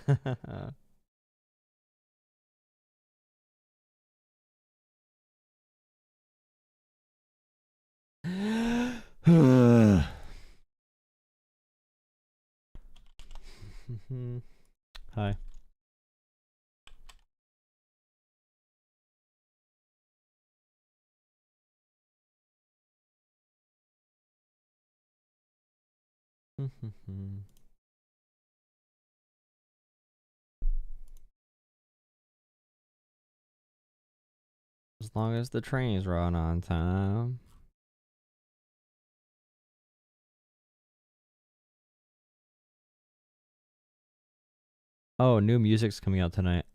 Hi. As long as the trains run on time. Oh, new music's coming out tonight.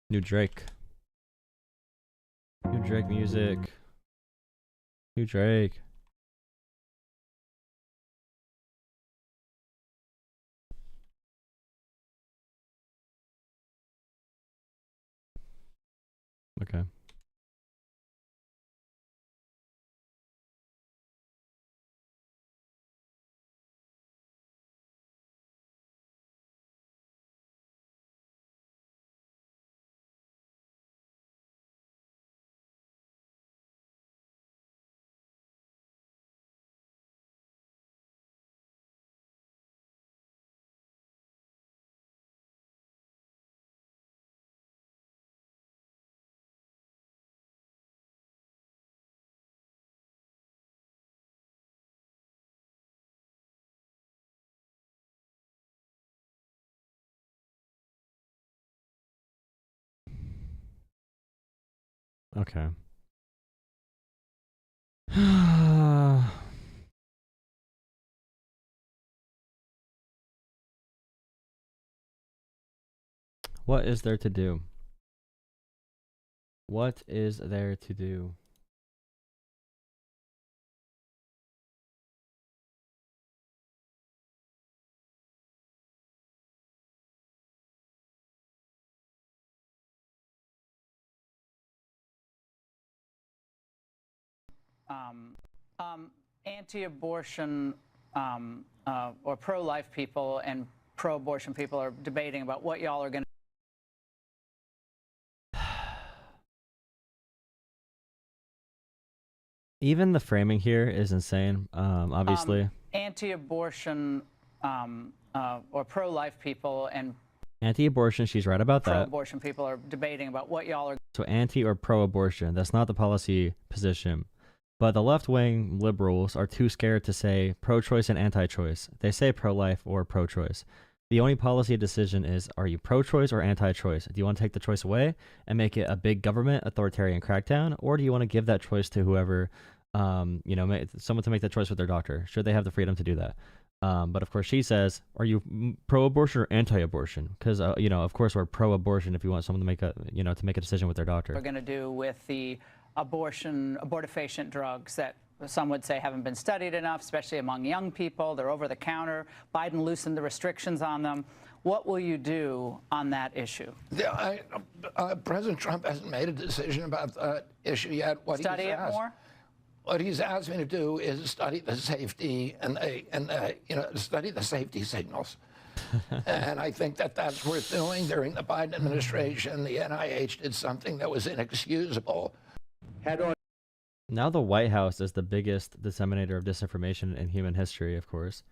New Drake. New Drake music. New Drake. Okay. Okay. What is there to do? What is there to do? Anti-abortion or pro-life people and pro-abortion people are debating about what y'all are going to. Even the framing here is insane. Obviously. Anti-abortion or pro-life people and Anti-abortion, she's right about that. pro-abortion people are debating about what y'all are. So anti or pro-abortion, that's not the policy position. But the left-wing liberals are too scared to say pro-choice and anti-choice. They say pro-life or pro-choice. The only policy decision is, are you pro-choice or anti-choice? Do you want to take the choice away and make it a big government authoritarian crackdown? Or do you want to give that choice to whoever, someone to make the choice with their doctor? Should they have the freedom to do that? But of course she says, are you pro-abortion or anti-abortion? Because, of course we're pro-abortion if you want someone to make a decision with their doctor. We're going to do with the abortifacient drugs that some would say haven't been studied enough, especially among young people. They're over the counter. Biden loosened the restrictions on them. What will you do on that issue? President Trump hasn't made a decision about that issue yet. Study it more? What he's asked me to do is study the safety and study the safety signals. And I think that that's worth doing. During the Biden administration, the NIH did something that was inexcusable. Now the White House is the biggest disseminator of disinformation in human history, of course.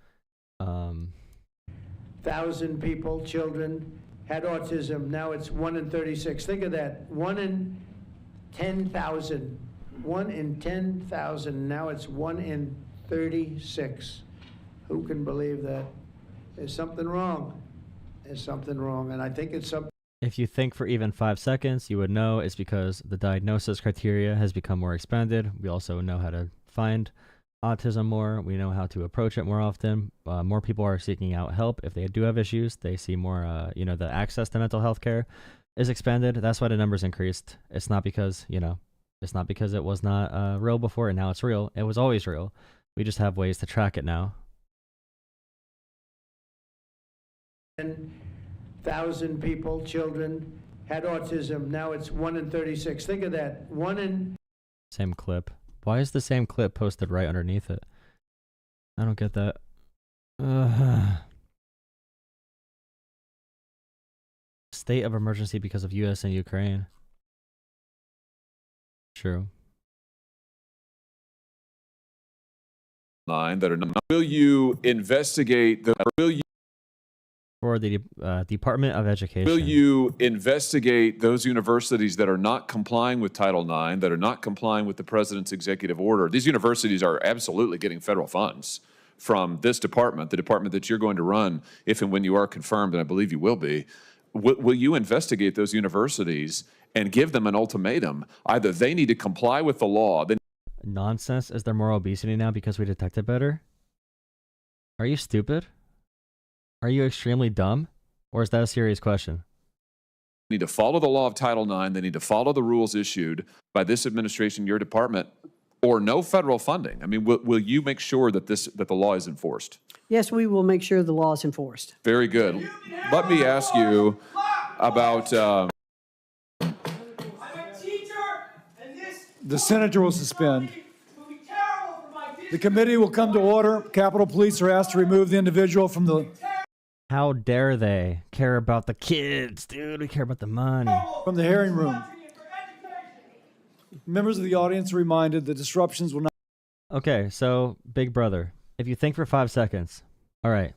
1,000 people, children, had autism. Now it's 1 in 36. Think of that. 1 in 10,000. 1 in 10,000. Now it's 1 in 36. Who can believe that? There's something wrong. There's something wrong. And I think it's something. If you think for even 5 seconds, you would know it's because the diagnosis criteria has become more expanded. We also know how to find autism more. We know how to approach it more often. More people are seeking out help. If they do have issues, they see more, the access to mental health care is expanded. That's why the numbers increased. It's not because, it was not real before and now it's real. It was always real. We just have ways to track it now. 1,000 people, children, had autism. Now it's 1 in 36. Think of that. 1 in. Same clip, Why is the same clip posted right underneath it? I don't get that. State of emergency because of U.S. and Ukraine. True. That are not. Will you investigate the? Will you? For the Department of Education. Will you investigate those universities that are not complying with Title IX, that are not complying with the president's executive order? These universities are absolutely getting federal funds from this department, the department that you're going to run if and when you are confirmed, and I believe you will be. Will you investigate those universities and give them an ultimatum? Either they need to comply with the law. Nonsense. Is there more obesity now because we detect it better? Are you stupid? Are you extremely dumb? Or is that a serious question? They need to follow the law of Title IX. They need to follow the rules issued by this administration, your department, or no federal funding. I mean, will you make sure that the law is enforced? Yes, we will make sure the law is enforced. Very good. Let me ask you about... I'm a teacher, and the senator will suspend. The committee will come to order. Capitol Police are asked to remove the individual from the... How dare they care about the kids, dude? We care about the money. From the hearing room. Members of the audience are reminded that disruptions will not... Okay, so, big brother, if you think for 5 seconds. All right.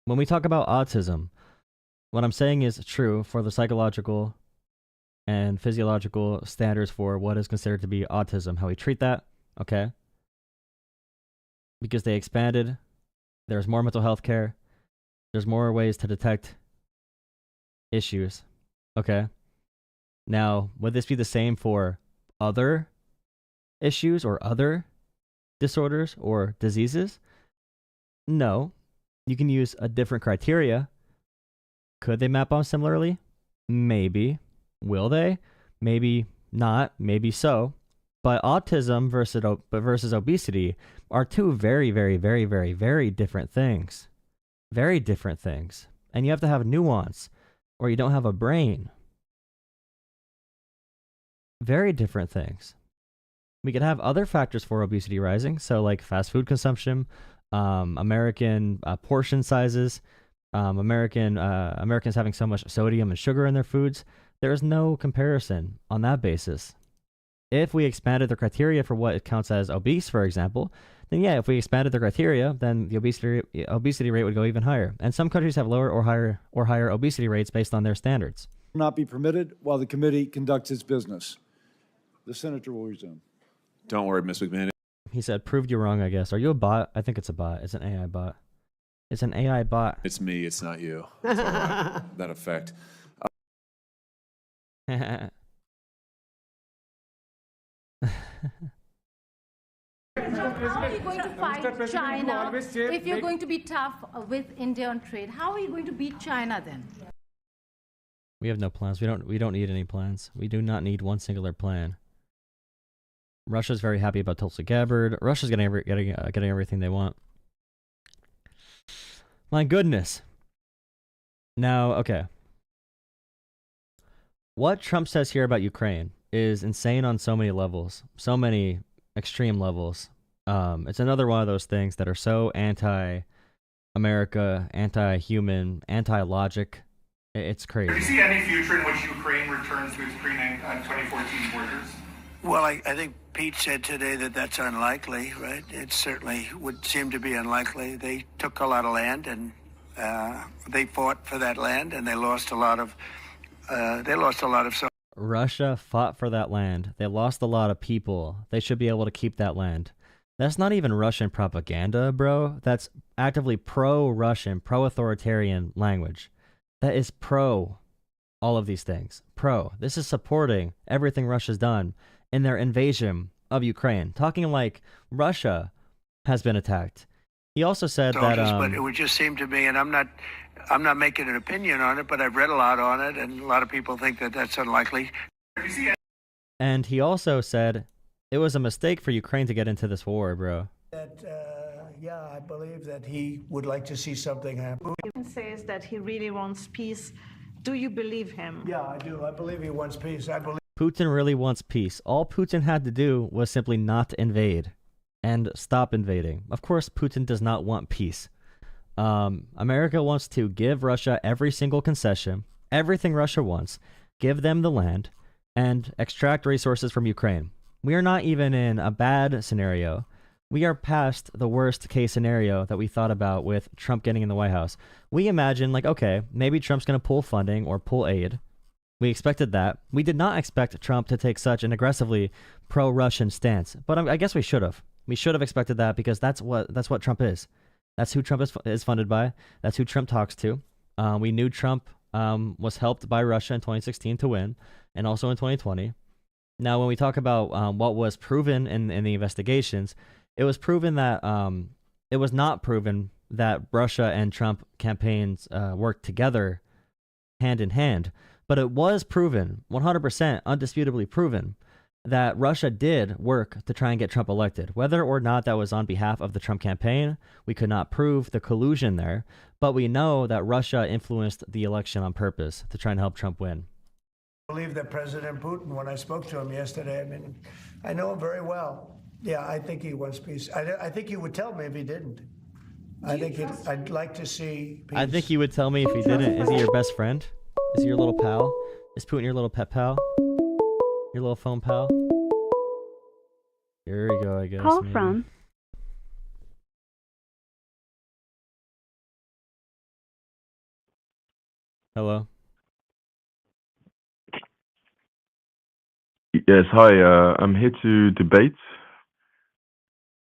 When we talk about autism, what I'm saying is true for the psychological and physiological standards for what is considered to be autism, how we treat that, okay? Because they expanded, there's more mental health care, there's more ways to detect issues, okay? Now, would this be the same for other issues or other disorders or diseases? No. You can use a different criteria. Could they map on similarly? Maybe. Will they? Maybe not. Maybe so. But autism versus obesity are two very, very, very, very, very different things. Very different things. And you have to have nuance, or you don't have a brain. Very different things. We could have other factors for obesity rising, so like fast food consumption, American portion sizes, Americans having so much sodium and sugar in their foods. There is no comparison on that basis. If we expanded the criteria for what counts as obese, for example, then yeah, if we expanded the criteria, then the obesity rate would go even higher. And some countries have lower or higher obesity rates based on their standards. Will not be permitted while the committee conducts its business. The senator will resume. Don't worry, Ms. McMahon. He said, proved you wrong, I guess. Are you a bot? I think it's a bot. It's an AI bot. It's an AI bot. It's me, it's not you. That effect. How are you going to fight China if you're going to be tough with India on trade? How are you going to beat China then? We have no plans. We don't need any plans. We do not need one singular plan. Russia's very happy about Tulsi Gabbard. Russia's getting everything they want. My goodness. Now, okay. What Trump says here about Ukraine is insane on so many levels, so many extreme levels. It's another one of those things that are so anti-America, anti-human, anti-logic. It's crazy. Do you see any future in which Ukraine returns to its pre-2014 borders? Well, I think Pete said today that that's unlikely, right? It certainly would seem to be unlikely. They took a lot of land, and they fought for that land, and they lost a lot of. Russia fought for that land. They lost a lot of people. They should be able to keep that land. That's not even Russian propaganda, bro. That's actively pro-Russian, pro-authoritarian language. That is pro all of these things. Pro. This is supporting everything Russia's done in their invasion of Ukraine. Talking like Russia has been attacked. He also said that... but it would just seem to me, and I'm not making an opinion on it, but I've read a lot on it, and a lot of people think that that's unlikely. And he also said it was a mistake for Ukraine to get into this war, bro. Yeah, I believe that he would like to see something happen. He says that he really wants peace. Do you believe him? Yeah, I do. I believe he wants peace. I believe Putin really wants peace. All Putin had to do was simply not invade and stop invading. Of course, Putin does not want peace. America wants to give Russia every single concession, everything Russia wants, give them the land, and extract resources from Ukraine. We are not even in a bad scenario. We are past the worst case scenario that we thought about with Trump getting in the White House. We imagine, like, okay, maybe Trump's going to pull funding or pull aid. We expected that. We did not expect Trump to take such an aggressively pro-Russian stance, but I guess we should have. We should have expected that because that's what Trump is. That's who Trump is funded by. That's who Trump talks to. We knew Trump was helped by Russia in 2016 to win, and also in 2020. Now, when we talk about what was proven in the investigations, it was proven that it was not proven that Russia and Trump campaigns worked together hand in hand, but it was proven, 100% undisputably proven, that Russia did work to try and get Trump elected. Whether or not that was on behalf of the Trump campaign, we could not prove the collusion there, but we know that Russia influenced the election on purpose to try and help Trump win. I believe that President Putin, when I spoke to him yesterday, I mean, I know him very well. Yeah, I think he wants peace. I think he would tell me if he didn't. I'd like to see peace. I think he would tell me if he didn't. Is he your best friend? Is he your little pal? Is Putin your little pet pal? Your little phone pal? Here we go, I guess. Call maybe. from. Hello? Yes, hi. I'm here to debate.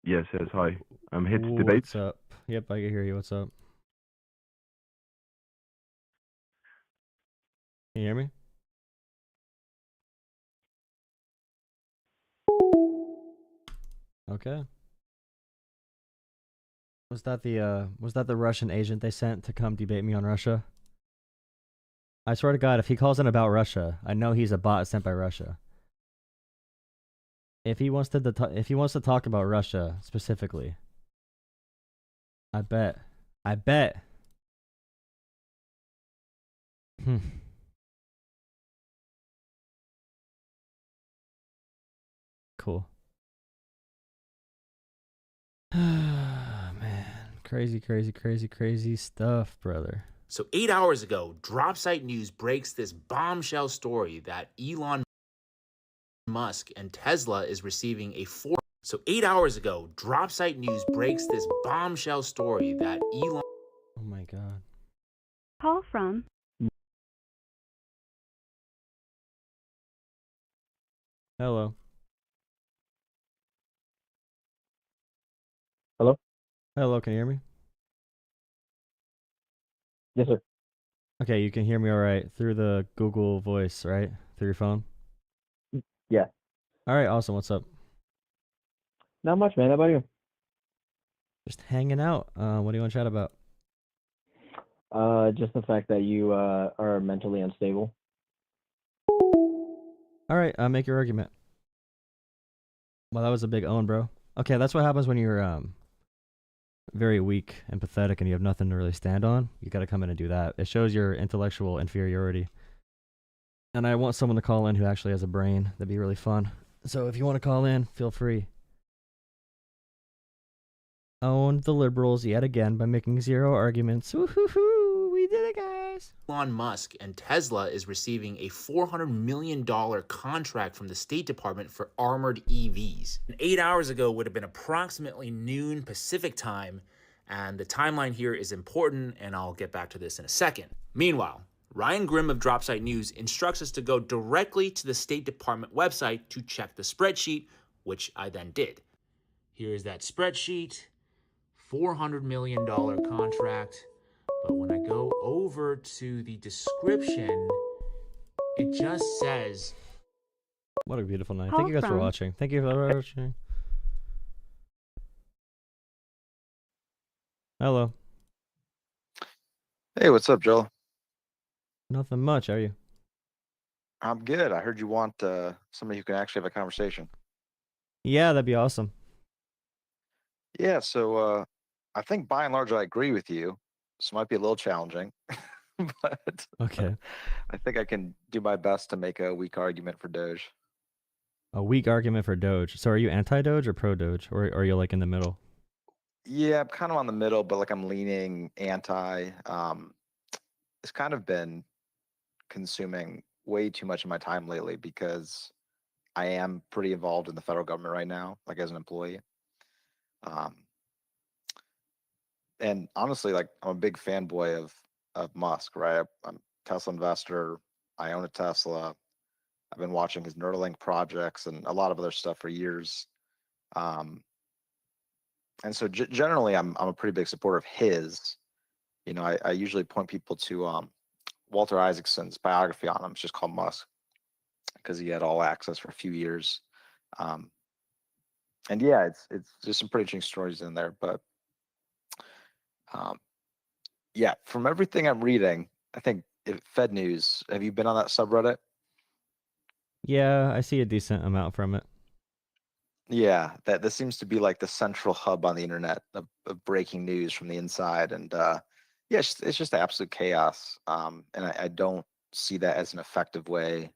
Yes, hi. I'm here to debate. What's up? Yep, I can hear you. What's up? Can you hear me? Okay. Was that the Russian agent they sent to come debate me on Russia? I swear to God, if he calls in about Russia, I know he's a bot sent by Russia. If he wants to talk about Russia specifically, I bet. Cool. Man, crazy stuff, brother. So 8 hours ago, Dropsite News breaks this bombshell story that Elon Musk and Tesla is receiving a So 8 hours ago, Dropsite News breaks this bombshell story that Elon. Oh my God. Call from. Hello. Hello? Hello, can you hear me? Yes, sir. Okay, you can hear me all right through the Google Voice, right? Through your phone? Yeah. All right, awesome. What's up? Not much, man. How about you? Just hanging out. What do you want to chat about? Just the fact that you are mentally unstable. All right, make your argument. Well, that was a big own, bro. Okay, that's what happens when you're very weak and pathetic and you have nothing to really stand on. You got to come in and do that. It shows your intellectual inferiority. And I want someone to call in who actually has a brain. That'd be really fun. So if you want to call in, feel free. Own the liberals yet again by making zero arguments. Woohoo! We did it, guys. Elon Musk and Tesla is receiving a $400 million contract from the State Department for armored EVs. 8 hours ago would have been approximately noon Pacific time, and the timeline here is important, and I'll get back to this in a second. Meanwhile, Ryan Grimm of Dropsite News instructs us to go directly to the State Department website to check the spreadsheet, which I then did. Here's that spreadsheet, $400 million contract. But when I go over to the description, it just says... What a beautiful night. Thank you guys for watching. Thank you for watching. Hello. Hey, what's up, Joel? Nothing much, are you? I'm good. I heard you want somebody who can actually have a conversation. Yeah, that'd be awesome. Yeah, so I think by and large I agree with you. This might be a little challenging. but Okay. I think I can do my best to make a weak argument for Doge. A weak argument for Doge. So are you anti-Doge or pro-Doge, or are you like in the middle? Yeah, I'm kind of on the middle, but like I'm leaning anti. It's kind of been consuming way too much of my time lately because I am pretty involved in the federal government right now, like as an employee. And honestly, like I'm a big fanboy of Musk, right? I'm a Tesla investor. I own a Tesla. I've been watching his Neuralink projects and a lot of other stuff for years. And so generally, I'm a pretty big supporter of his. You know, I usually point people to Walter Isaacson's biography on him. It's just called Musk because he had all access for a few years. And yeah, it's just some pretty interesting stories in there. But yeah, from everything I'm reading, I think Fed News. Have you been on that subreddit? Yeah, I see a decent amount from it. Yeah, that this seems to be like the central hub on the internet of breaking news from the inside, and yeah, it's just absolute chaos. And I don't see that as an effective way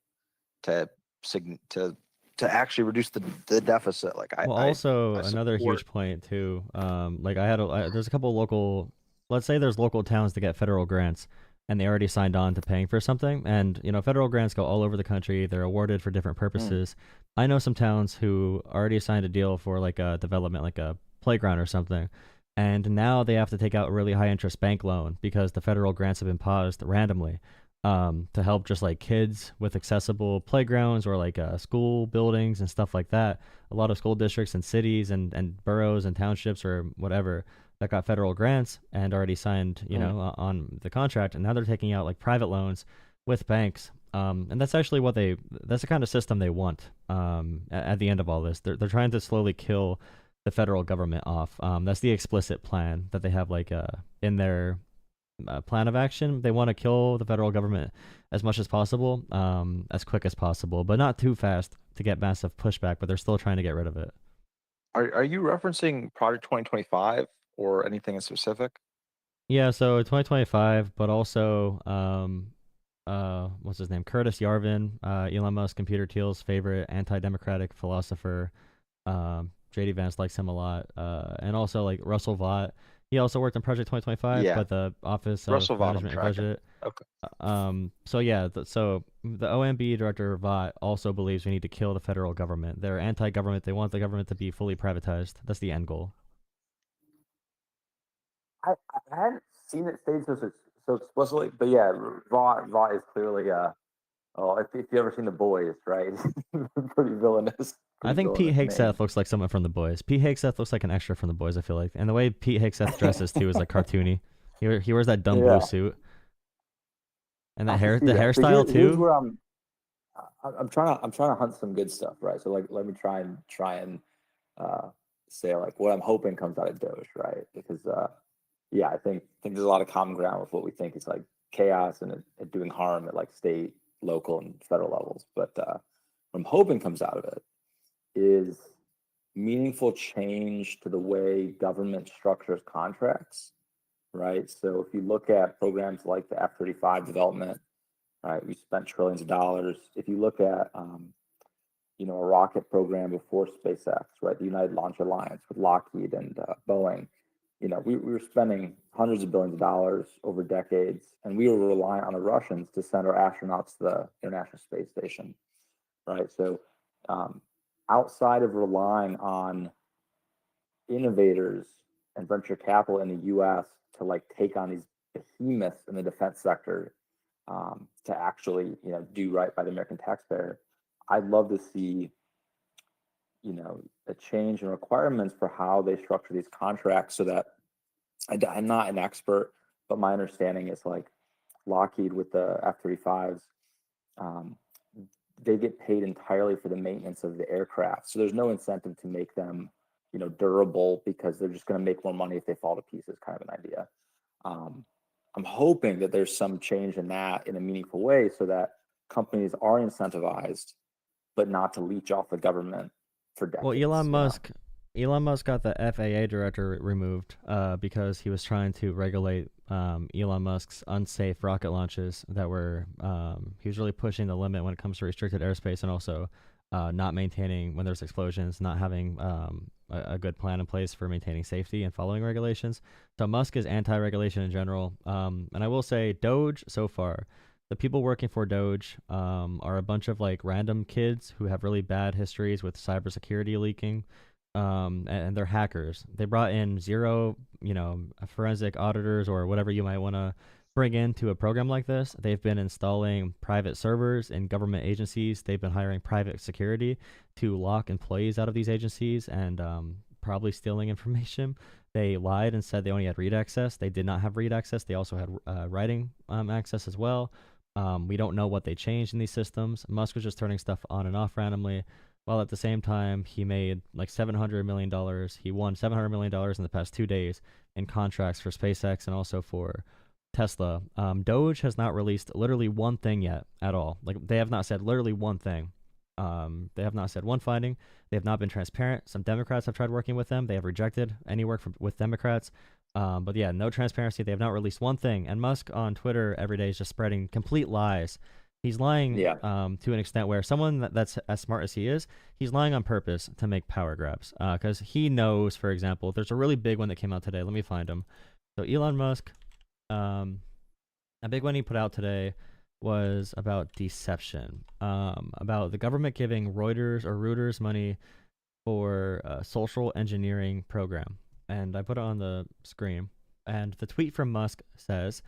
to actually reduce the deficit. Like Also, I another huge point too. Like there's a couple local, let's say there's local towns that get federal grants, and they already signed on to paying for something. And federal grants go all over the country. They're awarded for different purposes. I know some towns who already signed a deal for like a development, like a playground or something, and now they have to take out a really high interest bank loan because the federal grants have been paused randomly. To help just like kids with accessible playgrounds or like school buildings and stuff like that. A lot of school districts and cities and boroughs and townships or whatever that got federal grants and already signed, on the contract, and now they're taking out like private loans with banks. And that's actually that's the kind of system they want. At the end of all this, they're trying to slowly kill the federal government off. That's the explicit plan that they have like in their plan of action. They want to kill the federal government as much as possible, as quick as possible, but not too fast to get massive pushback, but they're still trying to get rid of it. Are you referencing Project 2025 or anything in specific? Yeah, so 2025, but also what's his name? Curtis Yarvin, Elon Musk, Computer Teal's favorite anti-democratic philosopher. JD Vance likes him a lot. And also like Russell Vought. He also worked on Project 2025, but the Office of Management and Budget. Okay. So yeah, so the OMB director Vought also believes we need to kill the federal government. They're anti-government. They want the government to be fully privatized. That's the end goal. I hadn't seen it stated so explicitly, but yeah, Vought is clearly if you ever seen The Boys, right? Pretty villainous. I think Pete Hegseth looks like someone from The Boys. Pete Hegseth looks like an extra from The Boys, I feel like. And the way Pete Hegseth dresses too is like cartoony. He wears that dumb blue suit. And that hairstyle too. Here's where I'm trying to hunt some good stuff, right? So like let me try and say like what I'm hoping comes out of Doge, right? Because I think there's a lot of common ground with what we think is like chaos and it doing harm at like state, local, and federal levels. But what I'm hoping comes out of it is meaningful change to the way government structures contracts, right? So if you look at programs like the F-35 development, right, we spent trillions of dollars. If you look at, a rocket program before SpaceX, right, the United Launch Alliance with Lockheed and Boeing, we were spending hundreds of billions of dollars over decades, and we were relying on the Russians to send our astronauts to the International Space Station, right? So outside of relying on innovators and venture capital in the U.S. to like take on these behemoths in the defense sector to actually, do right by the American taxpayer, I'd love to see, a change in requirements for how they structure these contracts so that I'm not an expert, but my understanding is like Lockheed with the F-35s, they get paid entirely for the maintenance of the aircraft. So there's no incentive to make them, durable because they're just going to make more money if they fall to pieces, kind of an idea. I'm hoping that there's some change in that in a meaningful way so that companies are incentivized, but not to leech off the government for decades. Well, Elon Musk got the FAA director removed because he was trying to regulate Elon Musk's unsafe rocket launches that were he was really pushing the limit when it comes to restricted airspace, and also not maintaining when there's explosions, not having a good plan in place for maintaining safety and following regulations. So Musk is anti-regulation in general. And I will say DOGE so far, the people working for DOGE are a bunch of like random kids who have really bad histories with cybersecurity leaking. And they're hackers. They brought in zero, forensic auditors or whatever you might want to bring into a program like this. They've been installing private servers in government agencies. They've been hiring private security to lock employees out of these agencies and probably stealing information. They lied and said they only had read access. They did not have read access. They also had writing access as well. We don't know what they changed in these systems. Musk was just turning stuff on and off randomly, while at the same time he made like $700 million. He won $700 million in the past 2 days in contracts for SpaceX and also for Tesla. DOGE has not released literally one thing yet at all. Like, they have not said literally one thing. They have not said one finding. They have not been transparent. Some Democrats have tried working with them. They have rejected any work with Democrats. But yeah, no transparency. They have not released one thing. And Musk on Twitter every day is just spreading complete lies. He's lying to an extent where someone that's as smart as he is, he's lying on purpose to make power grabs. Because he knows, for example, there's a really big one that came out today. Let me find him. So Elon Musk, a big one he put out today was about deception, about the government giving Reuters money for a social engineering program. And I put it on the screen. And the tweet from Musk says,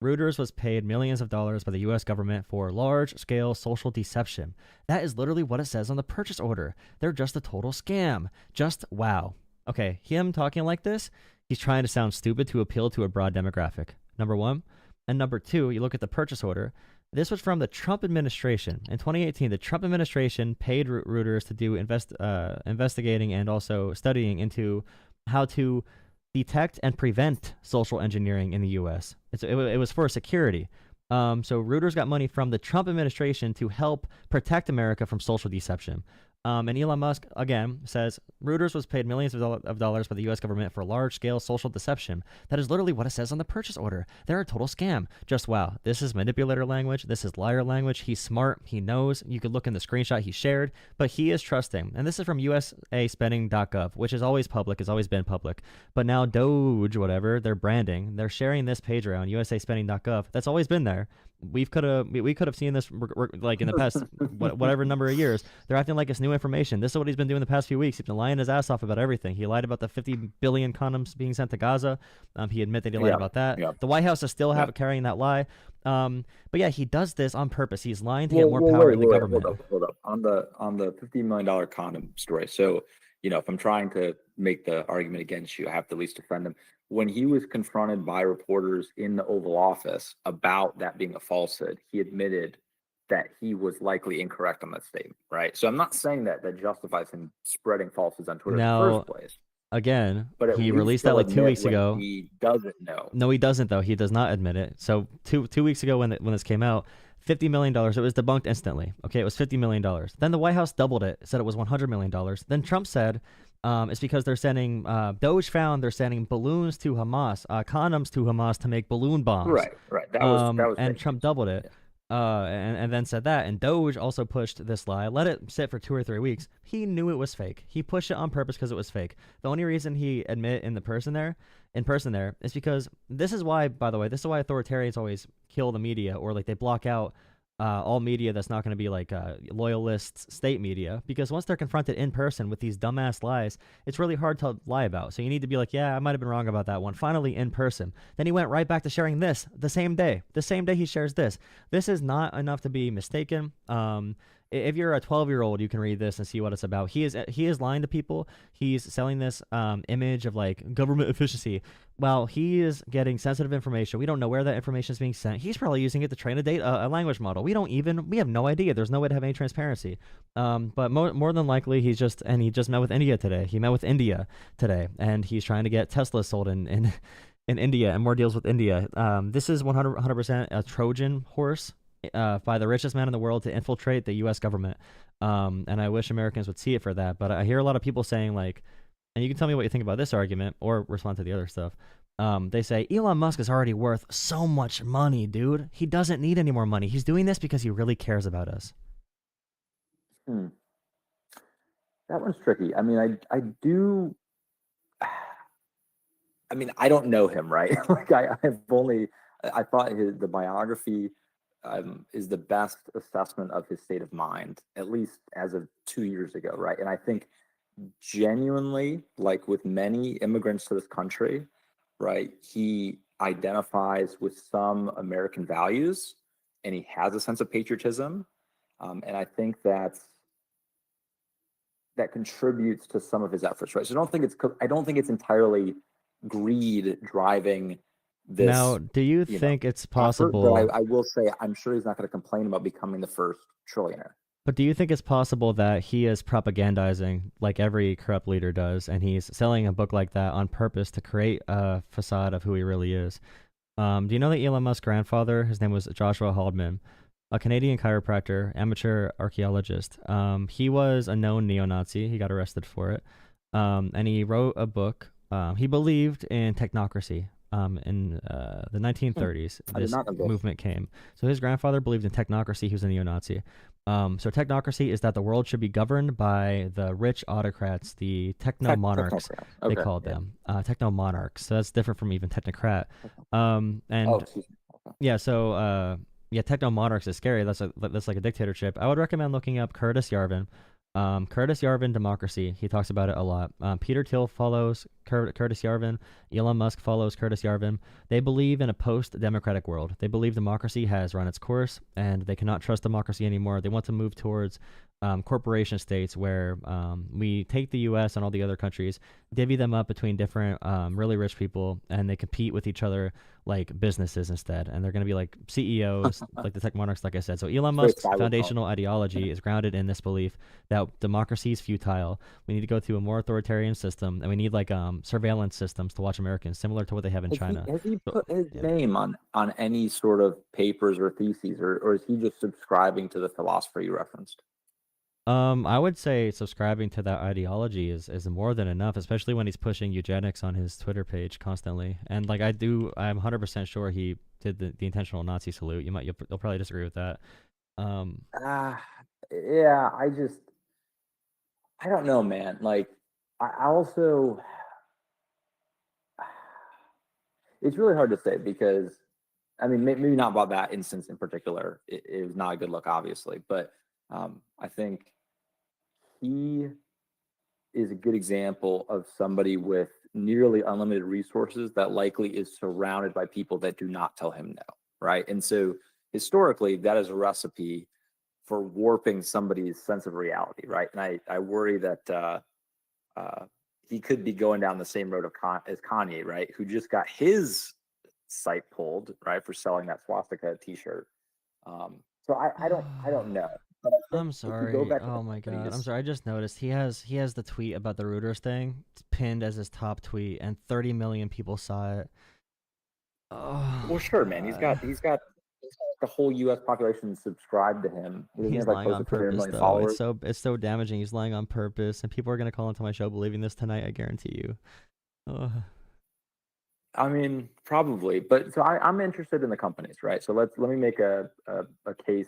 Reuters was paid millions of dollars by the U.S. government for large-scale social deception. That is literally what it says on the purchase order. They're just a total scam. Just wow. Okay, him talking like this, he's trying to sound stupid to appeal to a broad demographic, number one. And number two, you look at the purchase order. This was from the Trump administration. In 2018, the Trump administration paid Reuters to do investigating and also studying into how to detect and prevent social engineering in the U.S. It was for security. So Reuters got money from the Trump administration to help protect America from social deception. And Elon Musk, again, says Reuters was paid millions of dollars by the U.S. government for large-scale social deception. That is literally what it says on the purchase order. They're a total scam. Just wow. This is manipulator language. This is liar language. He's smart. He knows. You could look in the screenshot he shared, but he is trusting. And this is from usaspending.gov, which is always public, has always been public. But now DOGE, whatever, they're branding. They're sharing this page around, usaspending.gov. That's always been there. We could have seen this like in the past whatever number of years. They're acting like it's new information. This is what he's been doing the past few weeks. He's been lying his ass off about everything. He lied about the 50 billion condoms being sent to Gaza. He admitted he lied about that. Yeah. The White House is still carrying that lie. But yeah, he does this on purpose. He's lying to get more power in the government. Hold up. On the $50 million condom story. So, if I'm trying to make the argument against you, I have to at least defend him. When he was confronted by reporters in the Oval Office about that being a falsehood, he admitted that he was likely incorrect on that statement, right? So I'm not saying that justifies him spreading falsehoods on Twitter in the first place. Again, he released that like 2 weeks ago. He doesn't know. No, he doesn't, though. He does not admit it. So two weeks ago when this came out, $50 million, it was debunked instantly. Okay, it was $50 million. Then the White House doubled it, said it was $100 million. Then Trump said it's because they're sending, DOGE found they're sending balloons to Hamas, condoms to Hamas to make balloon bombs. Right. That was and Trump doubled it. And then said that. And DOGE also pushed this lie, let it sit for 2 or 3 weeks. He knew it was fake. He pushed it on purpose because it was fake. The only reason he admit in person there is because this is why, by the way, this is why authoritarians always kill the media, or like they block out all media that's not going to be like loyalist state media, because once they're confronted in person with these dumbass lies, it's really hard to lie about. So you need to be like, yeah, I might have been wrong about that one. Finally, in person. Then he went right back to sharing this the same day. The same day he shares this. This is not enough to be mistaken. If you're a 12-year-old, you can read this and see what it's about. He is lying to people. He's selling this image of like government efficiency. Well, he is getting sensitive information. We don't know where that information is being sent. He's probably using it to train a language model. We have no idea. There's no way to have any transparency. But more than likely, he just met with India today. He met with India today, and he's trying to get Tesla sold in India and more deals with India. This is 100% a Trojan horse by the richest man in the world to infiltrate the U.S. government. And I wish Americans would see it for that. But I hear a lot of people saying like, and you can tell me what you think about this argument or respond to the other stuff. They say Elon Musk is already worth so much money, dude. He doesn't need any more money. He's doing this because he really cares about us. That one's tricky. I mean, I do. I mean, I don't know him, right? Like I thought the biography is the best assessment of his state of mind, at least as of 2 years ago, right? And I think genuinely, like with many immigrants to this country, right, he identifies with some American values and he has a sense of patriotism. And I think that contributes to some of his efforts, right? So I don't think it's entirely greed driving this. Now, do you think it's possible? Effort, but I will say, I'm sure he's not going to complain about becoming the first trillionaire. But do you think it's possible that he is propagandizing like every corrupt leader does, and he's selling a book like that on purpose to create a facade of who he really is? Do you know that Elon Musk's grandfather, his name was Joshua Haldeman, a Canadian chiropractor, amateur archaeologist. He was a known neo-Nazi. He got arrested for it. And he wrote a book. He believed in technocracy. In the 1930s, this movement came. So his grandfather believed in technocracy. He was a neo-Nazi. So technocracy is that the world should be governed by the rich autocrats, the techno-monarchs, they called them. Techno-monarchs. So that's different from even technocrat. Yeah, techno-monarchs is scary. That's like a dictatorship. I would recommend looking up Curtis Yarvin. Curtis Yarvin Democracy. He talks about it a lot. Peter Thiel follows Curtis Yarvin. Elon Musk follows Curtis Yarvin. They believe in a post-democratic world. They believe democracy has run its course and they cannot trust democracy anymore. They want to move towards corporation states where we take the U.S. and all the other countries, divvy them up between different really rich people, and they compete with each other like businesses instead. And they're going to be like CEOs, like the tech monarchs, like I said. So Elon Musk's foundational ideology is grounded in this belief that democracy is futile. We need to go through a more authoritarian system, and we need like surveillance systems to watch Americans, similar to what they have in China. Has he put his name on any sort of papers or theses, or is he just subscribing to the philosopher you referenced? I would say subscribing to that ideology is more than enough, especially when he's pushing eugenics on his Twitter page constantly. And like I'm 100% sure he did the intentional Nazi salute. You'll probably disagree with that. Yeah, I don't know, man. Like I also, it's really hard to say because, I mean, maybe not about that instance in particular. It was not a good look, obviously, but I think he is a good example of somebody with nearly unlimited resources that likely is surrounded by people that do not tell him no, right? And so historically, that is a recipe for warping somebody's sense of reality, right? And I worry that he could be going down the same road as Kanye, right? Who just got his site pulled, right, for selling that swastika T-shirt. So I don't know. I'm sorry. Oh my god. I'm sorry. I just noticed he has the tweet about the Reuters thing pinned as his top tweet, and 30 million people saw it. Oh, well, sure, man. He's got the whole U.S. population subscribed to him. He's lying on purpose, though. It's so damaging. He's lying on purpose, and people are gonna call into my show believing this tonight. I guarantee you. I mean, probably, but so I'm interested in the companies, right? So let me make a case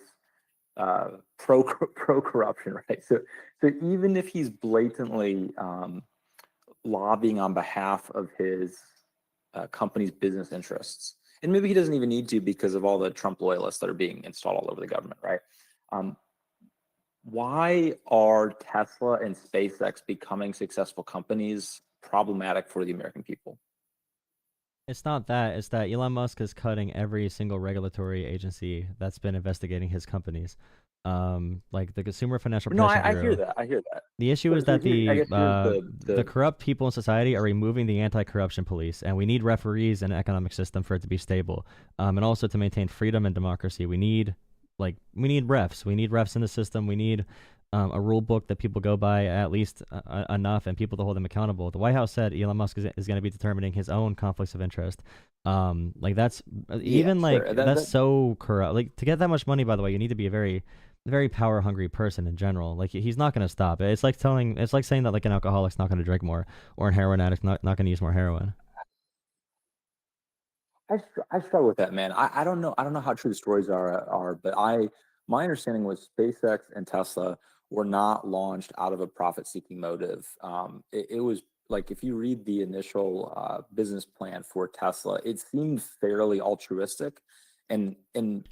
pro corruption, right? So even if he's blatantly lobbying on behalf of his company's business interests, and maybe he doesn't even need to because of all the Trump loyalists that are being installed all over the government, right? Why are Tesla and SpaceX becoming successful companies problematic for the American people? It's not that. It's that Elon Musk is cutting every single regulatory agency that's been investigating his companies. Like the Consumer Financial Protection Bureau. I hear that. The issue is that the corrupt people in society are removing the anti-corruption police, and we need referees in an economic system for it to be stable. And also to maintain freedom and democracy, we need refs. We need refs in the system. We need a rule book that people go by at least enough, and people to hold them accountable. The White House said Elon Musk is going to be determining his own conflicts of interest. That's that's so corrupt. Like, to get that much money, by the way, you need to be a very, very power hungry person in general. Like, he's not going to stop. It's like saying that like an alcoholic's not going to drink more, or a heroin addict's not going to use more heroin. I struggle with that, man. I don't know. I don't know how true the stories are, but my understanding was SpaceX and Tesla were not launched out of a profit-seeking motive. It was like, if you read the initial business plan for Tesla, it seemed fairly altruistic. And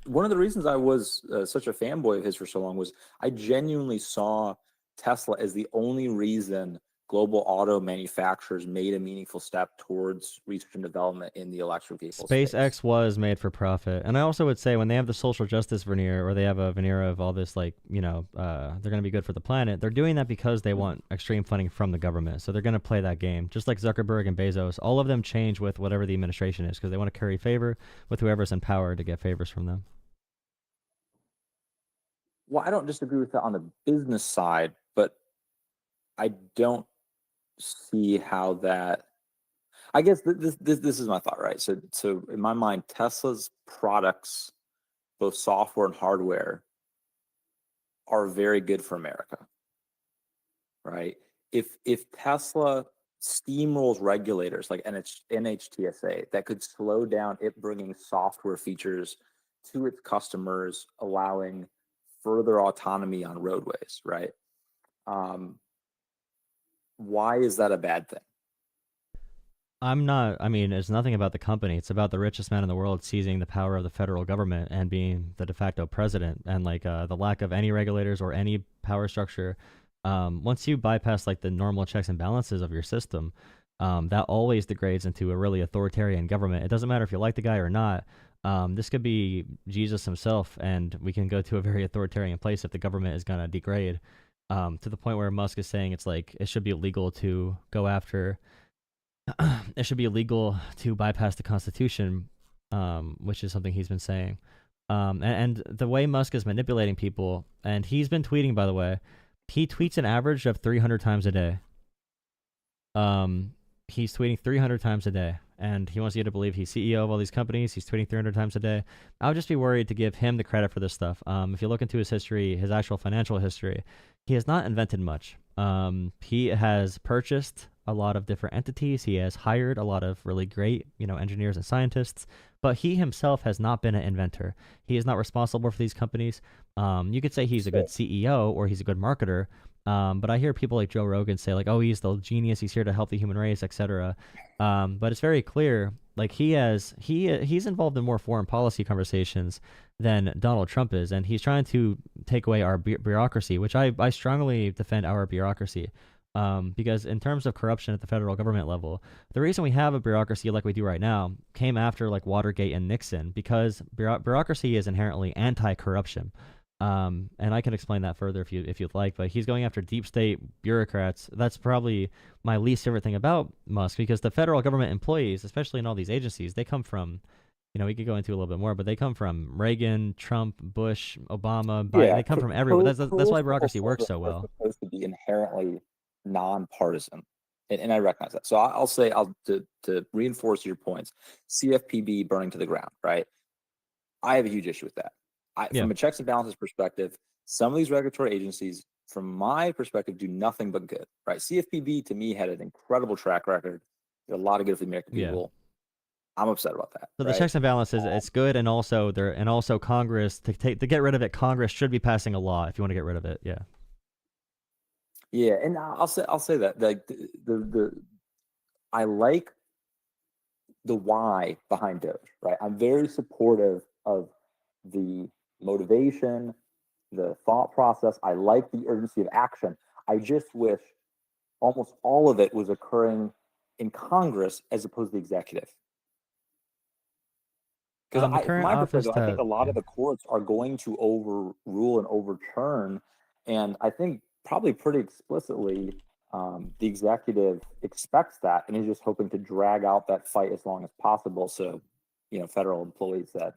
one of the reasons I was such a fanboy of his for so long was I genuinely saw Tesla as the only reason global auto manufacturers made a meaningful step towards research and development in the electric vehicle space. SpaceX was made for profit. And I also would say when they have the social justice veneer, or they have a veneer of all this, like, they're going to be good for the planet, they're doing that because they want extreme funding from the government. So they're going to play that game. Just like Zuckerberg and Bezos, all of them change with whatever the administration is because they want to curry favor with whoever's in power to get favors from them. Well, I don't disagree with that on the business side, but I don't see how that, I guess this is my thought, right? So in my mind, Tesla's products, both software and hardware, are very good for America, right? If Tesla steamrolls regulators like NHTSA that could slow down it bringing software features to its customers, allowing further autonomy on roadways, right? Why is that a bad thing? It's nothing about the company. It's about the richest man in the world seizing the power of the federal government and being the de facto president, and the lack of any regulators or any power structure. Once you bypass like the normal checks and balances of your system, that always degrades into a really authoritarian government. It doesn't matter if you like the guy or not. This could be Jesus himself, and we can go to a very authoritarian place if the government is going to degrade. To the point where Musk is saying it's like it should be illegal to go after, it should be illegal to bypass the Constitution, which is something he's been saying. And the way Musk is manipulating people, and he's been tweeting, by the way, he tweets an average of 300 times a day. He's tweeting 300 times a day, and he wants you to believe he's CEO of all these companies. He's tweeting 300 times a day. I would just be worried to give him the credit for this stuff. If you look into his history, his actual financial history, he has not invented much. He has purchased a lot of different entities. He has hired a lot of really great, engineers and scientists, but he himself has not been an inventor. He is not responsible for these companies. You could say he's a good CEO or he's a good marketer. But I hear people like Joe Rogan say like, oh, he's the genius. He's here to help the human race, etc. But it's very clear, like he's involved in more foreign policy conversations than Donald Trump is, and he's trying to take away our bureaucracy, which I strongly defend our bureaucracy. Because in terms of corruption at the federal government level, the reason we have a bureaucracy like we do right now came after like Watergate and Nixon, because bureaucracy is inherently anti-corruption. And I can explain that further if you'd like, but he's going after deep state bureaucrats. That's probably my least favorite thing about Musk, because the federal government employees, especially in all these agencies, they come from, we could go into a little bit more, but they come from Reagan, Trump, Bush, Obama, Biden. They come from everywhere. That's why bureaucracy works so well. It's supposed to be inherently nonpartisan, and I recognize that. So I'll say to reinforce your points, CFPB burning to the ground, right? I have a huge issue with that. From a checks and balances perspective, some of these regulatory agencies, from my perspective, do nothing but good, right? CFPB to me had an incredible track record, did a lot of good for the American people. I'm upset about that. So the checks and balances, it's good, and also Congress to get rid of it. Congress should be passing a law if you want to get rid of it. Yeah. Yeah, and I'll say that like I like the why behind DOGE, right? I'm very supportive of the motivation, the thought process. I like the urgency of action. I just wish almost all of it was occurring in Congress as opposed to the executive. Because from my perspective, I think a lot of the courts are going to overrule and overturn, and I think probably pretty explicitly the executive expects that, and is just hoping to drag out that fight as long as possible. So, federal employees that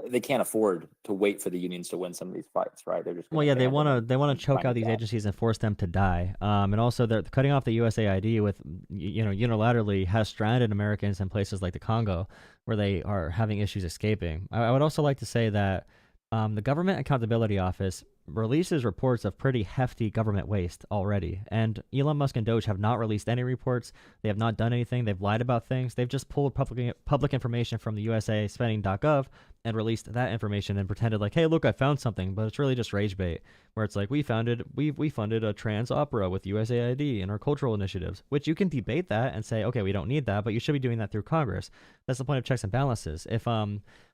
they can't afford to wait for the unions to win some of these fights, right? They're just they want to choke out these agencies and force them to die. And also they're cutting off the USAID, with unilaterally has stranded Americans in places like the Congo where they are having issues escaping. I would also like to say that the Government Accountability Office releases reports of pretty hefty government waste already. And Elon Musk and DOGE have not released any reports. They have not done anything. They've lied about things. They've just pulled public information from the USA spending.gov and released that information and pretended like, hey, look, I found something. But it's really just rage bait, where it's like, we funded a trans opera with USAID and our cultural initiatives, which you can debate that and say, okay, we don't need that, but you should be doing that through Congress. That's the point of checks and balances. If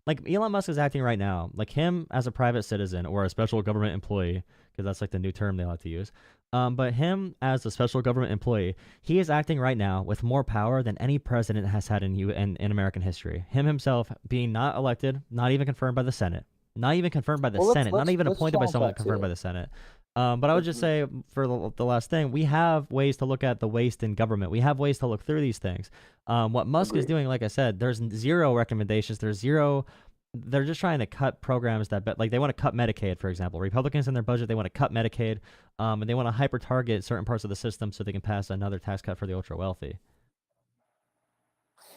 like Elon Musk is acting right now, like him as a private citizen or a special government employee, because that's like the new term they like to use. But him as a special government employee, he is acting right now with more power than any president has had in American history. Him himself being not elected, not even confirmed by the Senate, not even confirmed by the Senate, not even appointed by someone confirmed by the Senate. But I would just say for the last thing, we have ways to look at the waste in government. We have ways to look through these things. What Musk is doing, like I said, there's zero recommendations. They're just trying to cut programs like they want to cut Medicaid, for example. Republicans in their budget, they want to cut Medicaid, and they want to hyper target certain parts of the system so they can pass another tax cut for the ultra wealthy.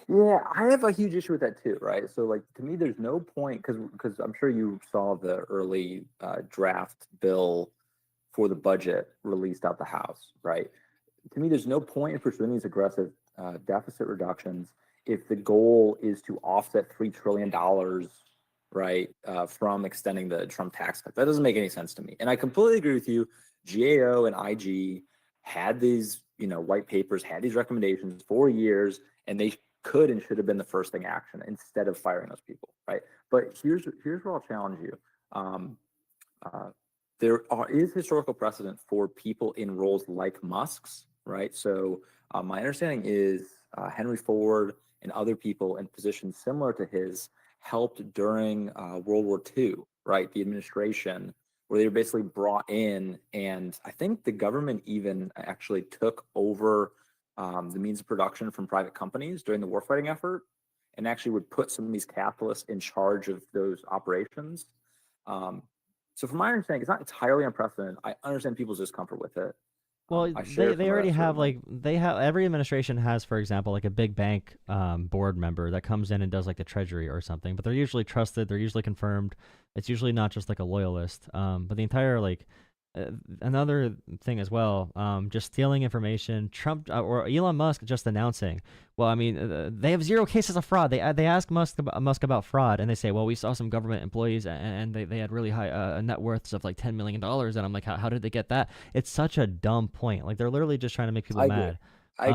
Yeah, I have a huge issue with that too, right? So, like, to me, there's no point because I'm sure you saw the early draft bill for the budget released out the House, right? To me, there's no point in pursuing these aggressive deficit reductions if the goal is to offset $3 trillion, right, from extending the Trump tax cut. That doesn't make any sense to me. And I completely agree with you. GAO and IG had these, white papers, had these recommendations for years, and they could and should have been the first thing action instead of firing those people, right? But here's where I'll challenge you. There is historical precedent for people in roles like Musk's, right? So my understanding is Henry Ford and other people in positions similar to his helped during World War II, right? The administration, where they were basically brought in, and I think the government even actually took over the means of production from private companies during the warfighting effort, and actually would put some of these capitalists in charge of those operations. So from my understanding, it's not entirely unprecedented. I understand people's discomfort with it. Well, they already have every administration has, for example, like a big bank board member that comes in and does like the treasury or something, but they're usually trusted. They're usually confirmed. It's usually not just like a loyalist. But the entire another thing as well, just stealing information. Trump or Elon Musk just announcing. Well, I mean, they have 0 cases of fraud. They ask Musk about fraud, and they say, well, we saw some government employees and they had really high net worths of like $10 million. And I'm like, how did they get that? It's such a dumb point. Like they're literally just trying to make people mad. I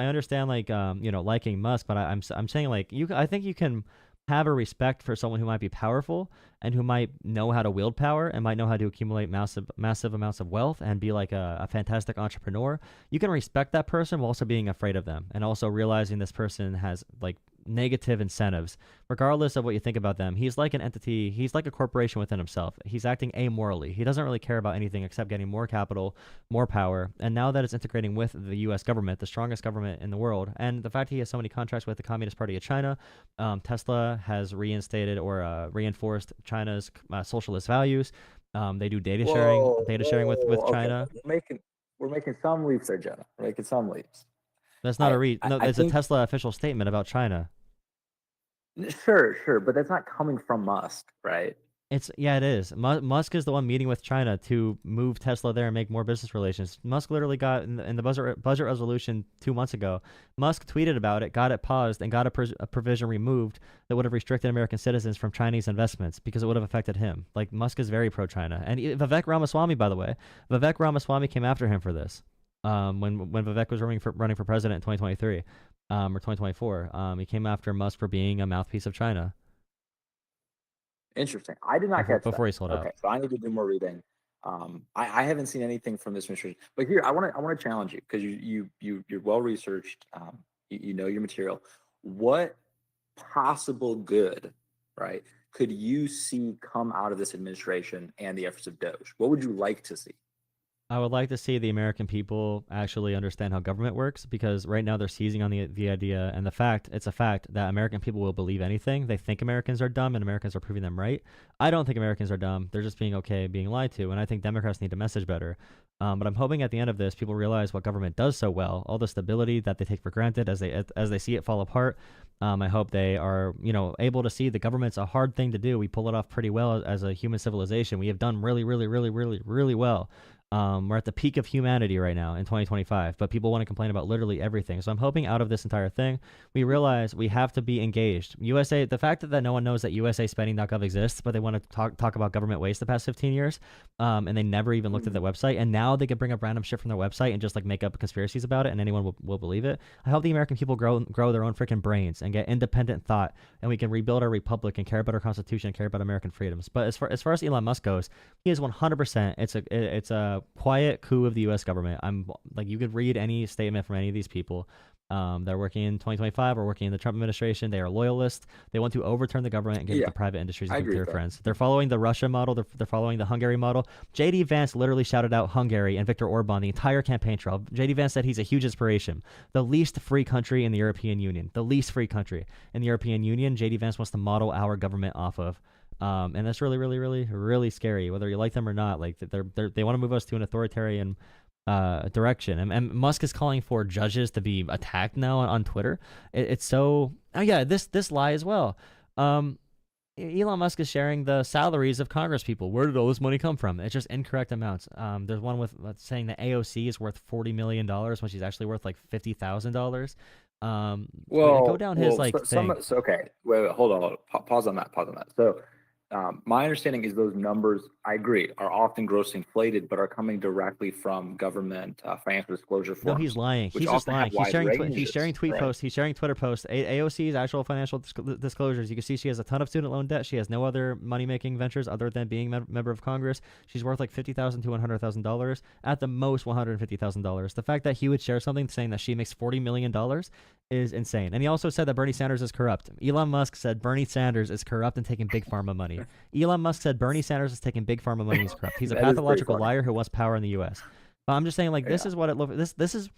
understand liking Musk, but I'm saying like I think you can have a respect for someone who might be powerful and who might know how to wield power and might know how to accumulate massive amounts of wealth and be like a fantastic entrepreneur. You can respect that person while also being afraid of them and also realizing this person has like negative incentives. Regardless of what you think about them, he's like an entity, he's like a corporation within himself. He's acting amorally. He doesn't really care about anything except getting more capital, more power. And now that it's integrating with the US government, the strongest government in the world, and the fact he has so many contracts with the Communist Party of China, Tesla has reinstated or reinforced China's socialist values. They do data sharing with China. We're making some leaps there, Jenna. We're making some leaps. That's not it's a Tesla official statement about China. Sure, but that's not coming from Musk, right? It is. Musk is the one meeting with China to move Tesla there and make more business relations. Musk literally got in the budget resolution 2 months ago. Musk tweeted about it, got it paused, and got a provision removed that would have restricted American citizens from Chinese investments because it would have affected him. Like Musk is very pro-China, and Vivek Ramaswamy, by the way, came after him for this. When Vivek was running for president in 2023 or 2024, he came after Musk for being a mouthpiece of China. Interesting. I did not catch before that. He sold out. Okay, so I need to do more reading. I haven't seen anything from this administration. But here, I want to challenge you because you're well researched. You know your material. What possible good, right, could you see come out of this administration and the efforts of DOGE? What would you like to see? I would like to see the American people actually understand how government works, because right now they're seizing on the idea and it's a fact that American people will believe anything. They think Americans are dumb and Americans are proving them right. I don't think Americans are dumb. They're just being okay being lied to, and I think Democrats need to message better. But I'm hoping at the end of this, people realize what government does so well, all the stability that they take for granted as they see it fall apart. I hope they are, able to see the government's a hard thing to do. We pull it off pretty well as a human civilization. We have done really, really, really, really, really well. We're at the peak of humanity right now in 2025, but people want to complain about literally everything. So I'm hoping out of this entire thing, we realize we have to be engaged. USA, the fact that no one knows that USAspending.gov exists, but they want to talk about government waste the past 15 years, and they never even looked at the website, and now they can bring up random shit from their website and just like make up conspiracies about it, and anyone will believe it. I hope the American people grow their own freaking brains and get independent thought, and we can rebuild our republic and care about our constitution and care about American freedoms. But as far as Elon Musk goes, he is 100%. It's a quiet coup of the U.S. government. I'm like, you could read any statement from any of these people. They're working in 2025 or working in the Trump administration. They are loyalists. They want to overturn the government and give it to private industries and give it to their friends. They're following the Russia model. They're following the Hungary model. J.D. Vance literally shouted out Hungary and Viktor Orban the entire campaign trail. J.D. Vance said he's a huge inspiration. The least free country in the European Union. The least free country in the European Union. J.D. Vance wants to model our government off of. And that's really, really, really, really scary, whether you like them or not. Like they want to move us to an authoritarian direction. And Musk is calling for judges to be attacked now on Twitter. It's so, oh yeah, this lie as well. Elon Musk is sharing the salaries of Congress people. Where did all this money come from? It's just incorrect amounts. There's one with saying that AOC is worth $40 million when she's actually worth like $50,000. Go down his thing. Okay, wait, hold on. Pause on that. So, my understanding is those numbers, I agree, are often grossly inflated, but are coming directly from government financial disclosure forms. No, he's lying. He's just lying. He's sharing tweet posts. He's sharing Twitter posts. AOC's actual financial disclosures. You can see she has a ton of student loan debt. She has no other money-making ventures other than being a member of Congress. She's worth like $50,000 to $100,000. At the most, $150,000. The fact that he would share something saying that she makes $40 million is insane. And he also said that Bernie Sanders is corrupt. Elon Musk said Bernie Sanders is corrupt and taking big pharma money. Elon Musk said Bernie Sanders is taking big pharma money. He's corrupt. He's a pathological liar who wants power in the U.S. But I'm just saying, like, this is what it looks. This is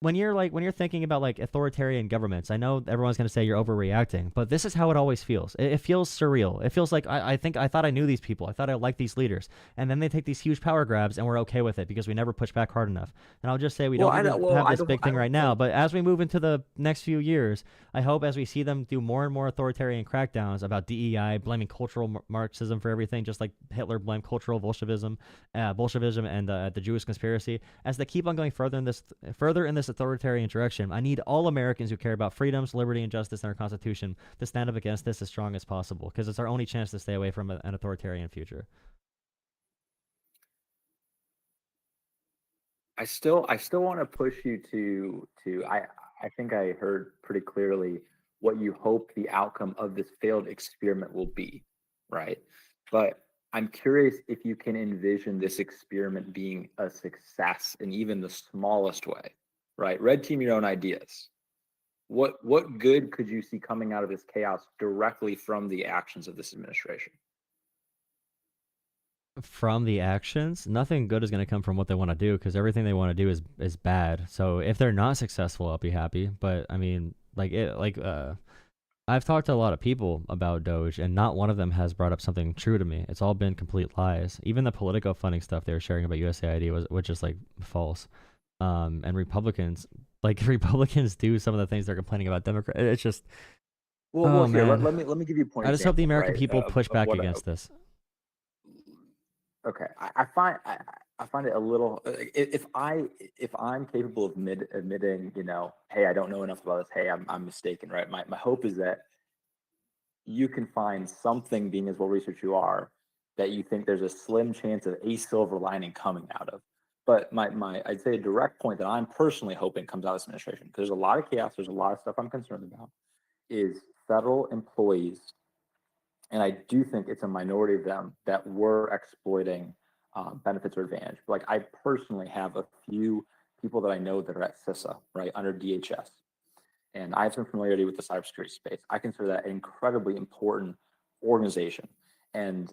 when you're thinking about like authoritarian governments. I know everyone's going to say you're overreacting, but this is how it always feels. It feels surreal. It feels like I thought I knew these people. I thought I liked these leaders, and then they take these huge power grabs, and we're okay with it because we never push back hard enough. And I'll just say we don't have this big thing right now, but as we move into the next few years, I hope as we see them do more and more authoritarian crackdowns about DEI, blaming cultural Marxism for everything, just like Hitler blamed cultural Bolshevism and the Jewish conspiracy, as they keep on going further in this authoritarian direction, I need all Americans who care about freedoms, liberty, and justice in our Constitution to stand up against this as strong as possible, because it's our only chance to stay away from an authoritarian future. I still want to push you to I think I heard pretty clearly what you hope the outcome of this failed experiment will be, right? But I'm curious if you can envision this experiment being a success in even the smallest way, right? Red team your own ideas. What good could you see coming out of this chaos directly from the actions of this administration? From the actions, nothing good is going to come from what they want to do, because everything they want to do is bad. So if they're not successful, I'll be happy. But I mean, I've talked to a lot of people about DOGE, and not one of them has brought up something true to me. It's all been complete lies. Even the Politico funding stuff they were sharing about USAID was just like false. And Republicans do some of the things they're complaining about Democrats. It's just, let me give you a point. I just hope the American people push back against this. Okay, I find it a little. If I'm capable of admitting, hey, I don't know enough about this. Hey, I'm mistaken, right? My hope is that you can find something, being as well researched you are, that you think there's a slim chance of a silver lining coming out of. But I'd say a direct point that I'm personally hoping comes out of this administration, because there's a lot of chaos, there's a lot of stuff I'm concerned about, is federal employees. And I do think it's a minority of them that were exploiting benefits or advantage. Like, I personally have a few people that I know that are at CISA, right, under DHS. And I have some familiarity with the cybersecurity space. I consider that an incredibly important organization. And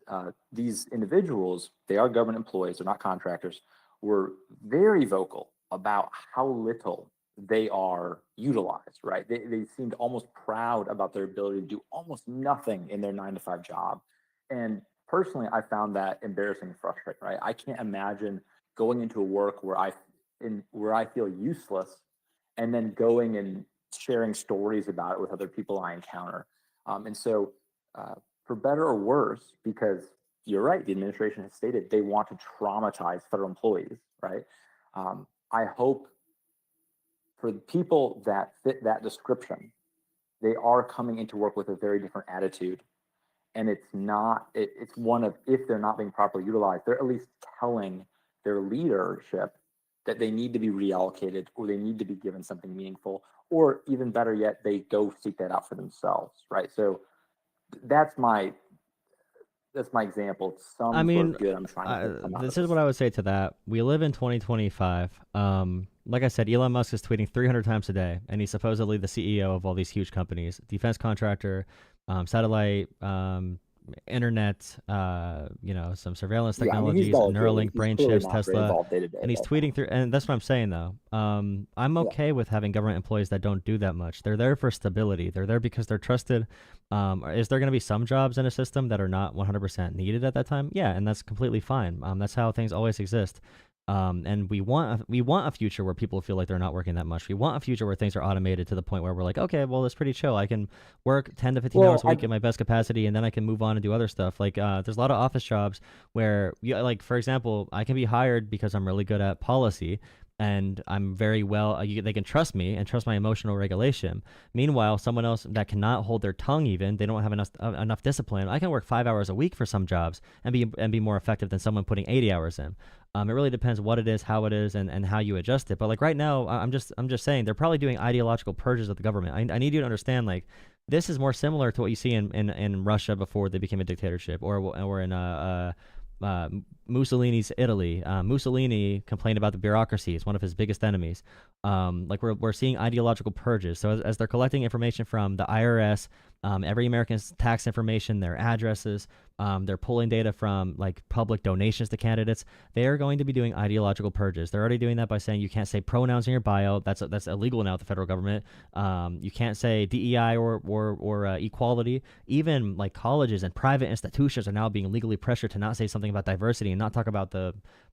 these individuals, they are government employees, they're not contractors, were very vocal about how little they are utilized, right? They seemed almost proud about their ability to do almost nothing in their 9-to-5 job. And personally, I found that embarrassing and frustrating, right? I can't imagine going into a work where I feel useless and then going and sharing stories about it with other people I encounter. And so for better or worse, because you're right, the administration has stated they want to traumatize federal employees, right? I hope for the people that fit that description, they are coming into work with a very different attitude. And it's one of, if they're not being properly utilized, they're at least telling their leadership that they need to be reallocated or they need to be given something meaningful, or even better yet, they go seek that out for themselves, right? So that's my example. It's some I mean, sort of good I'm trying to come out this of is what I would say to that. We live in 2025. Like I said, Elon Musk is tweeting 300 times a day, and he's supposedly the CEO of all these huge companies, defense contractor, satellite, internet, some surveillance technologies, Neuralink, brain chips, Tesla, and he's tweeting through. And that's what I'm saying, though. I'm okay with having government employees that don't do that much. They're there for stability. They're there because they're trusted. Is there going to be some jobs in a system that are not 100% needed at that time? Yeah, and that's completely fine. That's how things always exist. And we want a future where people feel like they're not working that much. We want a future where things are automated to the point where we're like, okay, well, it's pretty chill. I can work 10 to 15 hours a week at my best capacity, and then I can move on and do other stuff. Like, there's a lot of office jobs where, like, for example, I can be hired because I'm really good at policy, and I'm very well, they can trust me and trust my emotional regulation. Meanwhile, someone else that cannot hold their tongue, even, they don't have enough discipline. I can work 5 hours a week for some jobs and be more effective than someone putting 80 hours in. It really depends what it is, how it is, and how you adjust it. But like right now, I'm just saying they're probably doing ideological purges of the government. I need you to understand, like, this is more similar to what you see in Russia before they became a dictatorship, or in Mussolini's Italy. Mussolini complained about the bureaucracy. It's one of his biggest enemies. Like we're seeing ideological purges. So as they're collecting information from the IRS, every American's tax information, their addresses, they're pulling data from like public donations to candidates. They are going to be doing ideological purges. They're already doing that by saying you can't say pronouns in your bio. That's illegal now at the federal government. You can't say DEI or equality. Even like colleges and private institutions are now being legally pressured to not say something about diversity and not talk about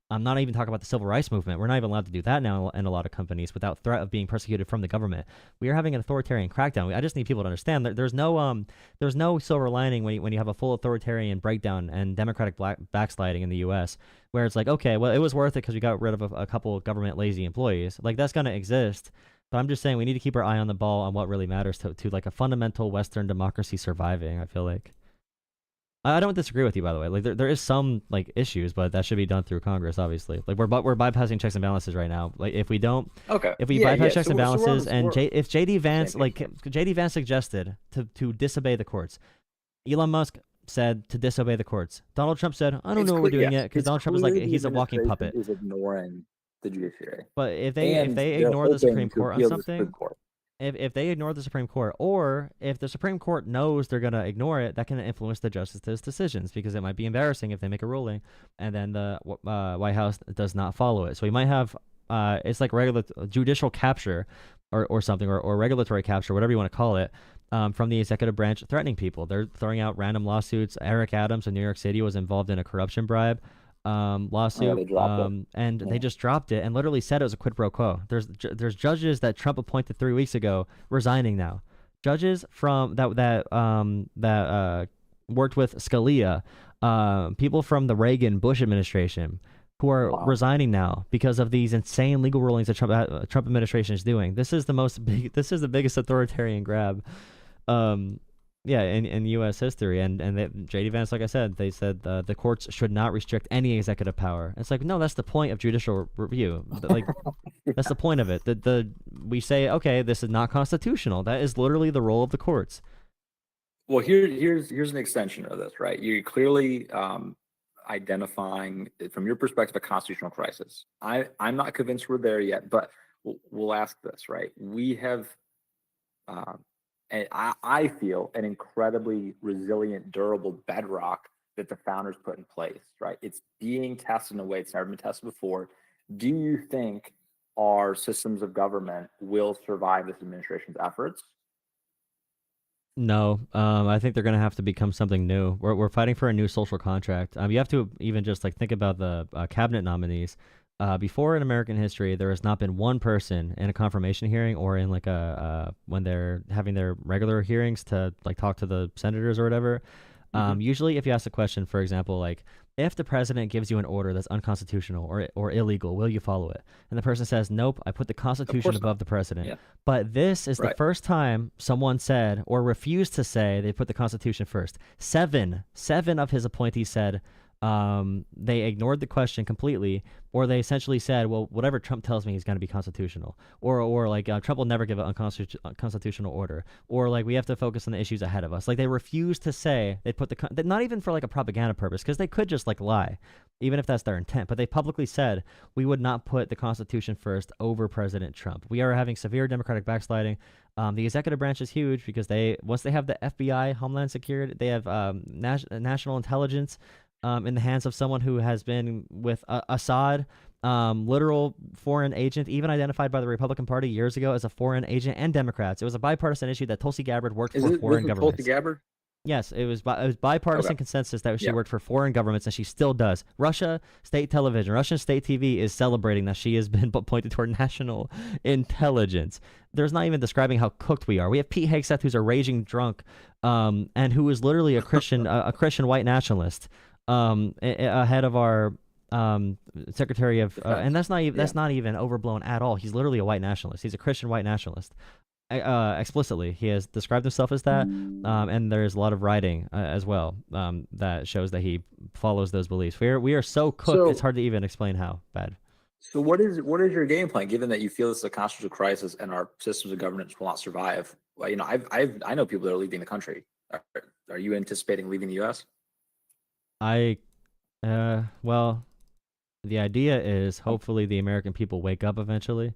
not even talk about the civil rights movement. We're not even allowed to do that now in a lot of companies without threat of being persecuted from the government. We are having an authoritarian crackdown. I just need people to understand that there's no silver lining when you have a full authoritarian breakdown and democratic backsliding in the U.S., where it's like, okay, well, it was worth it because we got rid of a couple of government lazy employees. Like, that's going to exist. But I'm just saying we need to keep our eye on the ball on what really matters to like a fundamental Western democracy surviving, I feel like. I don't disagree with you, by the way. Like there is some like issues, but that should be done through Congress, obviously. Like we're bypassing checks and balances right now. Like if we bypass checks and balances, and if JD Vance suggested to disobey the courts, Elon Musk said to disobey the courts. Donald Trump said, I don't know we're doing it, because Donald Trump is like, he's a walking puppet. Is ignoring the judiciary. But if they ignore the Supreme Court on something. If they ignore the Supreme Court, or if the Supreme Court knows they're going to ignore it, that can influence the justices' decisions, because it might be embarrassing if they make a ruling and then the White House does not follow it. So we might have, it's like regular judicial capture or something, or regulatory capture, whatever you want to call it, from the executive branch threatening people. They're throwing out random lawsuits. Eric Adams in New York City was involved in a corruption bribe lawsuit, they just dropped it and literally said it was a quid pro quo. There's judges that Trump appointed 3 weeks ago resigning now. Judges from that worked with Scalia, people from the Reagan Bush administration who are resigning now because of these insane legal rulings that Trump administration is doing. This is the biggest authoritarian grab. In U.S. history, and J.D. Vance, like I said, they said the courts should not restrict any executive power. It's like, no, that's the point of judicial review. Like, that's the point of it. We say, okay, this is not constitutional. That is literally the role of the courts. Well, here's an extension of this, right? You're clearly identifying, from your perspective, a constitutional crisis. I'm not convinced we're there yet, but we'll ask this, right? We have. And I feel an incredibly resilient, durable bedrock that the founders put in place, right? It's being tested in a way it's never been tested before. Do you think our systems of government will survive this administration's efforts? No, I think they're going to have to become something new. We're fighting for a new social contract. You have to even just like think about the cabinet nominees. Before in American history, there has not been one person in a confirmation hearing or in like when they're having their regular hearings to like talk to the senators or whatever. Usually, if you ask a question, for example, like if the president gives you an order that's unconstitutional or illegal, will you follow it? And the person says, nope, I put the Constitution above the president. Yeah. But this is the first time someone said or refused to say they put the Constitution first. Seven of his appointees said they ignored the question completely, or they essentially said, well, whatever Trump tells me is going to be constitutional, or like Trump will never give an unconstitutional order, or like we have to focus on the issues ahead of us. Like they refused to say they put not even for like a propaganda purpose, because they could just like lie, even if that's their intent. But they publicly said we would not put the Constitution first over President Trump. We are having severe Democratic backsliding. The executive branch is huge because once they have the FBI, Homeland Security, they have national intelligence in the hands of someone who has been with Assad, literal foreign agent, even identified by the Republican Party years ago as a foreign agent, and Democrats. It was a bipartisan issue that Tulsi Gabbard worked for foreign governments. Tulsi Gabbard? Yes, it was bipartisan consensus that she worked for foreign governments, and she still does. Russia state television, Russian state TV is celebrating that she has been appointed toward national intelligence. There's not even describing how cooked we are. We have Pete Hegseth, who's a raging drunk, and who is literally a Christian, a Christian white nationalist. Ahead of our Secretary of, and that's not even overblown at all. He's literally a white nationalist. He's a Christian white nationalist. Explicitly, he has described himself as that, and there's a lot of writing as well that shows that he follows those beliefs. We are so cooked, it's hard to even explain how bad. So what is your game plan, given that you feel this is a constitutional crisis and our systems of governance will not survive? Well, I know people that are leaving the country. Are you anticipating leaving the U.S.? Well, the idea is hopefully the American people wake up eventually.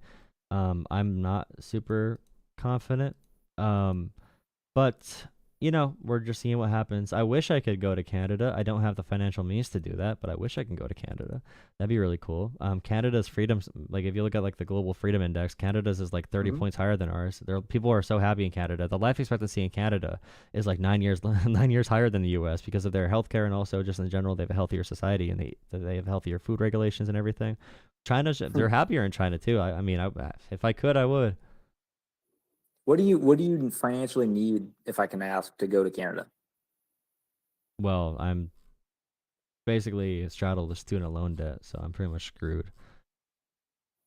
I'm not super confident. But we're just seeing what happens. I wish I could go to Canada. I don't have the financial means to do that, but I wish I can go to Canada. That'd be really cool. Canada's freedom, like if you look at like the global freedom index, Canada's is like 30 points higher than ours. People are so happy in Canada. The life expectancy in Canada is like 9 years higher than the U.S. because of their healthcare, and also just in general they have a healthier society, and they have healthier food regulations and everything. They're happier in China too. I mean, if I could, I would. What do you financially need, if I can ask, to go to Canada? Well, I'm basically straddled the student loan debt, so I'm pretty much screwed.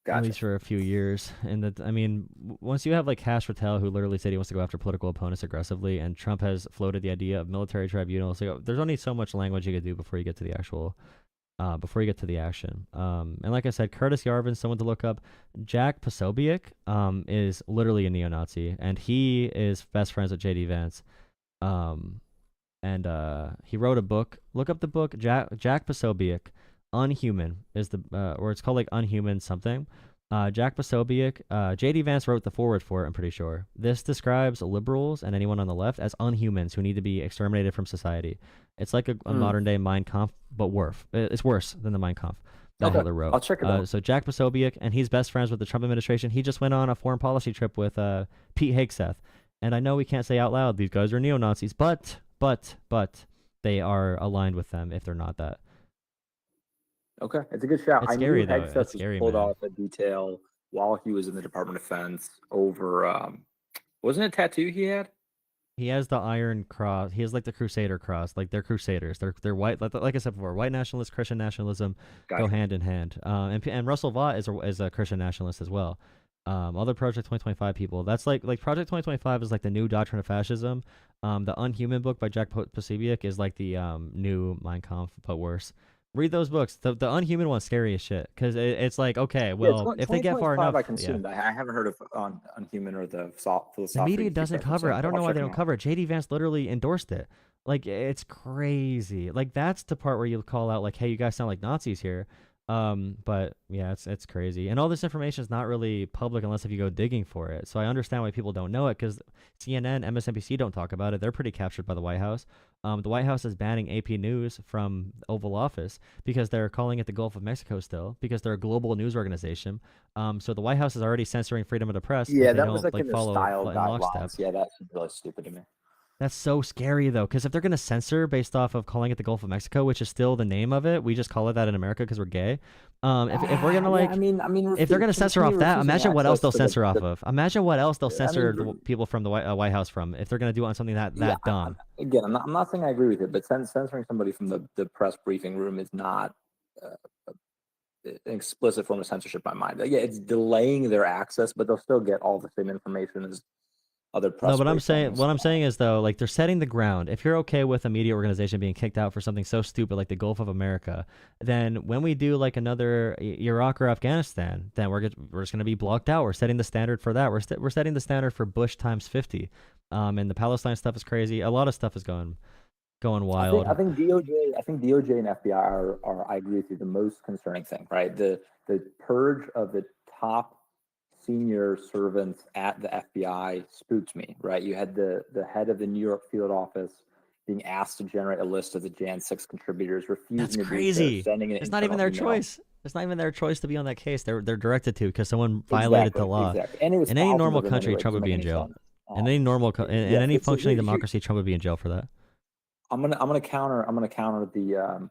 Gotcha. At least for a few years. And once you have like Kash Patel, who literally said he wants to go after political opponents aggressively, and Trump has floated the idea of military tribunals, so there's only so much language you could do before you get to the actual. Before you get to the action. And like I said, Curtis Yarvin, someone to look up. Jack Posobiec is literally a neo-Nazi, and he is best friends with J.D. Vance. And he wrote a book. Look up the book. Jack Posobiec, Unhuman, is or it's called like Unhuman something. Jack Posobiec, J.D. Vance wrote the foreword for it, I'm pretty sure. This describes liberals and anyone on the left as unhumans who need to be exterminated from society. It's like a modern-day Mein Kampf, but worse. It's worse than the Mein Kampf that Hitler wrote. I'll check it out. So Jack Posobiec, and he's best friends with the Trump administration. He just went on a foreign policy trip with Pete Hegseth. And I know we can't say out loud, these guys are neo-Nazis, but they are aligned with them if they're not that. Okay, it's a good shout. It's scary, though. Hegseth It's scary, pulled man. off a detail while he was in the Department of Defense over, wasn't it a tattoo he had? He has the Iron Cross. He has like the Crusader Cross. Like they're Crusaders. They're white. Like I said before, white nationalist, Christian nationalism go hand in hand. And Russell Vaught is a Christian nationalist as well. Other Project 2025 people. That's like Project 2025 is like the new doctrine of fascism. The Unhuman book by Jack Posobiec is like the new Mein Kampf, but worse. Read those books. The Unhuman one's scary as shit because it's like, okay, well, if they get far enough, I consumed. I haven't heard of Unhuman or the philosophy. The media doesn't cover it. I don't know why they don't cover it. J.D. Vance literally endorsed it. Like, it's crazy. Like, that's the part where you call out, like, hey, you guys sound like Nazis here. But yeah, it's crazy. And all this information is not really public unless if you go digging for it. So I understand why people don't know it, because CNN, MSNBC don't talk about it. They're pretty captured by the White House. The White House is banning AP News from the Oval Office because they're calling it the Gulf of Mexico still, because they're a global news organization. So the White House is already censoring freedom of the press. Yeah, if they that don't was like in the follow style in lockstep. guidelines. Yeah, that's really stupid to me. That's so scary though, because if they're gonna censor based off of calling it the Gulf of Mexico, which is still the name of it, we just call it that in America because we're gay. If we're gonna like, if they're gonna censor off that, imagine what else they'll censor off of. Imagine what else they'll censor the people from the White House from if they're gonna do it on something that dumb. Again, I'm not saying I agree with it, but censoring somebody from the press briefing room is not an explicit form of censorship in my mind. Yeah, it's delaying their access, but they'll still get all the same information as other press. No, but briefings. what I'm saying is though, like they're setting the ground. If you're okay with a media organization being kicked out for something so stupid like the Gulf of America, then when we do like another Iraq or Afghanistan, then we're just going to be blocked out. We're setting the standard for that. We're setting the standard for Bush times 50. And the Palestine stuff is crazy. A lot of stuff is going wild. I think DOJ and FBI are I agree with you, the most concerning thing, right? The purge of the top senior servants at the FBI spooks me, right? You had the head of the New York field office being asked to generate a list of the Jan 6 contributors, refusing That's to crazy. do so, sending an It's not even their internal email. choice. It's not even their choice to be on that case. They're directed to because someone violated the law. Exactly. And it was In any thousands normal of them country, anyway, Trump it would be in doesn't make jail. any sense. In any normal in any functioning it's- democracy, Trump would be in jail for that. I'm gonna counter the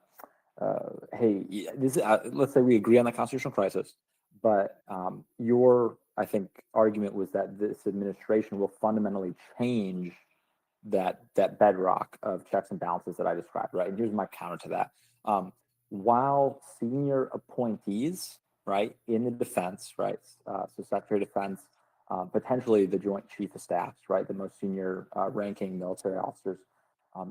hey, this let's say we agree on the constitutional crisis, but your I think argument was that this administration will fundamentally change that bedrock of checks and balances that I described, right? And here's my counter to that. While senior appointees, right, in the defense, right, so Secretary of Defense, potentially the Joint Chief of Staffs, right, the most senior ranking military officers,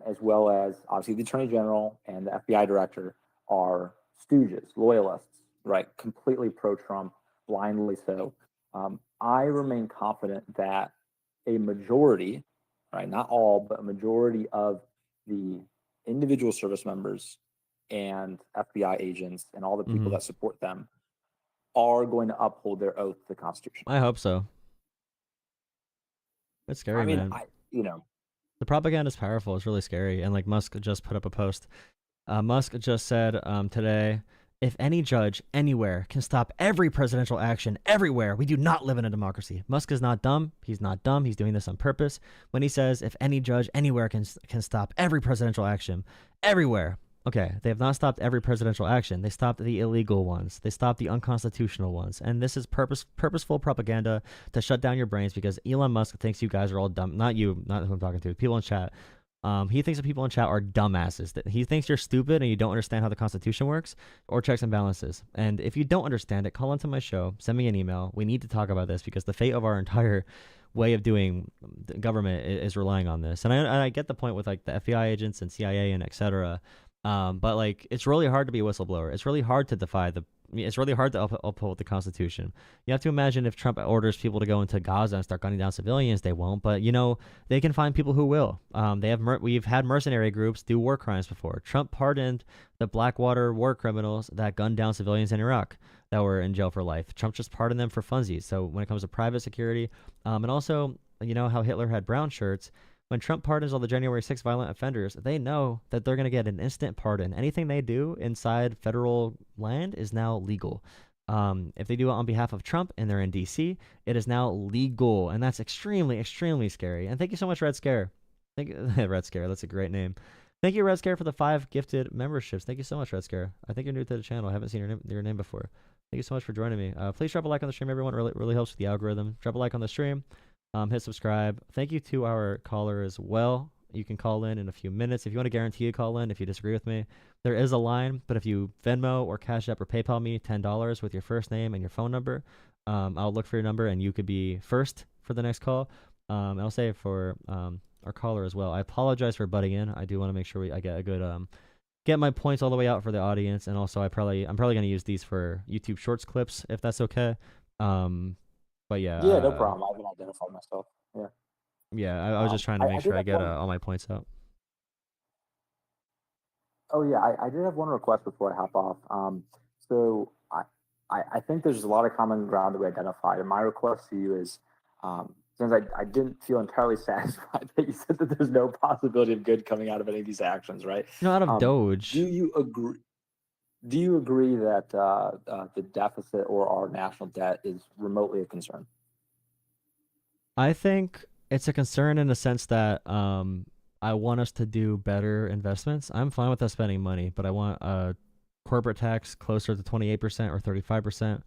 as well as obviously the Attorney General and the FBI Director are stooges, loyalists, right, completely pro-Trump, blindly so. I remain confident that a majority, right, not all, but a majority of the individual service members and FBI agents and all the people that support them are going to uphold their oath to the Constitution. I hope so. It's scary, I mean, man. The propaganda is powerful. It's really scary. And like Musk just put up a post. Musk just said today, if any judge anywhere can stop every presidential action everywhere, we do not live in a democracy. Musk is not dumb. He's not dumb. He's doing this on purpose. When he says if any judge anywhere can stop every presidential action everywhere. Okay, they have not stopped every presidential action. They stopped the illegal ones. They stopped the unconstitutional ones. And this is purposeful propaganda to shut down your brains because Elon Musk thinks you guys are all dumb. Not you, not who I'm talking to. People in chat. He thinks that people in chat are dumbasses. That he thinks you're stupid and you don't understand how the Constitution works or checks and balances. And if you don't understand it, call into my show. Send me an email. We need to talk about this because the fate of our entire way of doing government is relying on this. And I get the point with like the FBI agents and CIA and etc. But like, it's really hard to be a whistleblower. It's really hard to it's really hard to uphold the Constitution. You have to imagine if Trump orders people to go into Gaza and start gunning down civilians, they won't. But they can find people who will. We've had mercenary groups do war crimes before. Trump pardoned the Blackwater war criminals that gunned down civilians in Iraq that were in jail for life. Trump just pardoned them for funsies. So when it comes to private security, and also how Hitler had brown shirts. When Trump pardons all the January 6th violent offenders, they know that they're going to get an instant pardon. Anything they do inside federal land is now legal. If they do it on behalf of Trump and they're in D.C., it is now legal. And that's extremely, extremely scary. And thank you so much, Red Scare. Thank you, Red Scare. That's a great name. Thank you, Red Scare, for the 5 gifted memberships. Thank you so much, Red Scare. I think you're new to the channel. I haven't seen your name before. Thank you so much for joining me. Please drop a like on the stream, everyone. It really helps with the algorithm. Drop a like on the stream. Hit subscribe. Thank you to our caller as well. You can call in a few minutes. If you want to guarantee a call in, if you disagree with me, there is a line. But if you Venmo or Cash App or PayPal me $10 with your first name and your phone number, I'll look for your number and you could be first for the next call. And I'll say for our caller as well. I apologize for butting in. I do want to make sure I get a good get my points all the way out for the audience. And also I'm probably going to use these for YouTube Shorts clips if that's okay. But yeah. Yeah, no problem. I can identify myself. Yeah. Yeah, I was just trying to make sure I get all my points out. Oh yeah, I did have one request before I hop off. So I think there's a lot of common ground that we identified, and my request to you is, so James, I didn't feel entirely satisfied that you said that there's no possibility of good coming out of any of these actions, right? Out of DOGE. Do you agree? Do you agree that the deficit or our national debt is remotely a concern? I think it's a concern in the sense that I want us to do better investments. I'm fine with us spending money, but I want a corporate tax closer to 28% or 35%.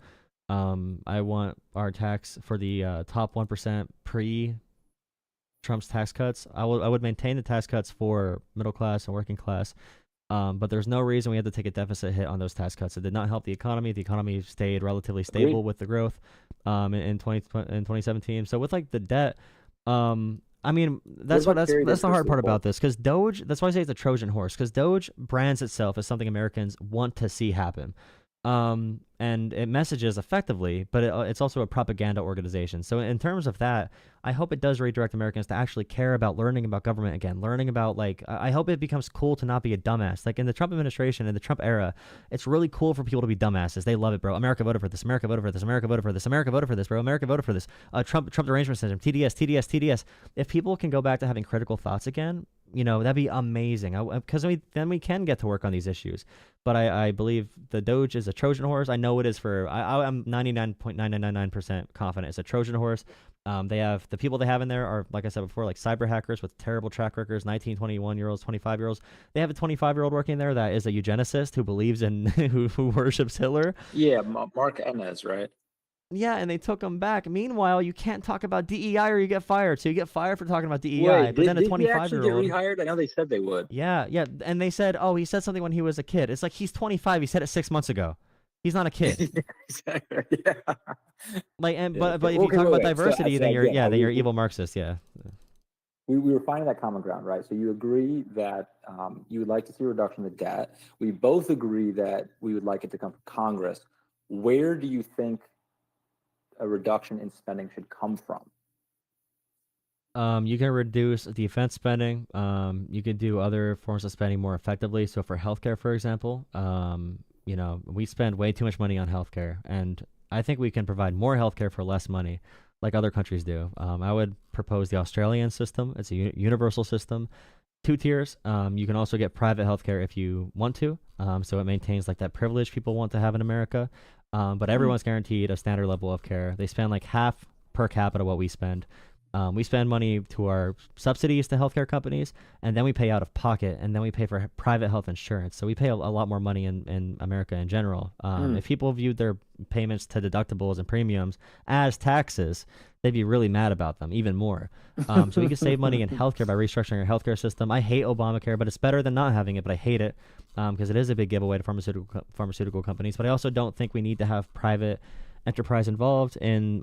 I want our tax for the top 1% pre-Trump's tax cuts. I would maintain the tax cuts for middle class and working class, but there's no reason we had to take a deficit hit on those tax cuts. It did not help the economy. The economy stayed relatively stable with the growth in 2017. So with like the debt, I mean, that's the hard part about this, because DOGE, that's why I say it's a Trojan horse, because DOGE brands itself as something Americans want to see happen. And it messages effectively, but it's also a propaganda organization. So in terms of that, I hope it does redirect Americans to actually care about learning about government again, learning about, like, I hope it becomes cool to not be a dumbass. Like in the Trump administration, in the Trump era, it's really cool for people to be dumbasses. They love it, bro. America voted for this. America voted for this. America voted for this. America voted for this, bro. America voted for this. Trump derangement syndrome, TDS. If people can go back to having critical thoughts again, that'd be amazing. Because then we can get to work on these issues. But I believe the DOGE is a Trojan horse. I know it is for, I'm 99.9999% confident it's a Trojan horse. They have, the people they have in there are, like I said before, like cyber hackers with terrible track records, 19, 21-year-olds, 25-year-olds. They have a 25-year-old working there that is a eugenicist who believes in, who worships Hitler. Yeah, Mark Ennis, right? Yeah, and they took him back. Meanwhile, you can't talk about DEI or you get fired. So you get fired for talking about DEI. But then a 25-year-old. Did he actually get rehired? I know they said they would. Yeah. And they said, oh, he said something when he was a kid. It's like, he's 25. He said it 6 months ago. He's not a kid. Exactly. Yeah. But if you talk about diversity, then you're evil Marxist. Yeah. We were finding that common ground, right? So you agree that you would like to see a reduction in the debt. We both agree that we would like it to come from Congress. Where do you think a reduction in spending should come from? You can reduce defense spending. You could do other forms of spending more effectively. So for healthcare, for example, we spend way too much money on healthcare, and I think we can provide more healthcare for less money, like other countries do. I would propose the Australian system. It's a universal system, 2 tiers. You can also get private healthcare if you want to. So it maintains like that privilege people want to have in America. But everyone's guaranteed a standard level of care. They spend like half per capita what we spend. We spend money to our subsidies to healthcare companies, and then we pay out of pocket, and then we pay for private health insurance. So we pay a lot more money in America in general. If people viewed their payments to deductibles and premiums as taxes, they'd be really mad about them even more. So we can save money in healthcare by restructuring our healthcare system. I hate Obamacare, but it's better than not having it, but I hate it because it is a big giveaway to pharmaceutical companies. But I also don't think we need to have private enterprise involved in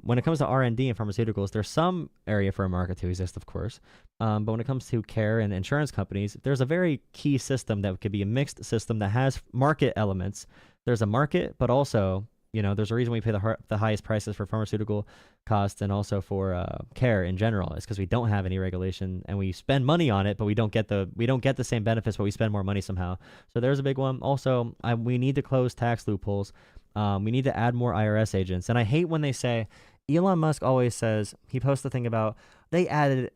when it comes to R&D and pharmaceuticals. There's some area for a market to exist, of course, but when it comes to care and insurance companies, there's a very key system that could be a mixed system that has market elements. There's a market, but also there's a reason we pay the highest prices for pharmaceutical costs and also for care in general. It's because we don't have any regulation and we spend money on it, but we don't get the same benefits, but we spend more money somehow. So there's a big one. Also, we need to close tax loopholes. We need to add more IRS agents. And I hate when they say, Elon Musk always says, he posts the thing about, they added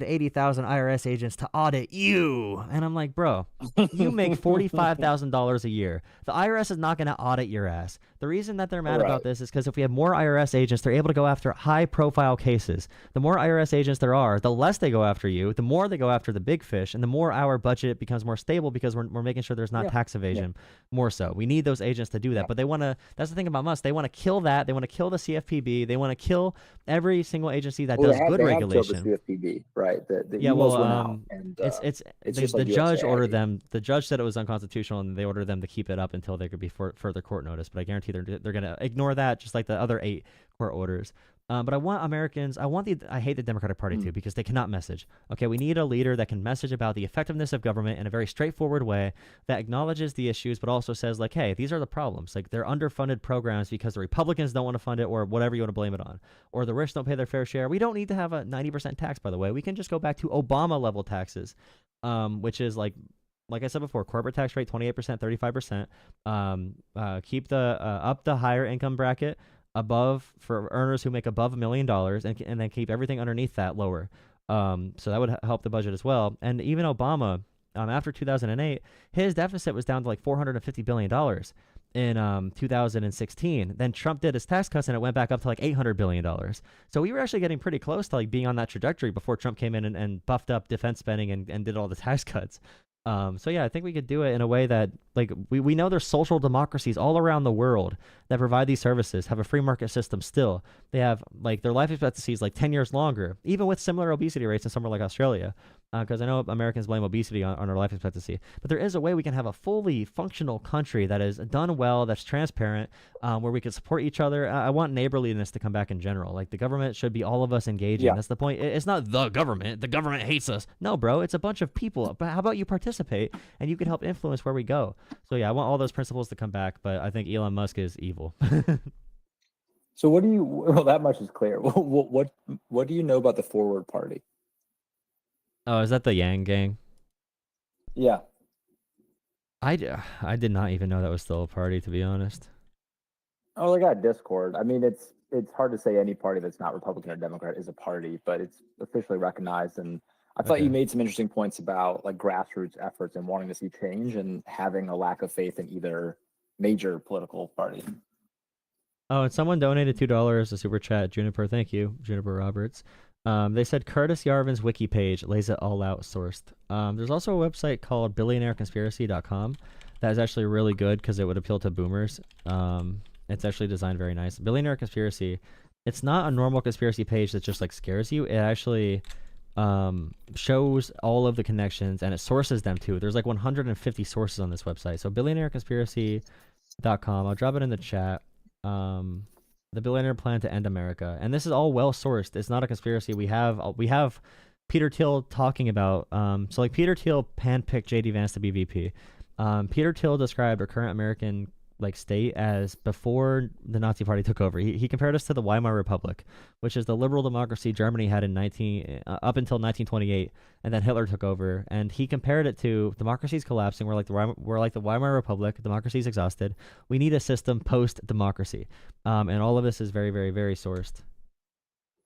80,000 IRS agents to audit you. And I'm like, bro, you make $45,000 a year. The IRS is not going to audit your ass. The reason that they're mad about this is because if we have more IRS agents, they're able to go after high-profile cases. The more IRS agents there are, the less they go after you, the more they go after the big fish, and the more our budget becomes more stable because we're making sure there's not tax evasion more so. We need those agents to do that. But they want to, that's the thing about Musk, they want to kill that. They want to kill the CFPB. They want to kill every single agency that does good regulation. The CFPB, right? The it's the judge ordered them. The judge said it was unconstitutional, and they ordered them to keep it up until there could be further court notice. But I guarantee they're going to ignore that, just like the other 8 court orders. But I want Americans. I hate the Democratic Party too because they cannot message. Okay, we need a leader that can message about the effectiveness of government in a very straightforward way that acknowledges the issues, but also says like, hey, these are the problems. Like they're underfunded programs because the Republicans don't want to fund it, or whatever you want to blame it on, or the rich don't pay their fair share. We don't need to have a 90% tax, by the way. We can just go back to Obama level taxes, which is like I said before, corporate tax rate 28%, 35%. Keep the up the higher income bracket. above for earners who make above $1 million, and then keep everything underneath that lower. So that would help the budget as well. And even Obama, after 2008, his deficit was down to like $450 billion in 2016. Then Trump did his tax cuts and it went back up to like $800 billion. So we were actually getting pretty close to like being on that trajectory before Trump came in and buffed up defense spending and did all the tax cuts. So yeah, I think we could do it in a way that, like, we know there's social democracies all around the world that provide these services, have a free market system still. They have, like, their life expectancy is like 10 years longer, even with similar obesity rates in somewhere like Australia. Because I know Americans blame obesity on our life expectancy. But there is a way we can have a fully functional country that is done well, that's transparent, where we can support each other. I want neighborliness to come back in general. Like, the government should be all of us engaging. Yeah. That's the point. It's not the government. The government hates us. No, bro. It's a bunch of people. But how about you participate and you can help influence where we go? So, yeah, I want all those principles to come back. But I think Elon Musk is evil. So what do you, well, that much is clear. What do you know about the Forward Party? Oh, is that the Yang Gang? Yeah. I did not even know that was still a party, to be honest. Oh, they got Discord. I mean, it's hard to say any party that's not Republican or Democrat is a party, but it's officially recognized. And I thought you made some interesting points about like grassroots efforts and wanting to see change and having a lack of faith in either major political party. Oh, and someone donated $2 a super chat. Juniper, thank you, Juniper Roberts. They said Curtis Yarvin's wiki page lays it all out sourced. There's also a website called billionaireconspiracy.com that is actually really good because it would appeal to boomers. It's actually designed very nice. Billionaire Conspiracy, it's not a normal conspiracy page that just like scares you. It actually shows all of the connections and it sources them too. There's like 150 sources on this website. So billionaireconspiracy.com. I'll drop it in the chat. The billionaire plan to end America, and this is all well sourced. It's not a conspiracy. We have Peter Thiel talking about so like Peter Thiel handpicked J.D. Vance to be VP. Peter Thiel described our current American like state as before the Nazi Party took over. He compared us to the Weimar Republic, which is the liberal democracy Germany had in up until 1928, and then Hitler took over. And he compared it to democracy's collapsing. We're like the Weimar Republic. Democracy's exhausted. We need a system post-democracy. And all of this is very, very, very sourced.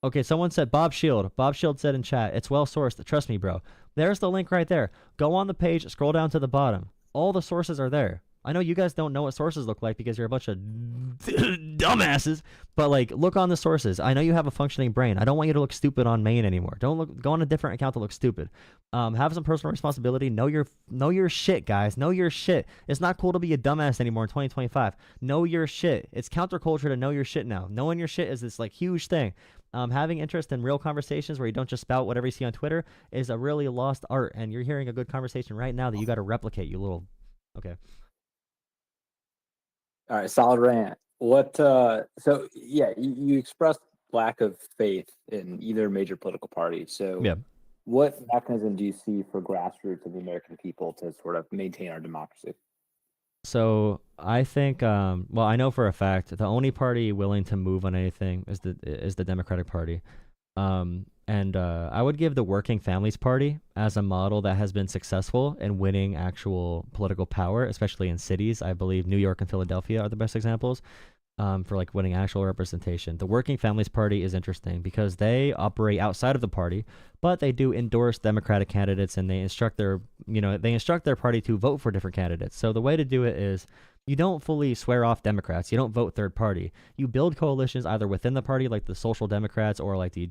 Okay, someone said Bob Shield. Bob Shield said in chat, it's well sourced. Trust me, bro. There's the link right there. Go on the page, scroll down to the bottom. All the sources are there. I know you guys don't know what sources look like because you're a bunch of dumbasses, but like look on the sources. I know you have a functioning brain. I don't want you to look stupid on Maine anymore. Go on a different account to look stupid. Have some personal responsibility. Know your shit, guys. Know your shit. It's not cool to be a dumbass anymore in 2025. Know your shit. It's counterculture to know your shit now. Knowing your shit is this like huge thing. Having interest in real conversations where you don't just spout whatever you see on Twitter is a really lost art, and you're hearing a good conversation right now that you got to replicate, you little. Okay. All right, solid rant. So yeah, you expressed lack of faith in either major political party. So yeah, what mechanism do you see for grassroots of the American people to sort of maintain our democracy? So I think, well, I know for a fact the only party willing to move on anything is the Democratic Party. And I would give the Working Families Party as a model that has been successful in winning actual political power, especially in cities. I believe New York and Philadelphia are the best examples for like winning actual representation. The Working Families Party is interesting because they operate outside of the party, but they do endorse Democratic candidates and they instruct their party to vote for different candidates. So the way to do it is you don't fully swear off Democrats. You don't vote third party. You build coalitions either within the party, like the Social Democrats, or like the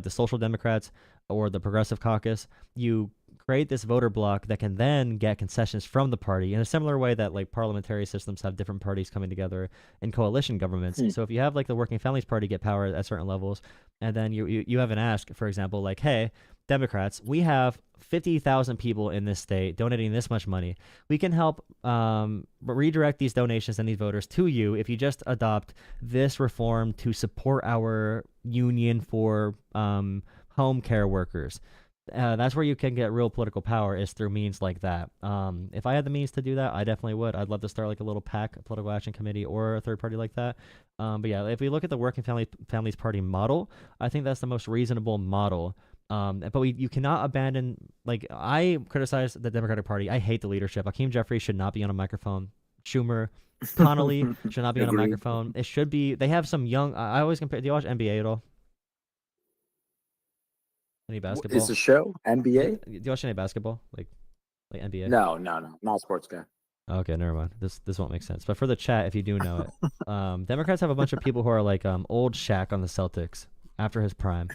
Social Democrats or the Progressive Caucus. You create this voter bloc that can then get concessions from the party in a similar way that like parliamentary systems have different parties coming together in coalition governments. So if you have like the Working Families Party get power at certain levels, and then you have an ask, for example, like, hey, Democrats, we have 50,000 people in this state donating this much money. We can help redirect these donations and these voters to you if you just adopt this reform to support our union for home care workers. That's where you can get real political power, is through means like that. If I had the means to do that, I definitely would. I'd love to start like a little PAC, a political action committee, or a third party like that. But yeah, if we look at the Working Families Party model, I think that's the most reasonable model. But you cannot abandon, like, I criticize the Democratic Party. I hate the leadership. Hakeem Jeffries should not be on a microphone. Schumer, Connolly should not be on a Agreed. microphone. It should be. They have some young. I always compare. Do you watch NBA at all? Any basketball? Is the show NBA? Do you watch any basketball? Like NBA? No. Not a sports guy. Okay, never mind. This won't make sense. But for the chat, if you do know it, Democrats have a bunch of people who are like old Shaq on the Celtics after his prime,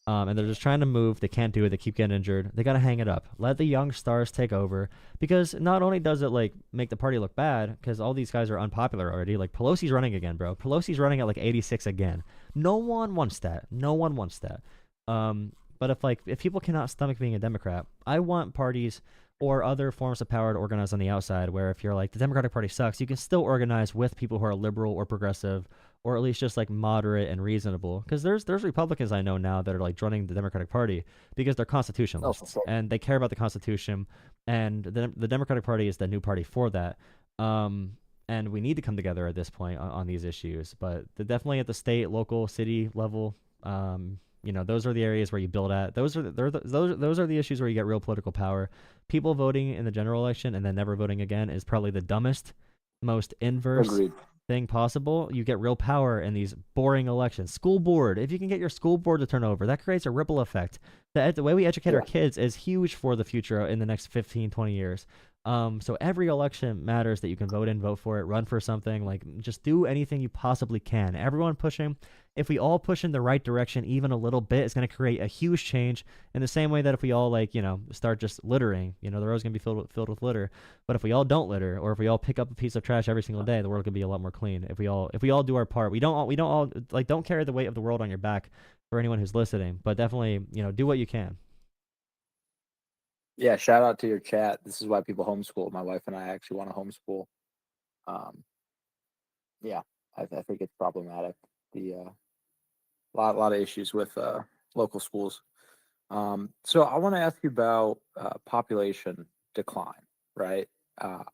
and they're just trying to move. They can't do it. They keep getting injured. They gotta hang it up. Let the young stars take over, because not only does it like make the party look bad, because all these guys are unpopular already. Like Pelosi's running again, bro. Pelosi's running at like 86 again. No one wants that. But if people cannot stomach being a Democrat, I want parties or other forms of power to organize on the outside, where if you're like, the Democratic Party sucks, you can still organize with people who are liberal or progressive, or at least just like moderate and reasonable. Because there's Republicans I know now that are like joining the Democratic Party because they're constitutionalists and they care about the Constitution, and the Democratic Party is the new party for that. And we need to come together at this point on these issues. But definitely at the state, local, city level, those are the areas where you build at. Those are the issues where you get real political power. People voting in the general election and then never voting again is probably the dumbest, most inverse thing possible. You get real power in these boring elections. School board, if you can get your school board to turn over, that creates a ripple effect. The way we educate our kids is huge for the future in the next 15, 20 years. So every election matters that you can vote in, vote for it, run for something, like just do anything you possibly can. Everyone pushing. If we all push in the right direction even a little bit, it's going to create a huge change, in the same way that if we all start just littering, the road's going to be filled with litter. But if we all don't litter, or if we all pick up a piece of trash every single day, the world could be a lot more clean. If we all do our part, we don't all don't carry the weight of the world on your back, for anyone who's listening, but definitely, do what you can. Yeah, shout out to your chat. This is why people homeschool. My wife and I actually want to homeschool. Yeah, I think it's problematic. Lot of issues with local schools. So I want to ask you about population decline, right?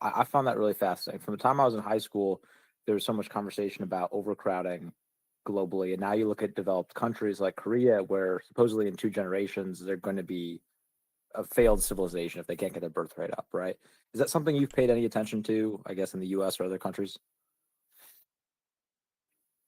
I found that really fascinating. From the time I was in high school, there was so much conversation about overcrowding globally, and now you look at developed countries like Korea, where supposedly in 2 generations they're going to be a failed civilization if they can't get their birth rate up, right? Is that something you've paid any attention to, I guess, in the U.S. or other countries?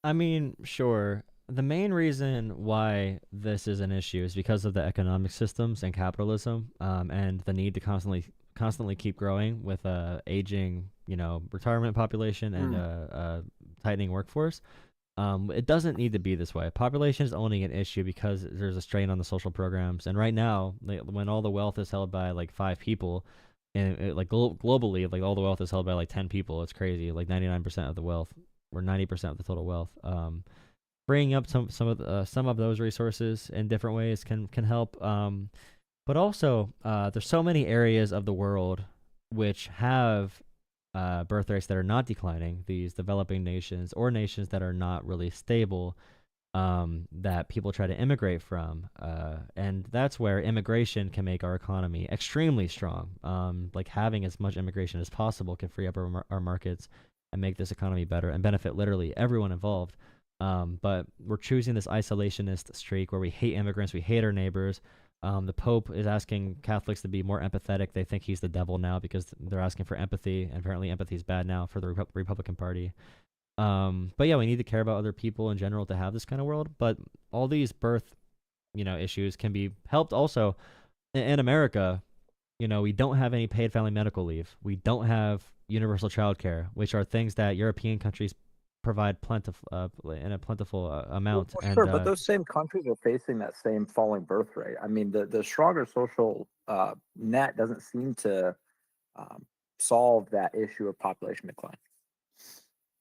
I mean, sure. The main reason why this is an issue is because of the economic systems and capitalism, and the need to constantly keep growing with aging, retirement population and a tightening workforce. It doesn't need to be this way. Population is only an issue because there's a strain on the social programs, and right now, when all the wealth is held by like 5 people, and globally, like all the wealth is held by like 10 people, it's crazy. Like 99% of the wealth, or 90% of the total wealth. Bringing up some of those resources in different ways can help. But also, there's so many areas of the world which have birth rates that are not declining. These developing nations or nations that are not really stable, that people try to immigrate from, and that's where immigration can make our economy extremely strong. Like having as much immigration as possible can free up our markets and make this economy better and benefit literally everyone involved. But we're choosing this isolationist streak where we hate immigrants, we hate our neighbors. The Pope is asking Catholics to be more empathetic. They think he's the devil now because they're asking for empathy, and apparently empathy is bad now for the Republican Party. But yeah, we need to care about other people in general to have this kind of world. But all these birth, issues can be helped also in America. We don't have any paid family medical leave. We don't have universal child care, which are things that European countries provide in a plentiful amount. Well, sure, but those same countries are facing that same falling birth rate. I mean, the stronger social net doesn't seem to solve that issue of population decline.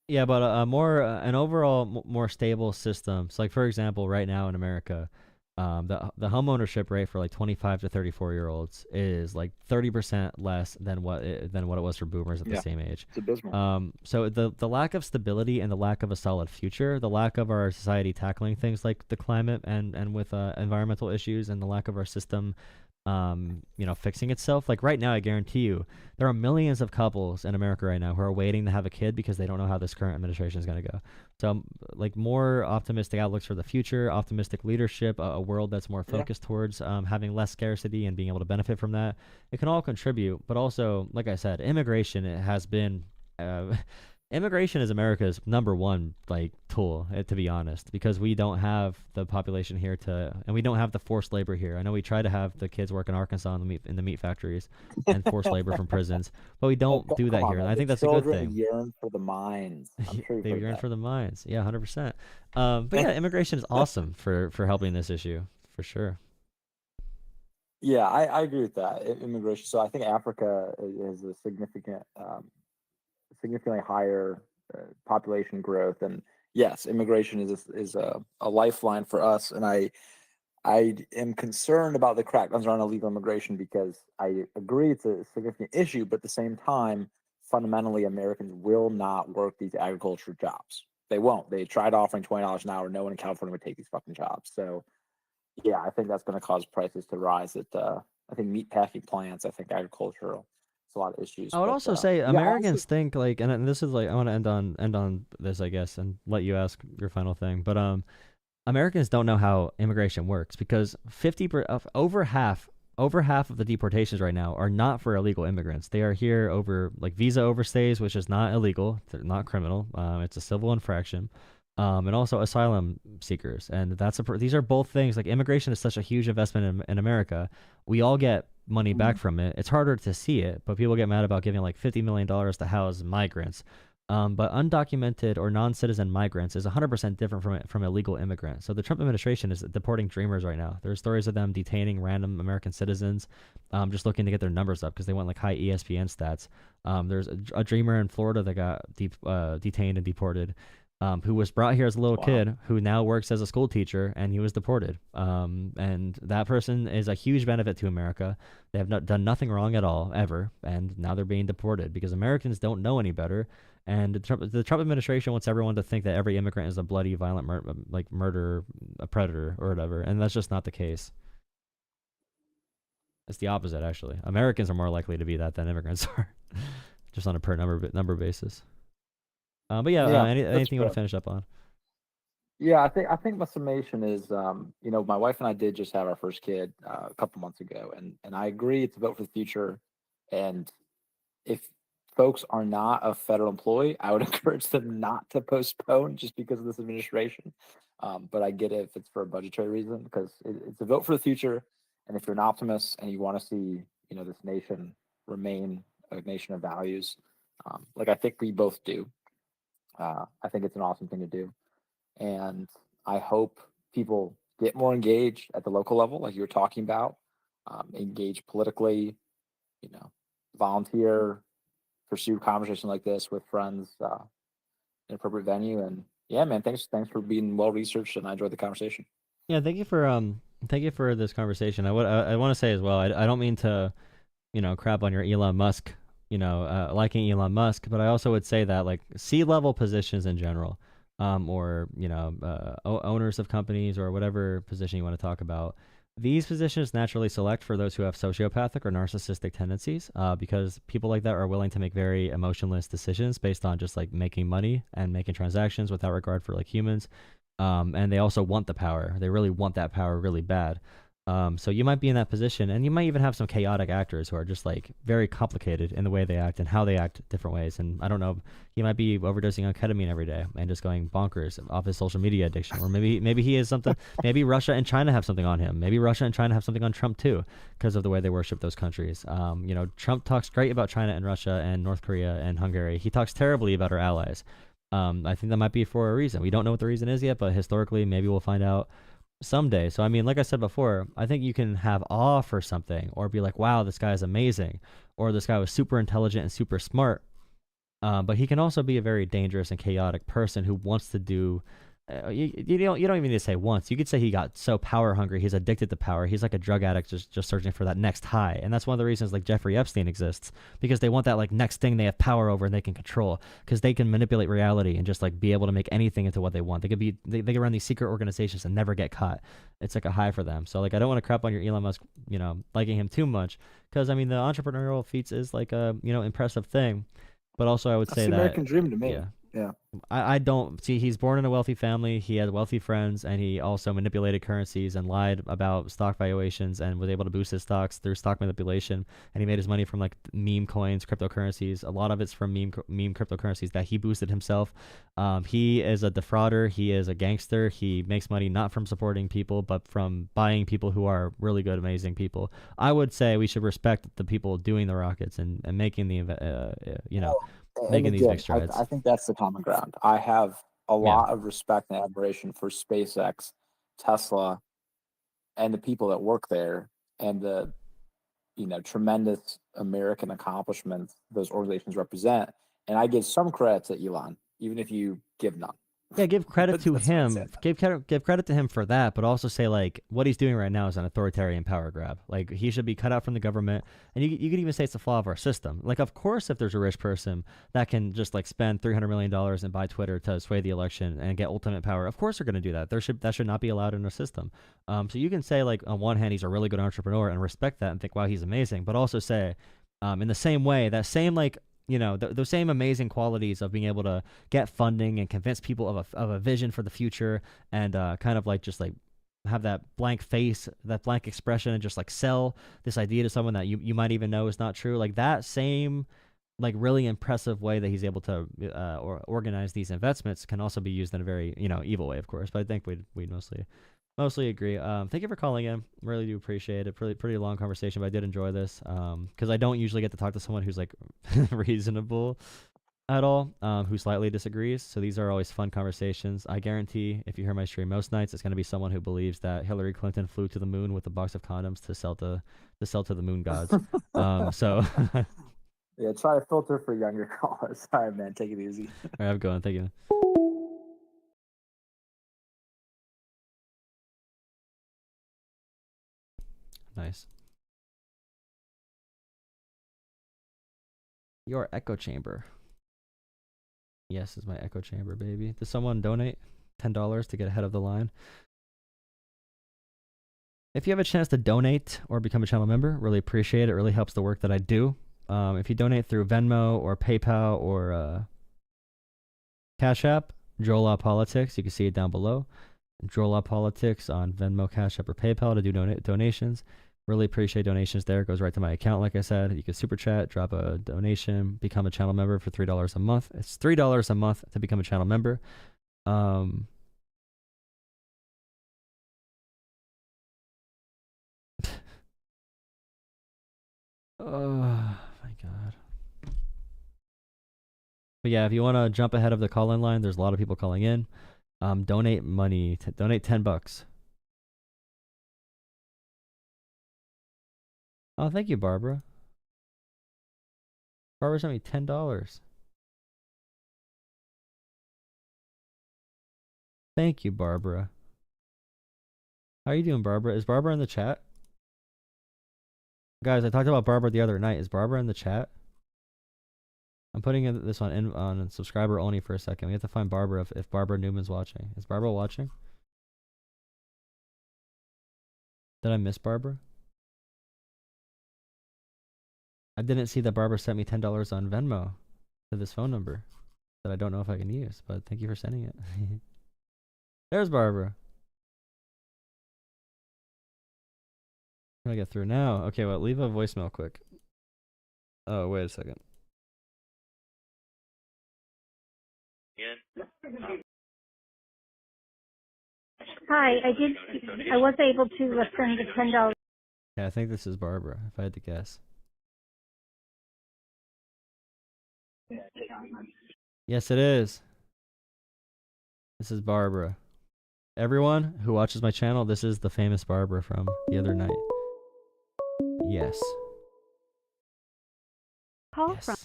Yeah, but an overall more stable system. So, like for example, right now in America, the home ownership rate for like 25 to 34-year-olds is like 30% less than what it was for boomers at the same age. It's abysmal. So the lack of stability and the lack of a solid future, the lack of our society tackling things like the climate and with environmental issues, and the lack of our system fixing itself. Like right now, I guarantee you, there are millions of couples in America right now who are waiting to have a kid because they don't know how this current administration is going to go. So like more optimistic outlooks for the future, optimistic leadership, a world that's more focused towards having less scarcity and being able to benefit from that. It can all contribute, but also, like I said, immigration, it has been immigration is America's number one tool, to be honest, because we don't have the population here and we don't have the forced labor here. I know we try to have the kids work in Arkansas in the meat factories and forced labor from prisons, but we don't do that here, and I think that's a good thing. Yearn for the mines. They yearn for the mines. Yeah, 100%. But yeah, immigration is awesome for helping this issue for sure. Yeah, I agree with that. Immigration. So I think Africa is a significantly higher population growth, and yes, immigration is a lifeline for us. And I am concerned about the crackdowns around illegal immigration because I agree it's a significant issue, but at the same time, fundamentally, Americans will not work these agriculture jobs. They won't. They tried offering $20 an hour. No one in California would take these fucking jobs. So yeah, I think that's going to cause prices to rise at, I think, meatpacking plants. I think agricultural. It's a lot of issues. I would also say Americans think and this is I want to end on this, I guess, and let you ask your final thing. But Americans don't know how immigration works because over half of the deportations right now are not for illegal immigrants. They are here over visa overstays, which is not illegal. They're not criminal. It's a civil infraction. And also asylum seekers, and these are both things. Immigration is such a huge investment in America. We all get money back from it. It's harder to see it, but people get mad about giving $50 million to house migrants. But undocumented or non-citizen migrants is 100% different from illegal immigrants. So the Trump administration is deporting dreamers right now. There's stories of them detaining random American citizens, just looking to get their numbers up because they want high ESPN stats. There's a dreamer in Florida that got detained and deported. Who was brought here as a little kid, who now works as a school teacher, and he was deported. And that person is a huge benefit to America. They have done nothing wrong at all, ever, and now they're being deported because Americans don't know any better. And the Trump administration wants everyone to think that every immigrant is a bloody, violent, murderer, a predator, or whatever, and that's just not the case. It's the opposite, actually. Americans are more likely to be that than immigrants are, just on a per number basis. But anything you want to finish up on? Yeah, I think my summation is, my wife and I did just have our first kid a couple months ago, and I agree it's a vote for the future. And if folks are not a federal employee, I would encourage them not to postpone just because of this administration. But I get it if it's for a budgetary reason, because it's a vote for the future. And if you're an optimist and you want to see, this nation remain a nation of values, I think we both do. I think it's an awesome thing to do. And I hope people get more engaged at the local level, like you were talking about, engage politically, volunteer, pursue conversation like this with friends in an appropriate venue. And yeah, man, thanks for being well researched, and I enjoyed the conversation. Yeah, thank you for this conversation. I want to say as well, I don't mean to, crap on your Elon Musk, liking Elon Musk, but I also would say that C-level positions in general, or owners of companies or whatever position you want to talk about, these positions naturally select for those who have sociopathic or narcissistic tendencies, because people like that are willing to make very emotionless decisions based on just making money and making transactions without regard for humans. And they also want the power. They really want that power really bad. So you might be in that position, and you might even have some chaotic actors who are just very complicated in the way they act and how they act different ways. And I don't know, he might be overdosing on ketamine every day and just going bonkers off his social media addiction. Or maybe he is something. Maybe Russia and China have something on him. Maybe Russia and China have something on Trump too, because of the way they worship those countries. Trump talks great about China and Russia and North Korea and Hungary. He talks terribly about our allies. I think that might be for a reason. We don't know what the reason is yet, but historically, maybe we'll find out someday. So, like I said before, I think you can have awe for something or be like, wow, this guy is amazing, or this guy was super intelligent and super smart. But he can also be a very dangerous and chaotic person who wants to do, you don't even need to say once. You could say he got so power hungry, he's addicted to power. He's like a drug addict just searching for that next high. And that's one of the reasons Jeffrey Epstein exists, because they want that next thing they have power over and they can control, because they can manipulate reality and just be able to make anything into what they want. They could run these secret organizations and never get caught. It's a high for them. So I don't want to crap on your Elon Musk, liking him too much, because the entrepreneurial feats is a impressive thing. But also I would say that American dream to me. Yeah. Yeah. I don't see. He's born in a wealthy family. He had wealthy friends, and he also manipulated currencies and lied about stock valuations and was able to boost his stocks through stock manipulation. And he made his money from like meme coins, cryptocurrencies. A lot of it's from meme cryptocurrencies that he boosted himself. He is a defrauder. He is a gangster. He makes money not from supporting people, but from buying people who are really good, amazing people. I would say we should respect the people doing the rockets and making the making these big strides. I think that's the common ground. I have a lot of respect and admiration for SpaceX, Tesla, and the people that work there, and the tremendous American accomplishments those organizations represent. And I give some credit to Elon, even if you give none. Yeah, give credit to him. Give credit to him for that, but also say like what he's doing right now is an authoritarian power grab. Like he should be cut out from the government. And you could even say it's a flaw of our system. Like of course, if there's a rich person that can just like spend $300 million and buy Twitter to sway the election and get ultimate power, of course they're going to do that. That should not be allowed in our system. So you can say like on one hand he's a really good entrepreneur and respect that and think wow he's amazing, but also say in the same way that same like. Those same amazing qualities of being able to get funding and convince people of a vision for the future and kind of like just like have that blank face, that blank expression, and just like sell this idea to someone that you might even know is not true. Like that same like really impressive way that he's able to organize these investments can also be used in a very evil way, of course. But I think we'd mostly agree. Thank you for calling in. Really do appreciate it. Pretty long conversation, but I did enjoy this because I don't usually get to talk to someone who's like reasonable at all, who slightly disagrees. So these are always fun conversations. I guarantee if you hear my stream most nights, it's going to be someone who believes that Hillary Clinton flew to the moon with a box of condoms to sell to the moon gods. So yeah, try to filter for younger callers. Sorry, man. Take it easy. All right, I'm going. Thank you. Nice. Your echo chamber. Yes, is my echo chamber, baby. Does someone donate $10 to get ahead of the line? If you have a chance to donate or become a channel member, really appreciate it. It really helps the work that I do. If you donate through Venmo or PayPal or Cash App, Jolah Politics, you can see it down below. Jolah Politics on Venmo, Cash App, or PayPal to do donations. Really appreciate donations there. It goes right to my account, like I said. You can super chat, drop a donation, become a channel member for $3 a month. It's $3 a month to become a channel member. Oh my God. But yeah, if you want to jump ahead of the call-in line, there's a lot of people calling in. Donate money. Donate $10. Oh, thank you, Barbara. Barbara sent me $10. Thank you, Barbara. How are you doing, Barbara? Is Barbara in the chat? Guys, I talked about Barbara the other night. Is Barbara in the chat? I'm putting this on subscriber only for a second. We have to find Barbara if Barbara Newman's watching. Is Barbara watching? Did I miss Barbara? I didn't see that Barbara sent me $10 on Venmo to this phone number that I don't know if I can use, but thank you for sending it. There's Barbara. How do I get through now? Okay, well, leave a voicemail quick. Oh, wait a second. Hi, I was able to send the $10. Yeah, I think this is Barbara, if I had to guess. Yes, it is. This is Barbara. Everyone who watches my channel, this is the famous Barbara from the other night. Yes. Call yes. from.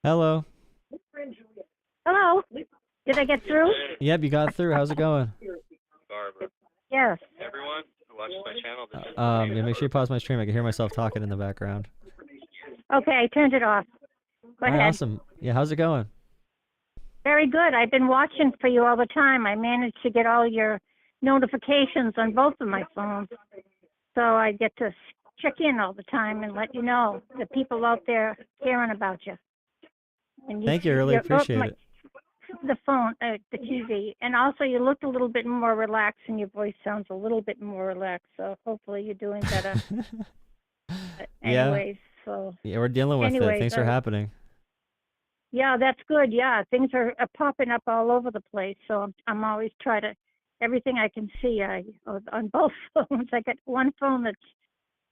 Hello. Hello. Did I get through? Yep, you got through. How's it going? Barbara. Yes. Everyone who watches my channel, this is Yeah, make sure you pause my stream. I can hear myself talking in the background. Okay, I turned it off. Go All right, ahead. awesome. Yeah, how's it going? Very good. I've been watching for you all the time. I managed to get all your notifications on both of my phones. So I get to check in all the time and let you know the people out there caring about you. And Thank you. I really appreciate it. The phone, the TV, and also you look a little bit more relaxed, and your voice sounds a little bit more relaxed. So hopefully you're doing better. Anyways, so yeah, we're dealing with it. Things are happening. Yeah, that's good. Yeah, things are popping up all over the place. So I'm always trying to everything I can see. On both phones. I got one phone that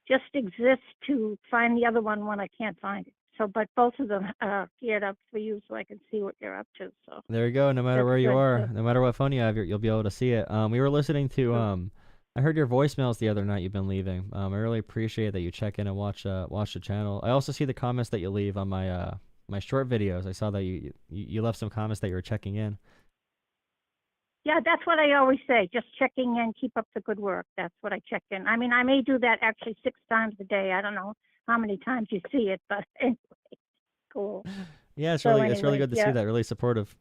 just exists to find the other one when I can't find it. So, but both of them are geared up for you, so I can see what you're up to. So there you go. No matter where you are, no matter what phone you have, you'll be able to see it. We were listening to. I heard your voicemails the other night you've been leaving. I really appreciate that you check in and watch the channel. I also see the comments that you leave on my my short videos. I saw that you left some comments that you were checking in. Yeah, that's what I always say. Just checking in, keep up the good work. That's what I check in. I mean, I may do that actually 6 times a day. I don't know how many times you see it, but anyway, cool. Yeah, it's really good to see that. Really supportive.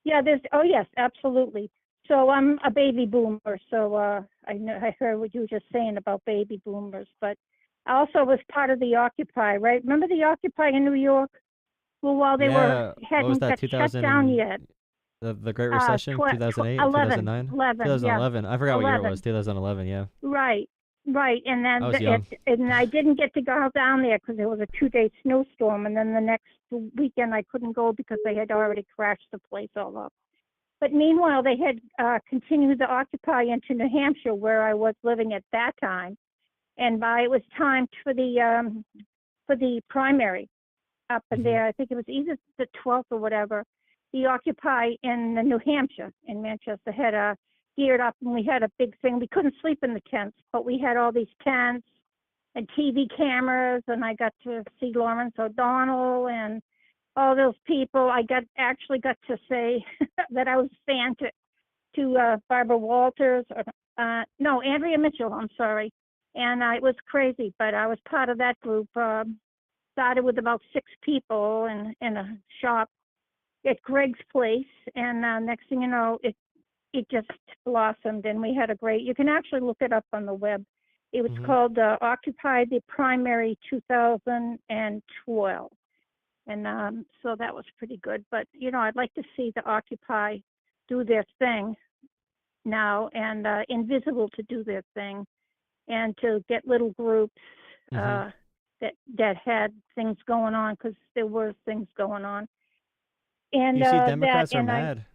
Yeah, yes, absolutely. So I'm a baby boomer, so I heard what you were just saying about baby boomers, but I also was part of the Occupy, right? Remember the Occupy in New York? Well, while they hadn't got shut down yet. The Great Recession, 2008, 2009? 2011. Yeah. I forgot what year it was, 2011, yeah. Right. And then I was young. And I didn't get to go down there because there was a 2-day snowstorm, and then the next weekend I couldn't go because they had already crashed the place all up. But meanwhile, they had continued the Occupy into New Hampshire, where I was living at that time, and it was time for the primary up in there. I think it was either the 12th or whatever. The Occupy in New Hampshire, in Manchester, had geared up, and we had a big thing. We couldn't sleep in the tents, but we had all these tents and TV cameras, and I got to see Lawrence O'Donnell and all those people. I actually got to say that I was a fan to Barbara Walters, no, Andrea Mitchell, I'm sorry. And it was crazy, but I was part of that group. Started with about 6 people in a shop at Greg's place, and next thing you know, it just blossomed, and we had you can actually look it up on the web. It was called Occupy the Primary 2012. And so that was pretty good. But, I'd like to see the Occupy do their thing now, and Invisible to do their thing, and to get little groups that had things going on, because there were things going on. And you see, Democrats are mad.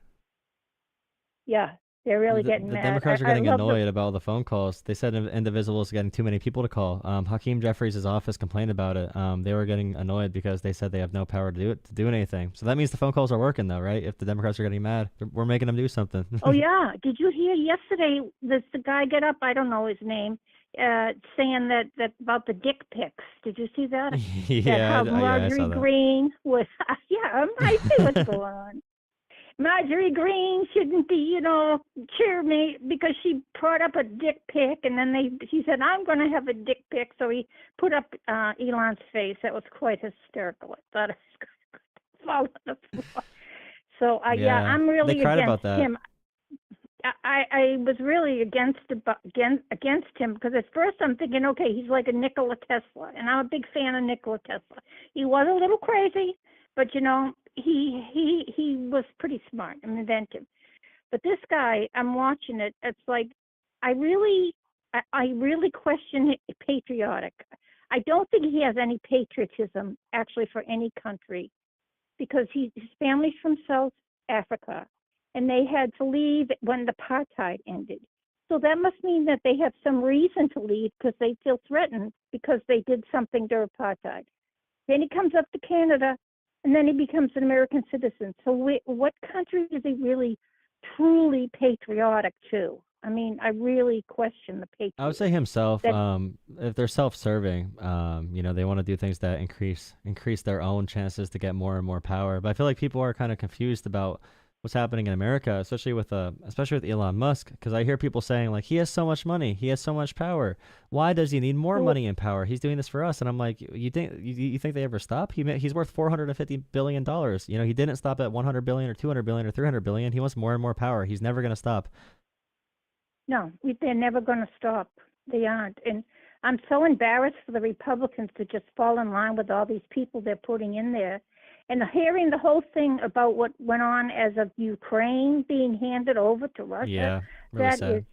Yeah, they're really getting mad. The Democrats are getting annoyed about all the phone calls. They said Indivisible is getting too many people to call. Hakeem Jeffries' office complained about it. They were getting annoyed because they said they have no power to do anything. So that means the phone calls are working, though, right? If the Democrats are getting mad, we're making them do something. Oh, yeah. Did you hear yesterday the guy get up, I don't know his name, saying that about the dick pics? Did you see that? Yeah, Marjorie I saw that. Greene was, I see what's going on. Marjorie Greene shouldn't be, cheer me because she brought up a dick pic, and then he said, I'm going to have a dick pic. So he put up Elon's face. That was quite hysterical. I thought it was going to fall on the floor. So, I'm really they cried against about that. him. I was really against him, because at first I'm thinking, okay, he's like a Nikola Tesla, and I'm a big fan of Nikola Tesla. He was a little crazy, but he was pretty smart and inventive. But this guy, I'm watching it. It's like I really question patriotic. I don't think he has any patriotism actually for any country, because his family's from South Africa, and they had to leave when the apartheid ended. So that must mean that they have some reason to leave, because they feel threatened because they did something to apartheid. Then he comes up to Canada, and then he becomes an American citizen. So what country is he really truly patriotic to? I mean, I really question the patriotism. I would say himself. If they're self-serving, they want to do things that increase their own chances to get more and more power. But I feel like people are kind of confused about what's happening in America, especially with Elon Musk, because I hear people saying, like, he has so much money, he has so much power. Why does he need more money and power? He's doing this for us. And I'm like, you think they ever stop? He's worth $450 billion. He didn't stop at 100 billion or 200 billion or 300 billion. He wants more and more power. He's never going to stop. No, they're never going to stop. They aren't. And I'm so embarrassed for the Republicans to just fall in line with all these people they're putting in there. And hearing the whole thing about what went on as of Ukraine being handed over to Russia, Yeah, really sad.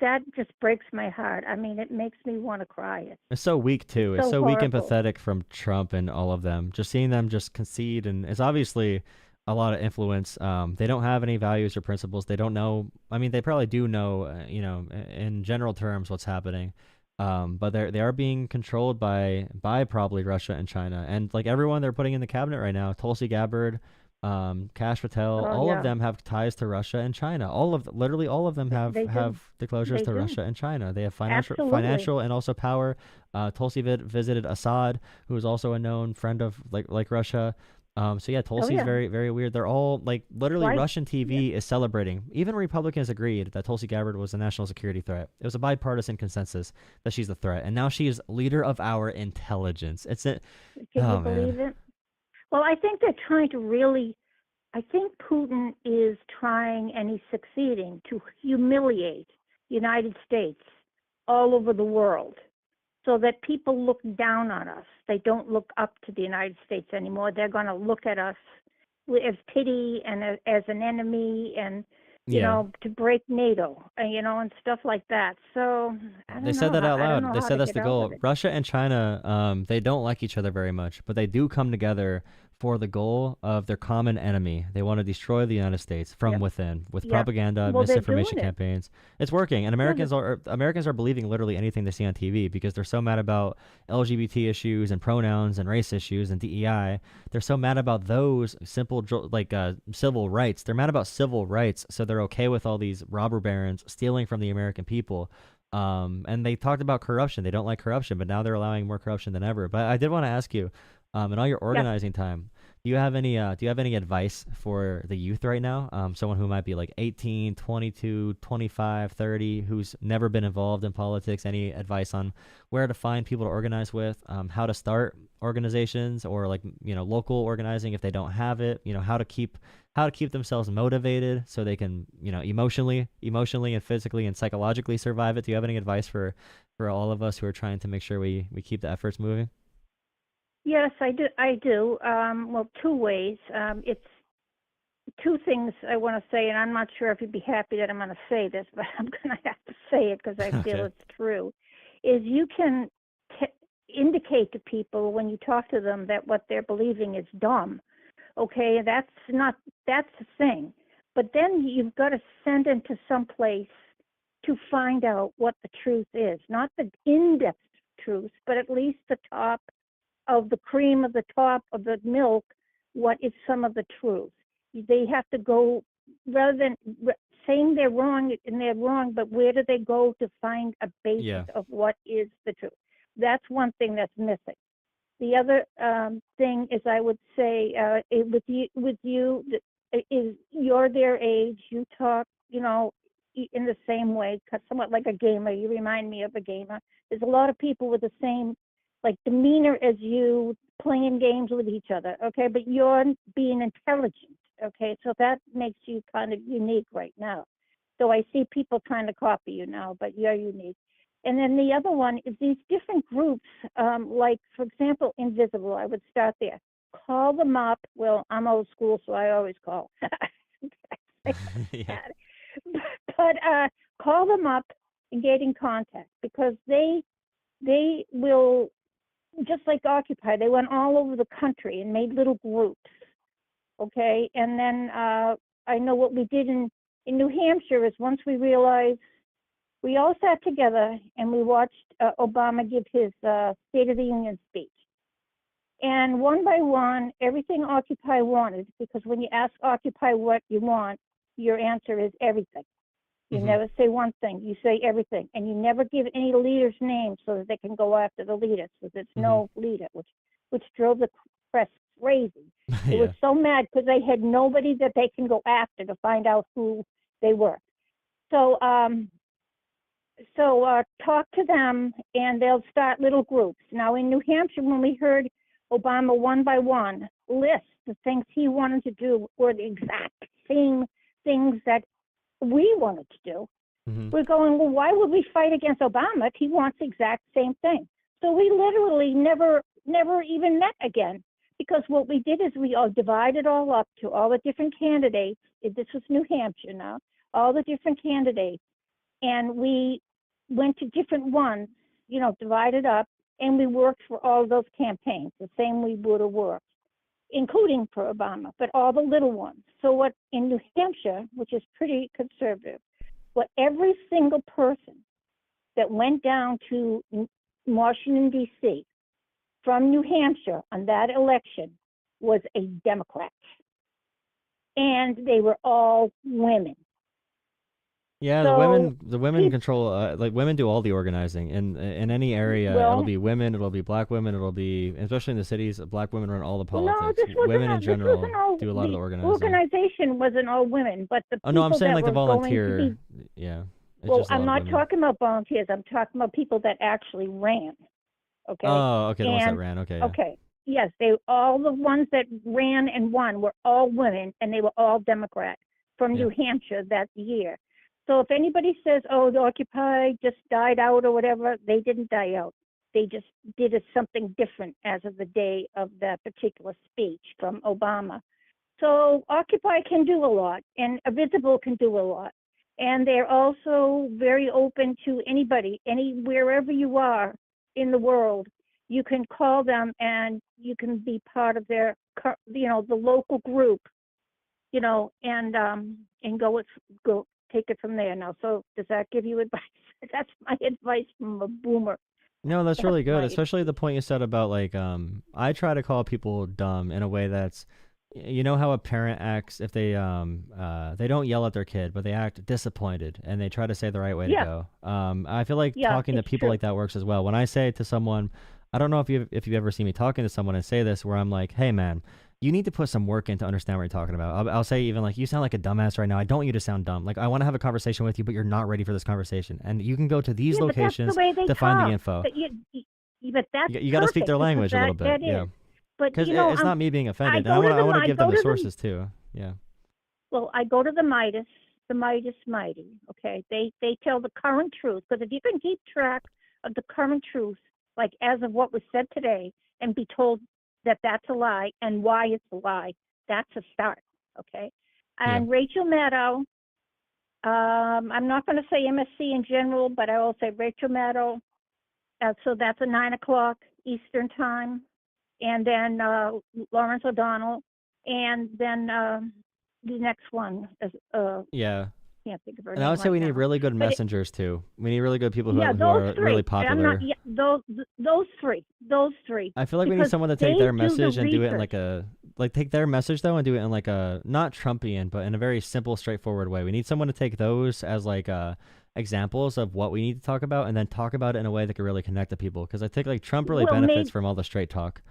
That just breaks my heart. I mean, it makes me want to cry. It's so weak too. It's so so weak and horrible. pathetic from Trump and all of them. Just seeing them just concede, and it's obviously a lot of influence. They don't have any values or principles. They don't know. I mean, they probably do know, in general terms, what's happening. But they are being controlled by probably Russia and China, and like everyone they're putting in the cabinet right now, Tulsi Gabbard, Kash Patel, all of them have ties to Russia and China. Literally all of them have disclosures to Russia and China. They have financial and also power. Tulsi visited Assad, who is also a known friend of like Russia. So yeah, Tulsi is very, very weird. They're all like literally Russian TV is celebrating. Even Republicans agreed that Tulsi Gabbard was a national security threat. It was a bipartisan consensus that she's the threat, and now she's leader of our intelligence. Can you believe it? Well, I think they're trying to I think Putin is trying, and he's succeeding, to humiliate the United States all over the world so that people look down on us. They don't look up to the United States anymore. They're going to look at us as pity and as an enemy and, to break NATO, and stuff like that. So I don't know. They said that out loud. They how said to that's get the out goal. of it. Russia and China, they don't like each other very much, but they do come together for the goal of their common enemy. They want to destroy the United States from within with propaganda, misinformation campaigns. It's working, and Americans are believing literally anything they see on TV because they're so mad about LGBT issues and pronouns and race issues and DEI. They're so mad about those simple civil rights. They're mad about civil rights, so they're okay with all these robber barons stealing from the American people. And they talked about corruption. They don't like corruption, but now they're allowing more corruption than ever. But I did want to ask you, in all your organizing time, do you have any advice for the youth right now? Someone who might be like 18, 22, 25, 30, who's never been involved in politics. Any advice on where to find people to organize with, how to start organizations, or local organizing if they don't have it, how to keep themselves motivated so they can, emotionally and physically and psychologically survive it. Do you have any advice for all of us who are trying to make sure we keep the efforts moving? Yes, I do. Well, two ways. It's two things I want to say, and I'm not sure if you'd be happy that I'm going to say this, but I'm going to have to say it because I feel it's true. Is you can indicate to people when you talk to them that what they're believing is dumb. Okay, that's the thing. But then you've got to send them to some place to find out what the truth is. Not the in-depth truth, but at least the top of the cream of the top of the milk, what is some of the truth. They have to go, rather than saying they're wrong, but where do they go to find a basis of what is the truth? That's one thing that's missing. The other thing is, I would say, with you is you're their age, you talk, in the same way, somewhat like a gamer. You remind me of a gamer. There's a lot of people with the same demeanor as you, playing games with each other, okay? But you're being intelligent, okay? So that makes you kind of unique right now. So I see people trying to copy you now, but you're unique. And then the other one is these different groups, for example, Invisible. I would start there. Call them up. Well, I'm old school, so I always call. But call them up and get in contact, because they will, just like Occupy, they went all over the country and made little groups, okay? And then I know what we did in New Hampshire is, once we realized, we all sat together and we watched Obama give his State of the Union speech. And one by one, everything Occupy wanted, because when you ask Occupy what you want, your answer is everything. You never say one thing, you say everything. And you never give any leader's name so that they can go after the leader, so there's no leader, which drove the press crazy. It was so mad because they had nobody that they can go after to find out who they were. So talk to them, and they'll start little groups. Now, in New Hampshire, when we heard Obama one by one list the things he wanted to do were the exact same things that we wanted to do. We're going, well, why would we fight against Obama if he wants the exact same thing? So we literally never even met again, because what we did is we all divided all up to all the different candidates. This was New Hampshire now, all the different candidates. And we went to different ones, divided up, and we worked for all those campaigns, the same we would have worked, including for Obama, but all the little ones. So what in New Hampshire, which is pretty conservative, what every single person that went down to Washington, D.C. from New Hampshire on that election was a Democrat. And they were all women. Yeah, So the women control, like women do all the organizing in any area. Well- It'll be women, it'll be black women, it'll be, especially in the cities, black women run all the Well, no, politics. this wasn't Women all, in this general wasn't all, do a lot of the organizing. organization wasn't all women, but the Oh no, I'm people saying that like the were going to volunteer. be- Yeah. It's well, just a I'm lot of not women. talking about volunteers. I'm talking about people that actually ran. Okay. Oh, okay, the ones that And- ran. Okay. Yeah. Okay. Yes, all the ones that ran and won were all women, and they were all Democrat from New Hampshire that year. So if anybody says, "Oh, the Occupy just died out" or whatever, they didn't die out. They just did something different as of the day of that particular speech from Obama. So Occupy can do a lot, and Visible can do a lot. And they're also very open to anybody, wherever you are in the world. You can call them and you can be part of their, the local group, and go take it from there. Now, so does that give you advice? That's my advice from a boomer. No, that's really good, my- especially the point you said about like I try to call people dumb in a way that's, you know how a parent acts if they don't yell at their kid, but they act disappointed and they try to say the right way to go. I feel like Yeah, talking to it's people true. like that works as well. When I say to someone, I don't know if you've ever seen me talking to someone and say this, where I'm like, hey man, you need to put some work in to understand what you're talking about. I'll say even like, you sound like a dumbass right now. I don't want you to sound dumb. Like I want to have a conversation with you, but you're not ready for this conversation. And you can go to these Yeah, but that's the locations way they to find the talk. info. But but that's You got to speak perfect their because language a little bit. that Yeah. is. But Because you know, it's not me being offended. I And go to I the want I to give go them the to sources too. Yeah. Well, I go to the Midas Mighty. Okay, they tell the current truth, because if you can keep track of the current truth, like as of what was said today, and be told that that's a lie and why it's a lie, that's a start. Okay, and Rachel Maddow. I'm not going to say MSC in general, but I will say Rachel Maddow. So that's at 9 o'clock Eastern time, and then Lawrence O'Donnell, and then the next one is Yeah. can't think of her And name I would say right we need now. really good But messengers too. We need really good people who, yeah, who those are three. really I'm popular. not, yeah, those three. I feel like we need Because someone to they take their do the message and do it in research. take their message though and do it in like a, not Trumpian, but in a very simple, straightforward way. We need someone to take those as like examples of what we need to talk about and then talk about it in a way that can really connect to people. Because I think like Trump really Well, benefits maybe- from all the straight talk.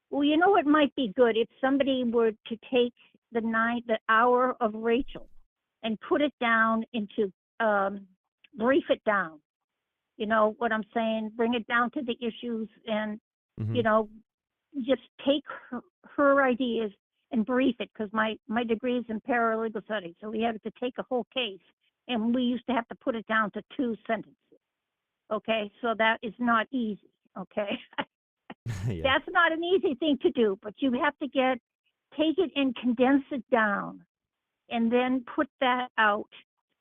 Well, you know what might be good if somebody were to take the hour of Rachel and put it down into brief it down. You know what I'm saying? Bring it down to the issues and Mhm. you know, just take her ideas and brief it, because my degree is in paralegal studies, so we had to take a whole case, and we used to have to put it down to 2 sentences. Okay, so that is not easy. Okay, Yeah. that's not an easy thing to do, but you have to take it and condense it down, and then put that out.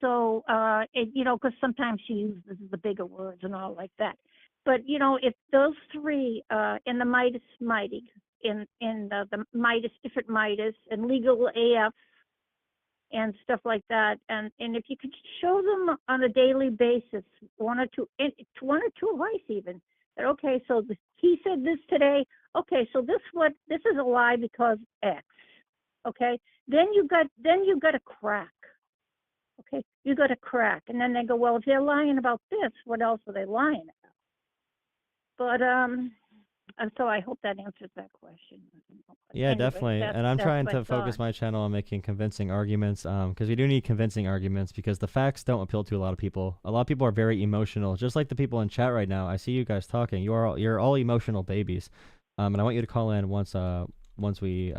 So, because sometimes she uses the bigger words and all like that. But, if those three in the Midas Mighty, in the Midas, different Midas, and Legal AF and stuff like that, and if you could show them on a daily basis, one or two advice even, that, okay, so he said this today, okay, so this is a lie because X, okay? Then you got a crack. Okay, you got a crack, and then they go, well, if they're lying about this, what else are they lying about? But so I hope that answers that question. Yeah, Anyway, definitely. And I'm that's trying my to focus thought. my channel on making convincing arguments, because we do need convincing arguments, because the facts don't appeal to a lot of people. A lot of people are very emotional, just like the people in chat right now. I see you guys talking. You're all emotional babies, and I want you to call in once we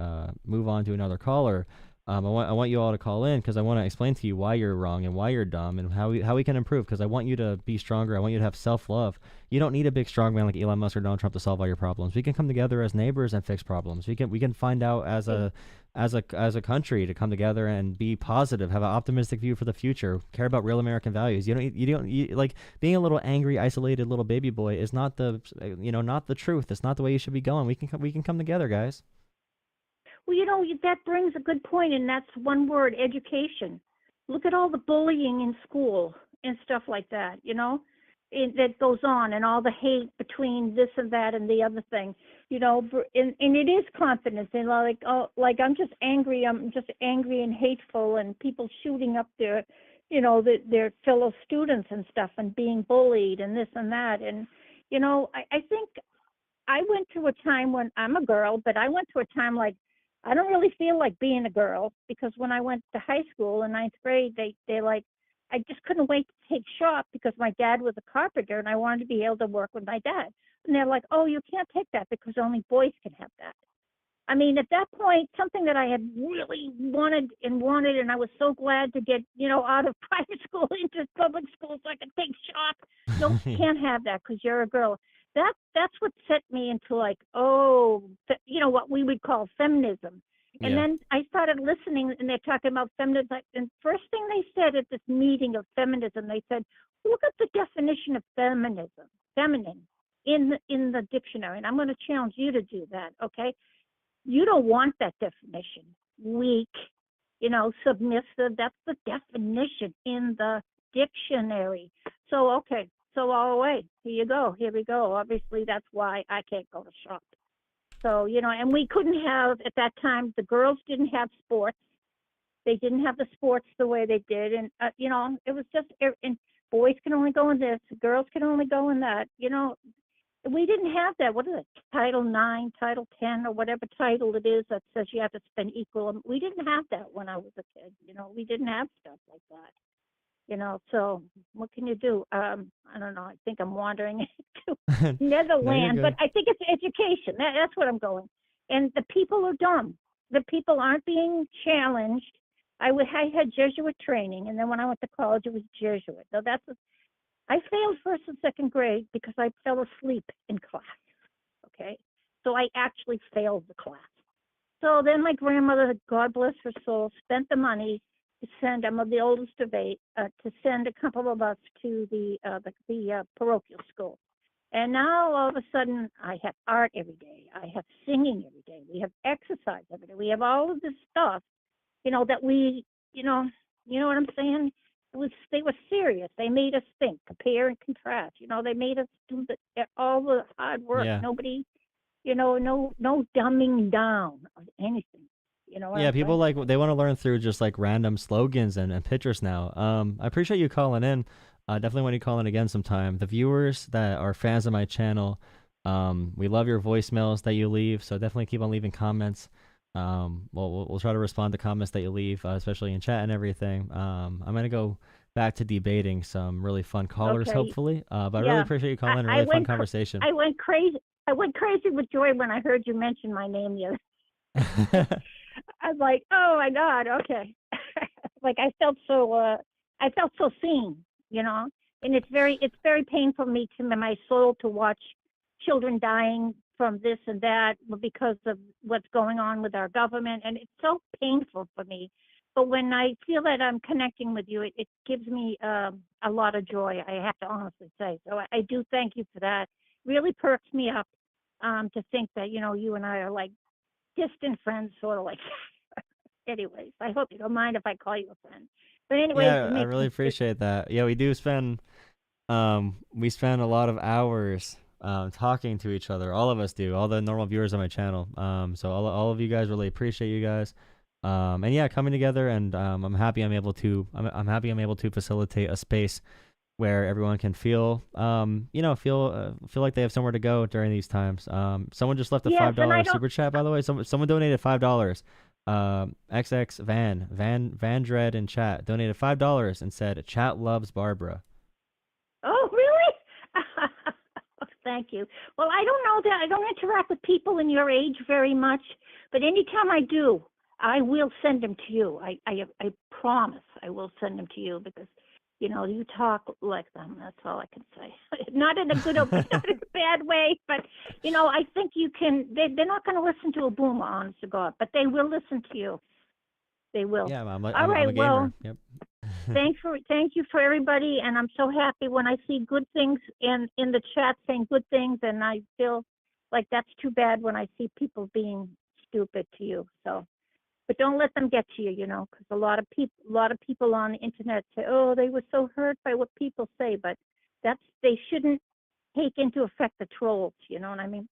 move on to another caller. I want you all to call in because I want to explain to you why you're wrong and why you're dumb and how we can improve, because I want you to be stronger. I want you to have self-love. You don't need a big strong man like Elon Musk or Donald Trump to solve all your problems. We can come together as neighbors and fix problems. We can find out as a country to come together and be positive, have an optimistic view for the future, care about real American values. You don't like being a little angry, isolated little baby boy is not the not the truth. It's not the way you should be going. We can come together, guys. Well, that brings a good point, and that's one word: education. Look at all the bullying in school and stuff like that. That goes on, and all the hate between this and that and the other thing. And it is confidence, and like I'm just angry and hateful, and people shooting up their fellow students and stuff, and being bullied and this and that. And I think I went through a time when I'm a girl, but I went through a time like I don't really feel like being a girl, because when I went to high school in 9th grade, I just couldn't wait to take shop because my dad was a carpenter and I wanted to be able to work with my dad. And they're like, oh, you can't take that because only boys can have that. I mean, at that point, something that I had really wanted, and I was so glad to get, out of private school into public school so I could take shop. No, you can't have that because you're a girl. That's what set me into what we would call feminism. And then I started listening, and they're talking about feminism. And first thing they said at this meeting of feminism, they said, look at the definition of feminism, feminine, in the dictionary. And I'm going to challenge you to do that, okay? You don't want that definition. Weak, submissive. That's the definition in the dictionary. So, okay. So all the way, here we go. Obviously, that's why I can't go to shop. So, and we couldn't have, at that time, the girls didn't have sports. They didn't have the sports the way they did. And, it was just, and boys can only go in this, girls can only go in that. We didn't have that. What is it? Title IX, Title 10, or whatever title it is that says you have to spend equal. We didn't have that when I was a kid. We didn't have stuff like that. So what can you do? I don't know. I think I'm wandering into Netherlands, but I think it's education. That's what I'm going. And the people are dumb. The people aren't being challenged. I had Jesuit training, and then when I went to college, it was Jesuit. So I failed first and second grade because I fell asleep in class. Okay, so I actually failed the class. So then my grandmother, God bless her soul, spent the money to send, I'm the oldest of 8, to send a couple of us to the parochial school. And now all of a sudden I have art every day. I have singing every day. We have exercise every day. We have all of this stuff, that we, what I'm saying? They were serious. They made us think, compare and contrast. They made us do all the hard work. Yeah. Nobody, no dumbing down of anything. People they want to learn through just like random slogans and pictures now. I appreciate you calling in. Definitely want you to call in again sometime. The viewers that are fans of my channel, we love your voicemails that you leave. So definitely keep on leaving comments. We'll try to respond to comments that you leave, especially in chat and everything. I'm gonna go back to debating some really fun callers, hopefully. But I really appreciate you calling in. Really fun conversation. I went crazy with joy when I heard you mention my name the other. I was like, oh my God, okay. Like I felt so seen, and it's very painful to my soul to watch children dying from this and that because of what's going on with our government, and it's so painful for me. But when I feel that I'm connecting with you, it gives me a lot of joy, I have to honestly say. So I do thank you for that. Really perks me up to think that, you and I are like distant friends, sort of like. Anyways, I hope you don't mind if I call you a friend. But anyway, I really appreciate that. Yeah, we do spend a lot of hours talking to each other. All of us do. All the normal viewers on my channel. So all of you guys, really appreciate you guys. And yeah, coming together, and I'm happy I'm able to facilitate a space where everyone can feel like they have somewhere to go during these times. Someone just left a $5 super chat, by the way. Someone donated $5. XX Van Dread in chat donated $5 and said chat loves Barbara. Oh, really? Thank you. Well, I don't know that I don't interact with people in your age very much, but anytime I do, I will send them to you. I promise I will send them to you because, you know, you talk like them. That's all I can say. Not in a good, not in a bad way, but, you know, I think you can, they're not going to listen to a boomer, honest to God, but they will listen to you. They will. Yeah, I'm a gamer. Well, yep. Thank you for everybody, and I'm so happy when I see good things in the chat saying good things, and I feel like that's too bad when I see people being stupid to you. So, but don't let them get to you, you know, because a lot of people on the internet say, oh, they were so hurt by what people say, but they shouldn't take into effect the trolls. You know what I mean?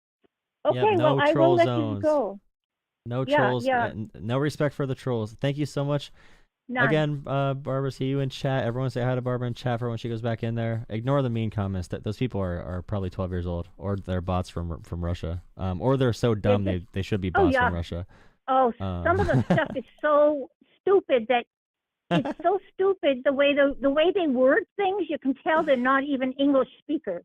Okay, Yep, no well, I will troll let zones. you go. No Yeah, trolls. yeah. No respect for the trolls. Thank you so much. None. Again, Barbara, see you in chat. Everyone say hi to Barbara in chat for when she goes back in there. Ignore the mean comments. That those people are probably 12 years old, or they're bots from Russia, or they're so dumb they should be bots from Russia. Oh, some of the stuff is so stupid that it's so stupid the way they word things. You can tell they're not even English speakers.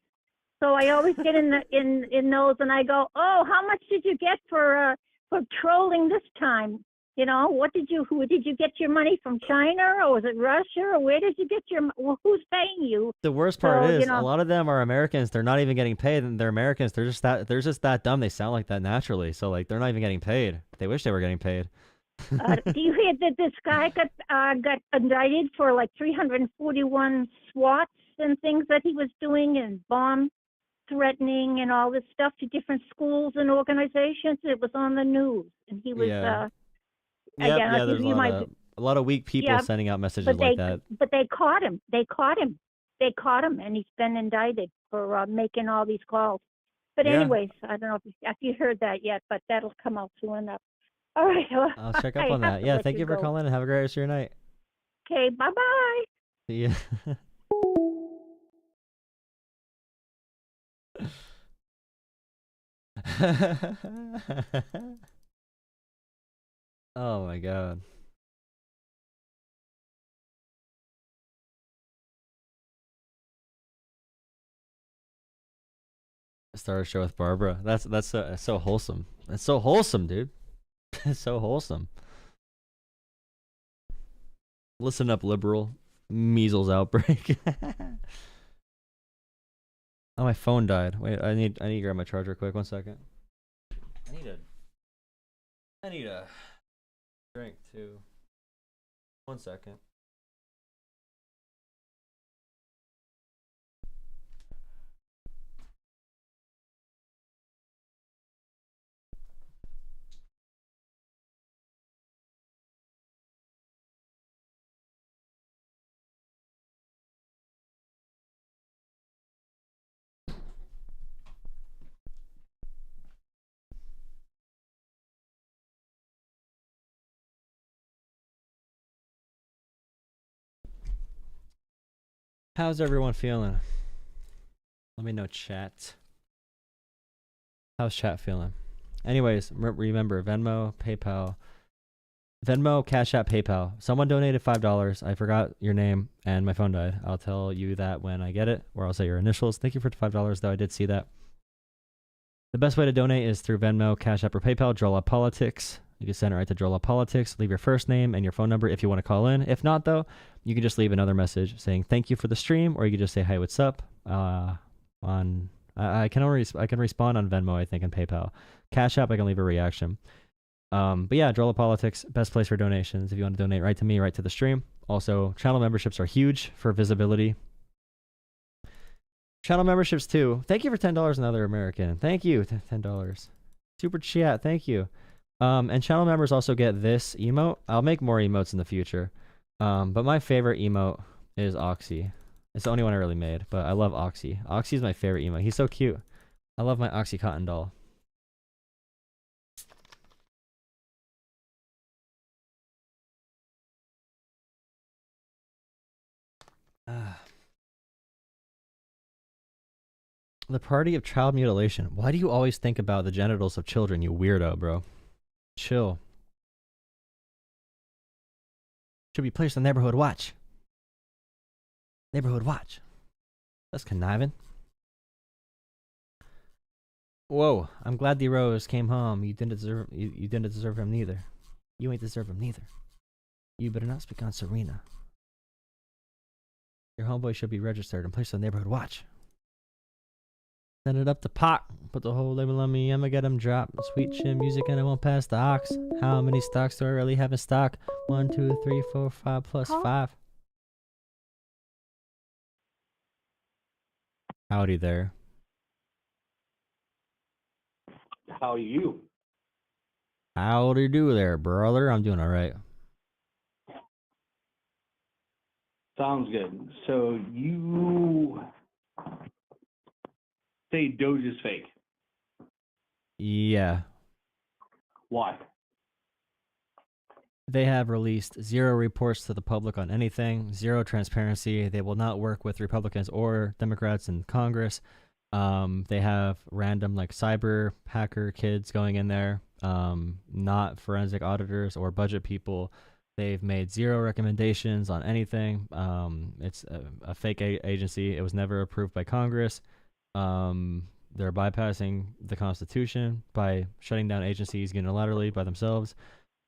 So I always get in those, and I go, oh, how much did you get for trolling this time? You know, who did you get your money from, China, or was it Russia, or where did you get who's paying you? The worst part is, you know, a lot of them are Americans. They're not even getting paid, and they're Americans. They're just that dumb. They sound like that naturally. So like, they're not even getting paid. They wish they were getting paid. Do you hear that this guy got indicted for like 341 SWATs and things that he was doing, and bomb threatening and all this stuff to different schools and organizations? It was on the news, and he was. Yeah. Again, yeah, there's a lot of weak people sending out messages like that. But they caught him. They caught him, and he's been indicted for making all these calls. But anyways, I don't know if you heard that yet, but that'll come out soon enough. All right. Well, I'll check up on that. Yeah, thank you for calling, and have a great rest of your night. Okay, bye-bye. See ya. Oh my God. Start a show with Barbara. That's so wholesome. That's so wholesome, dude. It's so wholesome. Listen up, liberal. Measles outbreak. Oh, my phone died. Wait, I need to grab my charger quick. 1 second. I need a drink too. 1 second. How's everyone feeling? Let me know, chat. How's chat feeling? Anyways, remember Venmo, PayPal. Venmo, Cash App, PayPal. Someone donated $5. I forgot your name and my phone died. I'll tell you that when I get it, or I'll say your initials. Thank you for the $5, though. I did see that. The best way to donate is through Venmo, Cash App, or PayPal. Jolah Politics. You can send it right to Jolah Politics. Leave your first name and your phone number if you want to call in. If not, though, you can just leave another message saying thank you for the stream, or you can just say hi, what's up. I can respond on Venmo, I think, and PayPal. Cash App, I can leave a reaction. But yeah, Jolah Politics, best place for donations. If you want to donate right to me, right to the stream. Also, channel memberships are huge for visibility. Channel memberships too. Thank you for $10, another American. Thank you, $10. Super chat, thank you. And channel members also get this emote. I'll make more emotes in the future. But my favorite emote is Oxy. It's the only one I really made, but I love Oxy. Oxy is my favorite emote. He's so cute. I love my Oxycontin doll. The party of child mutilation. Why do you always think about the genitals of children, you weirdo, bro? Chill. Should be placed on Neighborhood Watch. Neighborhood Watch. That's conniving. Whoa, I'm glad D Rose came home. You didn't deserve him neither. You ain't deserve them neither. You better not speak on Serena. Your homeboy should be registered and placed on neighborhood watch. Send it up to Pac. Put the whole label on me. I'ma get him dropped. Sweet chin music and I won't pass the ox. How many stocks do I really have in stock? 1, 2, 3, 4, 5 plus 5. Howdy there. How are you? Howdy do there, brother. I'm doing all right. Sounds good. So you say Doge is fake. Yeah. Why? They have released 0 reports to the public on anything, 0 transparency. They will not work with Republicans or Democrats in Congress. They have random like cyber hacker kids going in there, not forensic auditors or budget people. They've made 0 recommendations on anything. It's a fake agency. It was never approved by Congress. They're bypassing the Constitution by shutting down agencies unilaterally by themselves.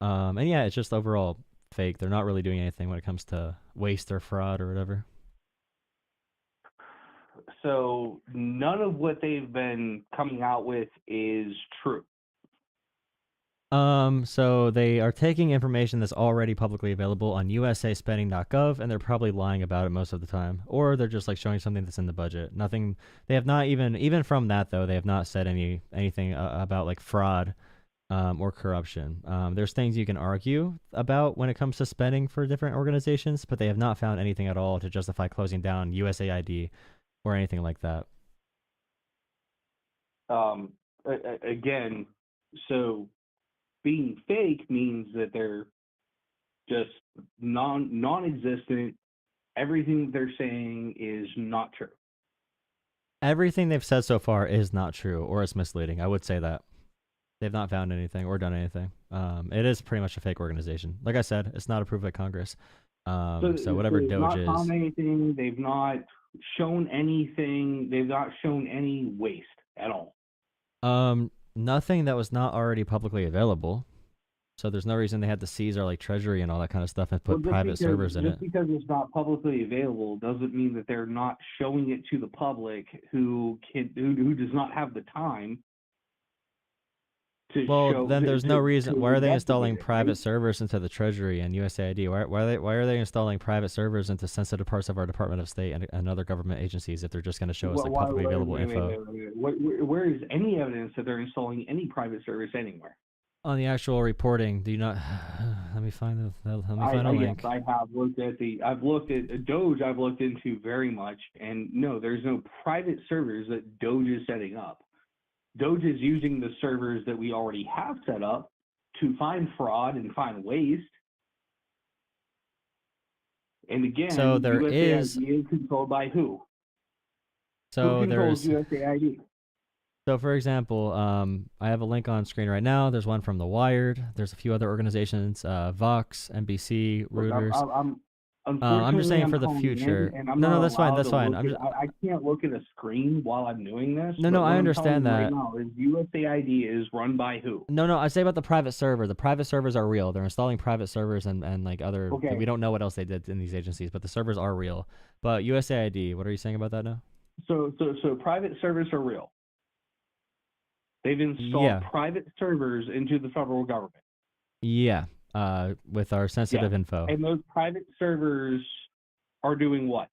And yeah, it's just overall fake. They're not really doing anything when it comes to waste or fraud or whatever. So none of what they've been coming out with is true. So they are taking information that's already publicly available on usaspending.gov, and they're probably lying about it most of the time, or they're just like showing something that's in the budget. Nothing. They have not even from that though. They have not said anything about like fraud, or corruption. There's things you can argue about when it comes to spending for different organizations, but they have not found anything at all to justify closing down USAID or anything like that. Again, so being fake means that they're just non-existent. Everything that they're saying is not true. Everything they've said so far is not true, or it's misleading. I would say that. They've not found anything or done anything. It is pretty much a fake organization. Like I said, it's not approved by Congress. So whatever they've DOGE not is. found anything. They've not shown anything. They've not shown any waste at all. Nothing that was not already publicly available. So there's no reason they had to seize our like treasury and all that kind of stuff and put private servers in it. Just because it's not publicly available doesn't mean that they're not showing it to the public who does not have the time. Well, then there's no reason. Why are they installing private servers into the Treasury and USAID? Why are they installing private servers into sensitive parts of our Department of State and other government agencies if they're just going to show us like publicly available info? Where is any evidence that they're installing any private service anywhere? On the actual reporting, do you not? Let me find a link. Yes, I have looked at I've looked at DOGE. I've looked into very much, and no, there's no private servers that DOGE is setting up. DOGE is using the servers that we already have set up to find fraud and find waste. And again, so there USAID is controlled by who? So who controls USAID? So for example, I have a link on screen right now. There's one from The Wired. There's a few other organizations, Vox, NBC, Reuters. I'm just saying for the future. No, that's fine. That's fine. I can't look at a screen while I'm doing this. No, I understand that. Right now is USAID is run by who? No, I say about the private server. The private servers are real. They're installing private servers and like other. Okay. We don't know what else they did in these agencies, but the servers are real. But USAID, what are you saying about that now? So private servers are real. They've installed private servers into the federal government. Yeah. With our sensitive info. And those private servers are doing what?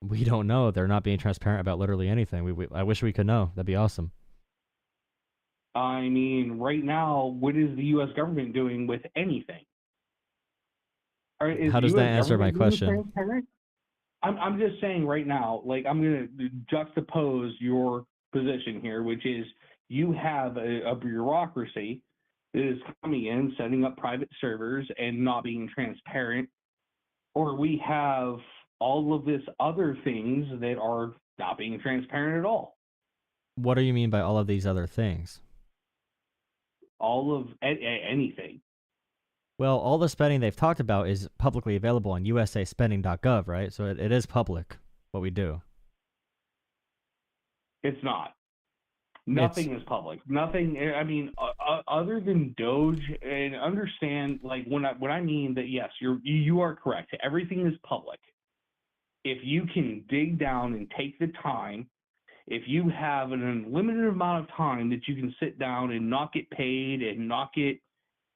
We don't know. They're not being transparent about literally anything. I wish we could know. That'd be awesome. I mean, right now, what is the U.S. government doing with anything? How does that answer my question? I'm just saying right now, like I'm going to juxtapose your position here, which is you have a bureaucracy is coming in, setting up private servers and not being transparent, or we have all of this other things that are not being transparent at all. What do you mean by all of these other things? All of anything. Well, all the spending they've talked about is publicly available on usaspending.gov, right? So it is public, what we do. It's not. Nothing is public. Nothing. I mean, other than DOGE, and understand, like, when I mean that, yes, you are correct. Everything is public. If you can dig down and take the time, if you have an unlimited amount of time that you can sit down and not get paid and not get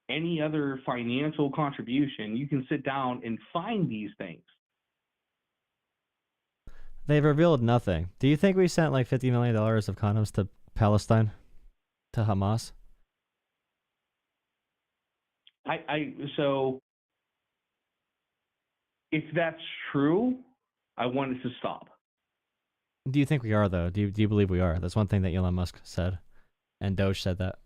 any other financial contribution, you can sit down and find these things. They've revealed nothing. Do you think we sent like $50 million of condoms to Palestine, to Hamas? So if that's true, I want it to stop. Do you think we are, though? Do you believe we are? That's one thing that Elon Musk said, and Doge said that.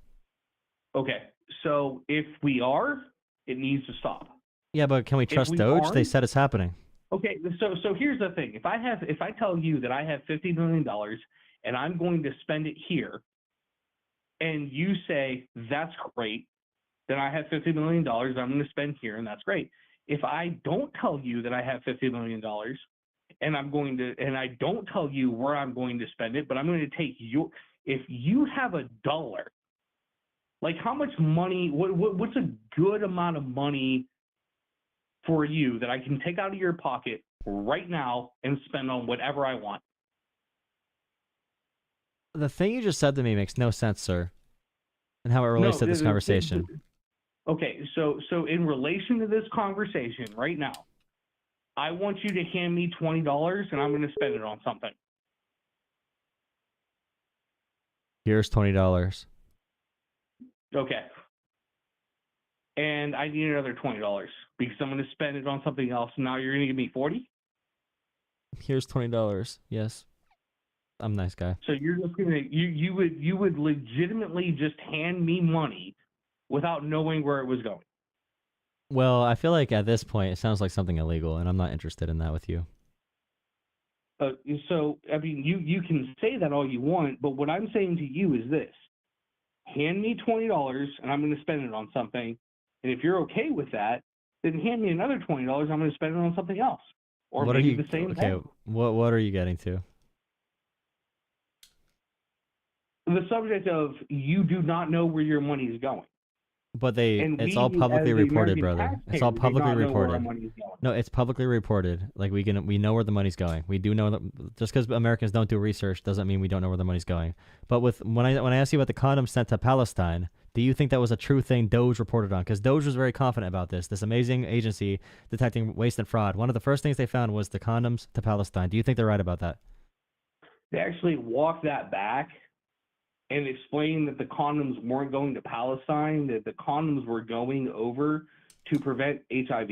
Okay, so if we are, it needs to stop. Yeah, but can we trust Doge? They said it's happening. Okay, so here's the thing. If I tell you that I have $50 million and I'm going to spend it here, and you say that's great, then I have $50 million I'm going to spend here, and that's great. If I don't tell you that I have $50 million and I don't tell you where I'm going to spend it, but I'm going to take if you have $1, like how much money, what's a good amount of money for you that I can take out of your pocket right now and spend on whatever I want? The thing you just said to me makes no sense, sir, and how it relates to this conversation. Okay, so in relation to this conversation right now, I want you to hand me $20 and I'm going to spend it on something. Here's $20. Okay. And I need another $20 because I'm going to spend it on something else. Now you're going to give me $40? Here's $20. Yes. I'm a nice guy. So you're just going to, you would legitimately just hand me money without knowing where it was going. Well, I feel like at this point it sounds like something illegal, and I'm not interested in that with you. So, I mean, you can say that all you want, but what I'm saying to you is this. Hand me $20, and I'm going to spend it on something. And if you're okay with that, then hand me another $20, I'm going to spend it on something else. Or what maybe are you, the same okay, thing. What are you getting to? The subject of you do not know where your money is going. But it's all publicly reported, brother. It's all publicly reported. No, it's publicly reported. Like we know where the money's going. We do know that just because Americans don't do research doesn't mean we don't know where the money's going. But when I asked you about the condoms sent to Palestine, do you think that was a true thing DOGE reported on? Because DOGE was very confident about this amazing agency detecting waste and fraud. One of the first things they found was the condoms to Palestine. Do you think they're right about that? They actually walked that back and explained that the condoms weren't going to Palestine, that the condoms were going over to prevent HIV.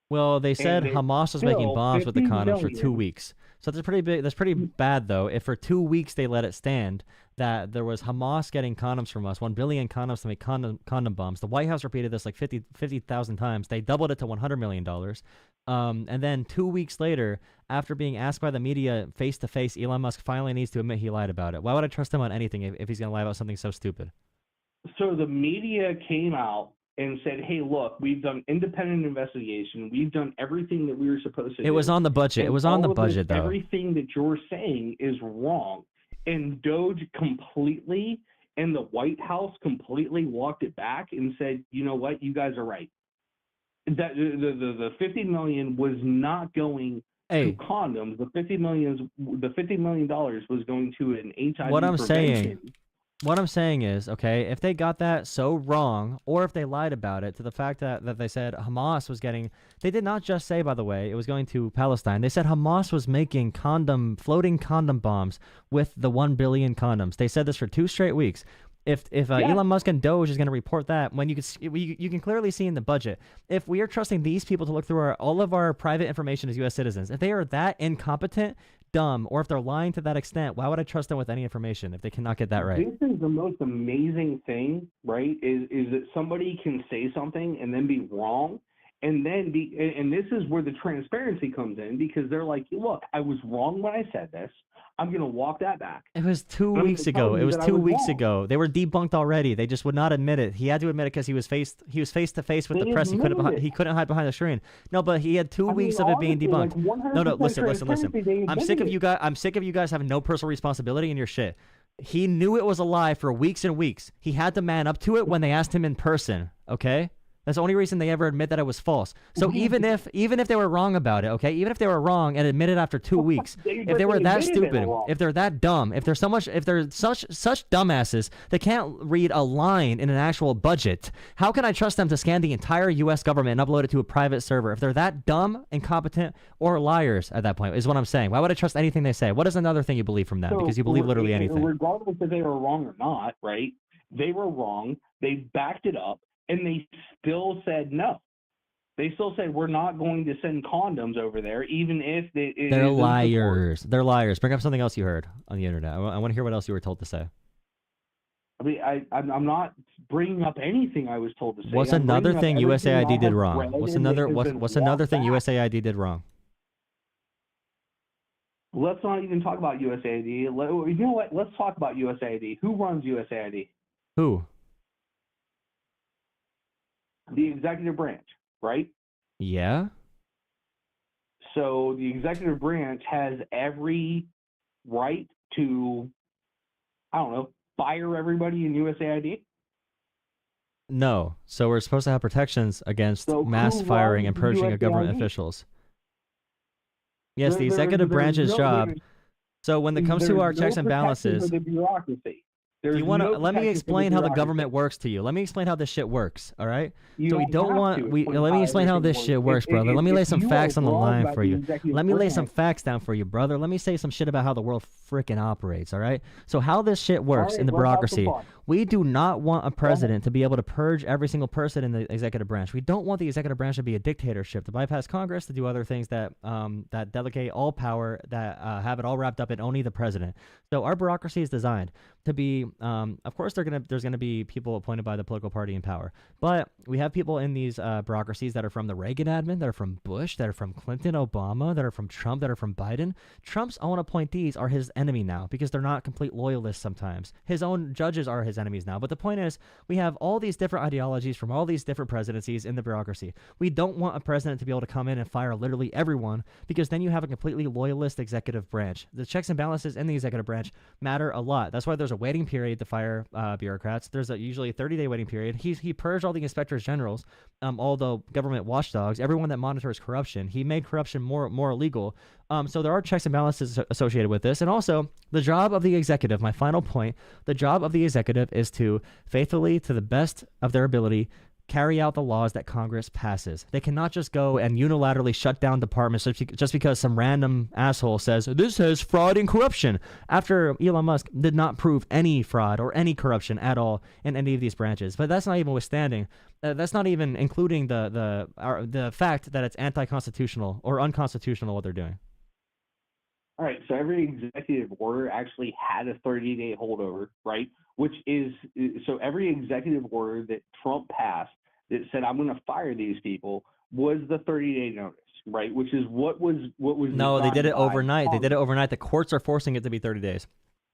Well, they said Hamas was making bombs with the condoms for 2 weeks. So that's pretty big. That's pretty bad, though. If for 2 weeks they let it stand, that there was Hamas getting condoms from us, 1 billion condoms to make condom bombs. The White House repeated this like 50,000 times. They doubled it to $100 million. And then 2 weeks later, after being asked by the media face to face, Elon Musk finally needs to admit he lied about it. Why would I trust him on anything if he's going to lie about something so stupid? So the media came out and said, hey, look, we've done independent investigation. We've done everything that we were supposed to do. It was on the budget. It was on the budget, though. Everything that you're saying is wrong. And DOGE completely and the White House completely walked it back and said, you know what, you guys are right. That the $50 million was not going to condoms. The $50 million was going to an HIV prevention. What I'm saying is, okay, if they got that so wrong, or if they lied about it to the fact that they said Hamas was getting, they did not just say, by the way, it was going to Palestine. They said Hamas was making floating condom bombs with the 1 billion condoms. They said this for 2 straight weeks. If Elon Musk and DOGE is going to report that, when you can clearly see in the budget, if we are trusting these people to look through all of our private information as U.S. citizens, if they are that incompetent, dumb, or if they're lying to that extent, why would I trust them with any information if they cannot get that right? This is the most amazing thing, right? Is that somebody can say something and then be wrong, and then and this is where the transparency comes in, because they're like, look, I was wrong when I said this. I'm going to walk that back. It was 2 weeks ago. It was 2 weeks ago. They were debunked already. They just would not admit it. He had to admit it because he was face to face with the press. He couldn't hide behind the screen. No, but he had 2 weeks of it being debunked. No, listen. I'm sick of you guys. I'm sick of you guys having no personal responsibility in your shit. He knew it was a lie for weeks and weeks. He had to man up to it when they asked him in person, okay? That's the only reason they ever admit that it was false. So even if they were wrong about it, okay, even if they were wrong and admitted after 2 weeks, if they were that stupid, if they're that dumb, if they're such dumbasses, they can't read a line in an actual budget. How can I trust them to scan the entire U.S. government and upload it to a private server? If they're that dumb, incompetent, or liars at that point, is what I'm saying. Why would I trust anything they say? What is another thing you believe from them? Because you believe literally anything. Regardless if they were wrong or not, right? They were wrong. They backed it up. And they still said no. They still said we're not going to send condoms over there, even if they're liars. They're liars. Bring up something else you heard on the internet. I want to hear what else you were told to say. I mean, I'm not bringing up anything I was told to say. What's another thing USAID did wrong? What's another thing USAID did wrong? Let's not even talk about USAID. You know what? Let's talk about USAID. Who runs USAID? Who? The executive branch, right? Yeah. So the executive branch has every right to, I don't know, fire everybody in USAID? No. So we're supposed to have protections against mass firing and purging of government officials. Yes, the executive branch's job. So when it comes to our checks and balances, the bureaucracy. You want to let me explain how the government works to you. Let me explain how this shit works. All right. So we don't want let me explain how this shit works, brother. Let me lay some facts on the line for you. Let me lay some facts down for you, brother. Let me say some shit about how the world freaking operates. All right. So how this shit works in the bureaucracy. We do not want a president to be able to purge every single person in the executive branch. We don't want the executive branch to be a dictatorship, to bypass Congress, to do other things that that delegate all power, that have it all wrapped up in only the president. So our bureaucracy is designed to be, of course, there's gonna be people appointed by the political party in power, but we have people in these bureaucracies that are from the Reagan admin, that are from Bush, that are from Clinton, Obama, that are from Trump, that are from Biden. Trump's own appointees are his enemy now because they're not complete loyalists sometimes. His own judges are his enemies now. But the point is, we have all these different ideologies from all these different presidencies in the bureaucracy. We don't want a president to be able to come in and fire literally everyone, because then you have a completely loyalist executive branch. The checks and balances in the executive branch matter a lot. That's why there's a waiting period to fire bureaucrats. There's usually a 30-day waiting period. He purged all the inspectors generals, all the government watchdogs, everyone that monitors corruption. He made corruption more illegal. So there are checks and balances associated with this. And also, the job of the executive, my final point, the job of the executive is to faithfully, to the best of their ability, carry out the laws that Congress passes. They cannot just go and unilaterally shut down departments just because some random asshole says, this has fraud and corruption, after Elon Musk did not prove any fraud or any corruption at all in any of these branches. But that's not even withstanding. That's not even including the fact that it's anti-constitutional or unconstitutional what they're doing. All right, so every executive order actually had a 30-day holdover, right? Which is, so every executive order that Trump passed that said, I'm going to fire these people, was the 30-day notice, right? Which is what was. No, they did it overnight. They did it overnight. The courts are forcing it to be 30 days.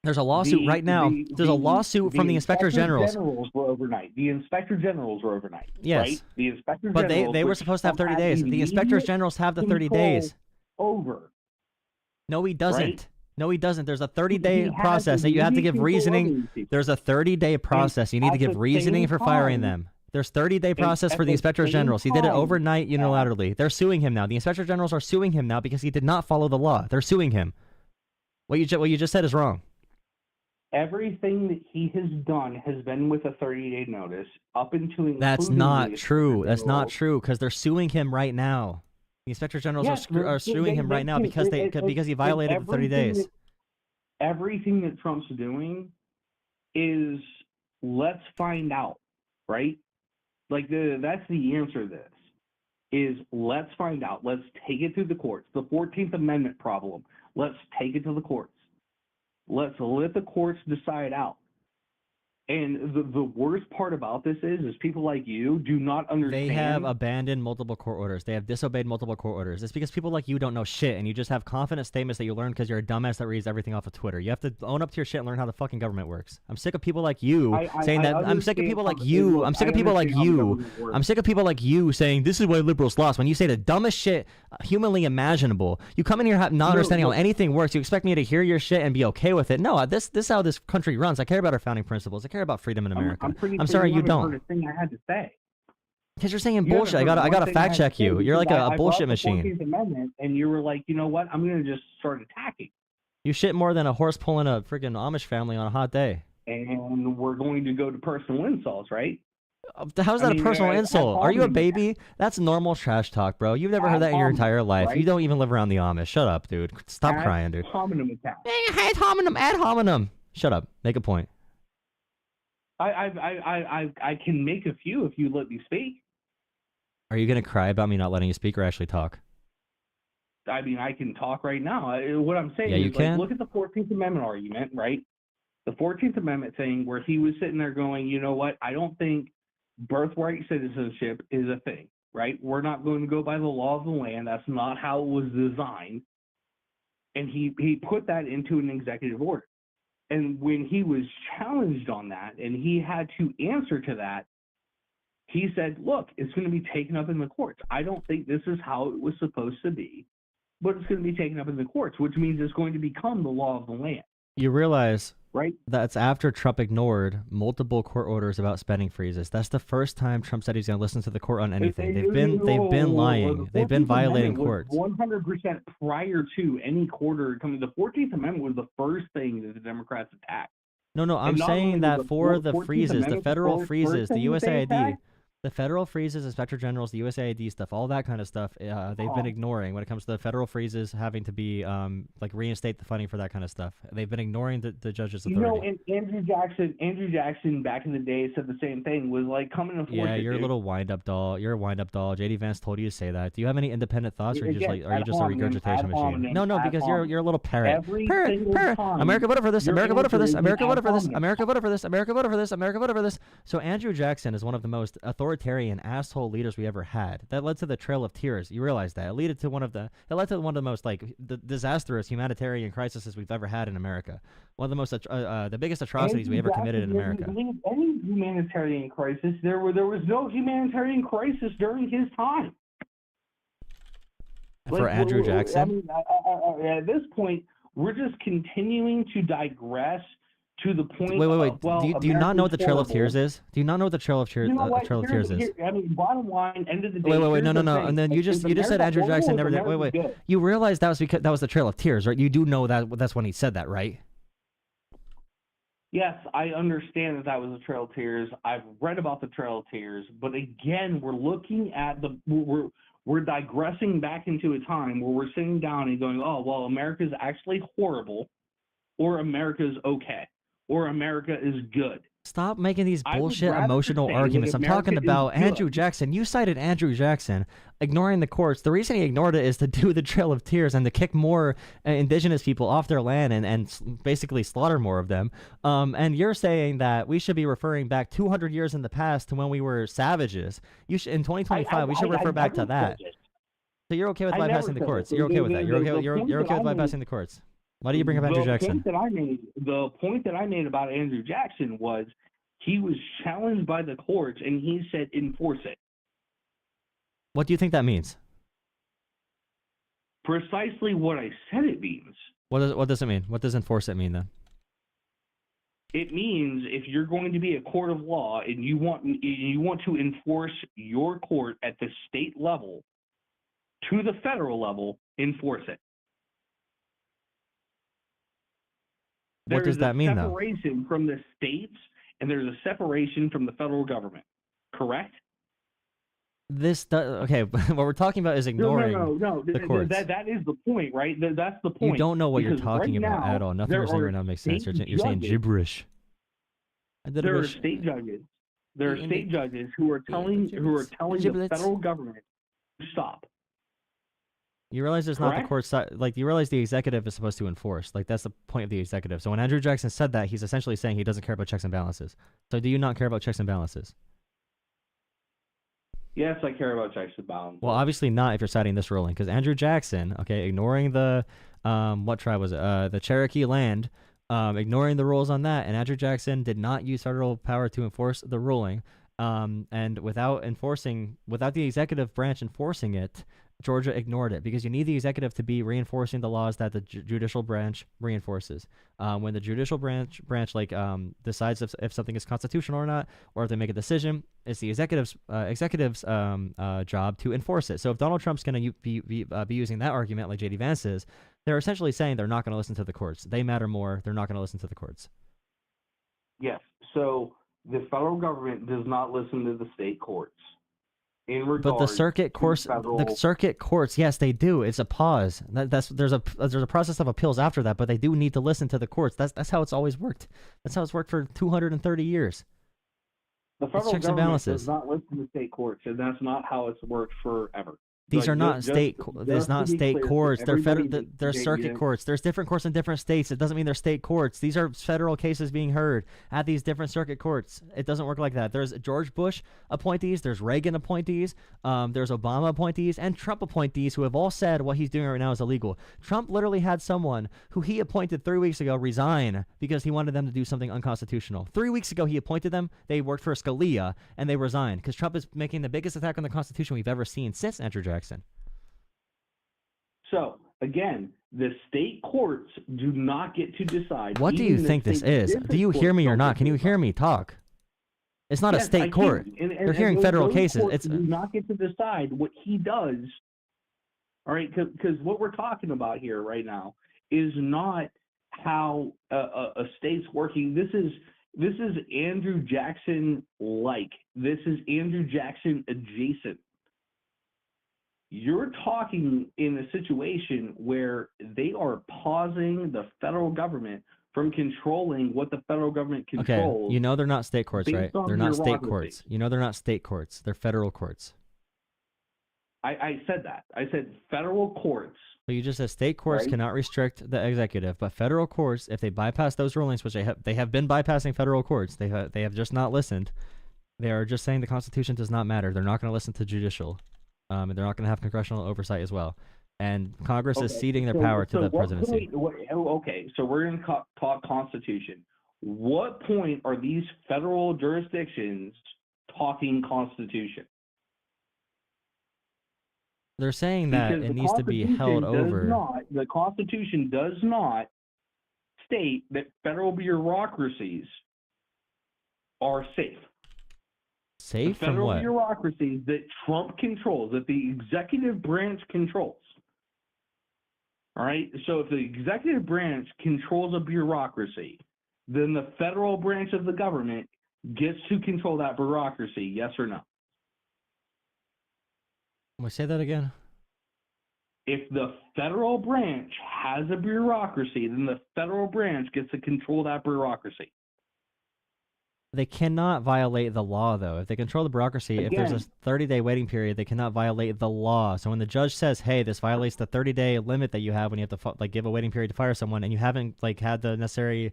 There's a lawsuit right now. There's a lawsuit from the Inspector Generals. The Inspector Generals were overnight. The Inspector Generals were overnight. Yes. Right? The Inspector But Generals, they were supposed to have 30 days. The Inspector Generals have the 30 days. Over. No, he doesn't. Right? No, he doesn't. There's a 30-day process that you have to give reasoning. There's a 30-day process. You need to give reasoning for firing them. There's 30-day process for the Inspector Generals. He did it overnight unilaterally. They're suing him now. The Inspector Generals are suing him now because he did not follow the law. They're suing him. What you just said is wrong. Everything that he has done has been with a 30-day notice up until. That's not true. That's not true because they're suing him right now. The Inspector Generals are suing him right now because he violated the 30 days. Everything that Trump's doing is let's find out, right? Like that's the answer to this. Is let's find out. Let's take it to the courts. The 14th Amendment problem. Let's take it to the courts. Let's let the courts decide out. And the worst part about this is people like you do not understand. They have abandoned multiple court orders. They have disobeyed multiple court orders. It's because people like you don't know shit, and you just have confident statements that you learn because you're a dumbass that reads everything off of Twitter. You have to own up to your shit and learn how the fucking government works. I'm sick of people like you saying that. I'm sick of people like you. I'm sick of people like you. I'm sick of people like you saying this is why liberals lost. When you say the dumbest shit humanly imaginable, you come in here not understanding how anything works. You expect me to hear your shit and be okay with it. No, this is how this country runs. I care about our founding principles. I care about freedom in America. I'm sorry you don't. Heard a thing I had to say. Because you're saying bullshit. I gotta fact check you. You're like a bullshit machine. 14th Amendment, and you were like, you know what? I'm gonna just start attacking. You shit more than a horse pulling a freaking Amish family on a hot day. And we're going to go to personal insults, right? How's that a personal insult? Are you a baby? That's normal trash talk, bro. You've never heard that in your entire life. Right? You don't even live around the Amish. Shut up, dude. Stop crying, dude. Hominem attack. Ad hominem. Ad hominem. Shut up. Make a point. I can make a few if you let me speak. Are you gonna cry about me not letting you speak or actually talk? I mean, I can talk right now. What I'm saying is, like, look at the 14th Amendment argument, right? The 14th Amendment thing where he was sitting there going, you know what? I don't think birthright citizenship is a thing, right? We're not going to go by the law of the land. That's not how it was designed. And he put that into an executive order. And when he was challenged on that and he had to answer to that, he said, look, it's going to be taken up in the courts. I don't think this is how it was supposed to be, but it's going to be taken up in the courts, which means it's going to become the law of the land. You realize right? That's after Trump ignored multiple court orders about spending freezes. That's the first time Trump said he's going to listen to the court on anything. They've been lying. They've been violating courts. 100% prior to any court order coming. The 14th Amendment was the first thing that the Democrats attacked. No, I'm saying that for the freezes, the federal freezes, the USAID, the federal freezes, Inspector Generals, the USAID stuff, all that kind of stuff, they've been ignoring when it comes to the federal freezes having to be, like, reinstate the funding for that kind of stuff. They've been ignoring the judge's authority. You know, and Andrew Jackson back in the day said the same thing, was like, coming to force Yeah, it, you're dude. a little wind-up doll. You're a wind-up doll. J.D. Vance told you to say that. Do you have any independent thoughts, or are you just a regurgitation machine? No, because you're a little parrot. Parrot. America voted for this. America voted for this. America voted for this. America voted for this. America voted for this. America voted for this. So Andrew Jackson is one of the most authoritarian asshole leaders we ever had. That led to the Trail of Tears. You realize that? It led to one of the most disastrous humanitarian crises we've ever had in America. One of the most the biggest atrocities we ever committed in America. Any humanitarian crisis, there was no humanitarian crisis during his time. For Andrew Jackson? I mean, at this point, we're just continuing to digress to the point. Wait. Of, well, do you not know what the Trail of Tears is? Do you not know what the Trail of Tears is? I mean, bottom line, end of the day. Wait, no. And then you just said Andrew Jackson never did. Wait. You realize that was because that was the Trail of Tears, right? You do know that's when he said that, right? Yes, I understand that was the Trail of Tears. I've read about the Trail of Tears, but again, we're looking at we're digressing back into a time where we're sitting down and going, oh, well, America's actually horrible, or America's okay, or America is good. Stop making these bullshit emotional arguments. I'm talking about Andrew Jackson. You cited Andrew Jackson ignoring the courts. The reason he ignored it is to do the Trail of Tears and to kick more indigenous people off their land and basically slaughter more of them. And you're saying that we should be referring back 200 years in the past to when we were savages. In 2025, we should refer back to that. So you're okay with bypassing the courts? You're okay with that? You're okay with bypassing the courts? Why do you bring up Andrew Jackson? The point that I made about Andrew Jackson was he was challenged by the courts and he said enforce it. What do you think that means? Precisely what I said it means. What does it mean? What does enforce it mean then? It means if you're going to be a court of law and you want to enforce your court at the state level to the federal level, enforce it. What does that mean, though? There's a separation from the states, and there's a separation from the federal government. Correct? Okay, what we're talking about is ignoring the courts. That is the point, right? That's the point. You don't know what you're Because talking right about now, at all. Nothing you're saying right now makes sense. You're saying gibberish. There are state judges. There are state judges who are telling the federal government to stop. You realize there's not the Correct? court side. Like, you realize the executive is supposed to enforce. Like, that's the point of the executive. So when Andrew Jackson said that, he's essentially saying he doesn't care about checks and balances. So do you not care about checks and balances? Yes, I care about checks and balances. Well, obviously not if you're citing this ruling, because Andrew Jackson, okay, ignoring the, what tribe was it? The Cherokee land, ignoring the rules on that, and Andrew Jackson did not use federal power to enforce the ruling, and without the executive branch enforcing it, Georgia ignored it, because you need the executive to be reinforcing the laws that the judicial branch reinforces. When the judicial branch decides if something is constitutional or not, or if they make a decision, it's the executive's job to enforce it. So if Donald Trump's going to be using that argument like J.D. Vance is, they're essentially saying they're not going to listen to the courts. They matter more. They're not going to listen to the courts. Yes. So the federal government does not listen to the state courts. But the circuit courts, yes, they do. It's a pause. There's a process of appeals after that, but they do need to listen to the courts. That's how it's always worked. That's how it's worked for 230 years. The federal government does not listen to state courts, and that's not how it's worked forever. These are not state. There's just not to be state clear, courts. They're everybody federal. They're circuit courts. There's different courts in different states. It doesn't mean they're state courts. These are federal cases being heard at these different circuit courts. It doesn't work like that. There's George Bush appointees. There's Reagan appointees. There's Obama appointees and Trump appointees who have all said what he's doing right now is illegal. Trump literally had someone who he appointed 3 weeks ago resign because he wanted them to do something unconstitutional. 3 weeks ago he appointed them. They worked for Scalia and they resigned because Trump is making the biggest attack on the Constitution we've ever seen since Andrew Jackson. So, again, the state courts do not get to decide. What do you think this is? Do you hear me or not? Can you hear me talk? It's not a state court. You're hearing federal cases. It's do not get to decide what he does. All right, because what we're talking about here right now is not how a state's working. This is Andrew Jackson like. This is Andrew Jackson adjacent. You're talking in a situation where they are pausing the federal government from controlling what the federal government controls. Okay, you know they're not state courts, right? They're not state courts. You know they're not state courts. They're federal courts. I said that. I said federal courts. So you just said state courts cannot restrict the executive, but federal courts, if they bypass those rulings, which they have been bypassing federal courts, they have just not listened. They are just saying the Constitution does not matter. They're not going to listen to judicial. And they're not going to have congressional oversight as well. And Congress is ceding their power to the presidency. Okay, so we're going to talk Constitution. What point are these federal jurisdictions talking Constitution? They're saying that it needs to be held over. The Constitution does not state that federal bureaucracies are safe. Safe the from federal what? bureaucracies that Trump controls, that the executive branch controls. All right? So if the executive branch controls a bureaucracy, then the federal branch of the government gets to control that bureaucracy, yes or no? Can we say that again? If the federal branch has a bureaucracy, then the federal branch gets to control that bureaucracy. They cannot violate the law, though. If they control the bureaucracy, if there's a 30-day waiting period, they cannot violate the law. So when the judge says, "Hey, this violates the 30-day limit that you have when you have to give a waiting period to fire someone," and you haven't had the necessary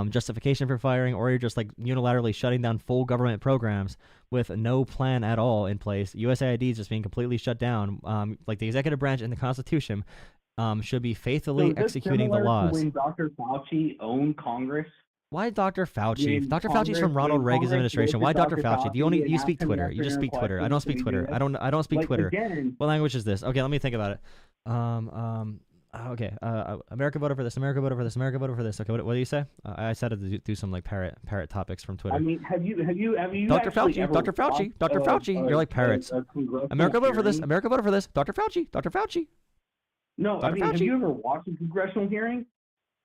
justification for firing, or you're just unilaterally shutting down full government programs with no plan at all in place, USAID is just being completely shut down. The executive branch and the Constitution should be faithfully executing the laws. When Dr. Fauci owned Congress. Why Dr. Fauci? Dr. Fauci's from Ronald Reagan's administration. Why Dr. Fauci? You speak Twitter. You just speak Twitter. I don't speak Twitter. I don't speak Twitter. What language is this? Okay, let me think about it. Okay. America voted for this. America voted for this. America voted for this. Okay, what do you say? I said to do some parrot topics from Twitter. I mean, have you Dr. Fauci, Dr. Fauci, Dr. Fauci. You're like parrots. America voted for this. America voted for this. Dr. Fauci, Dr. Fauci. No, Dr. I mean, Fauci. have you ever watched a congressional hearing?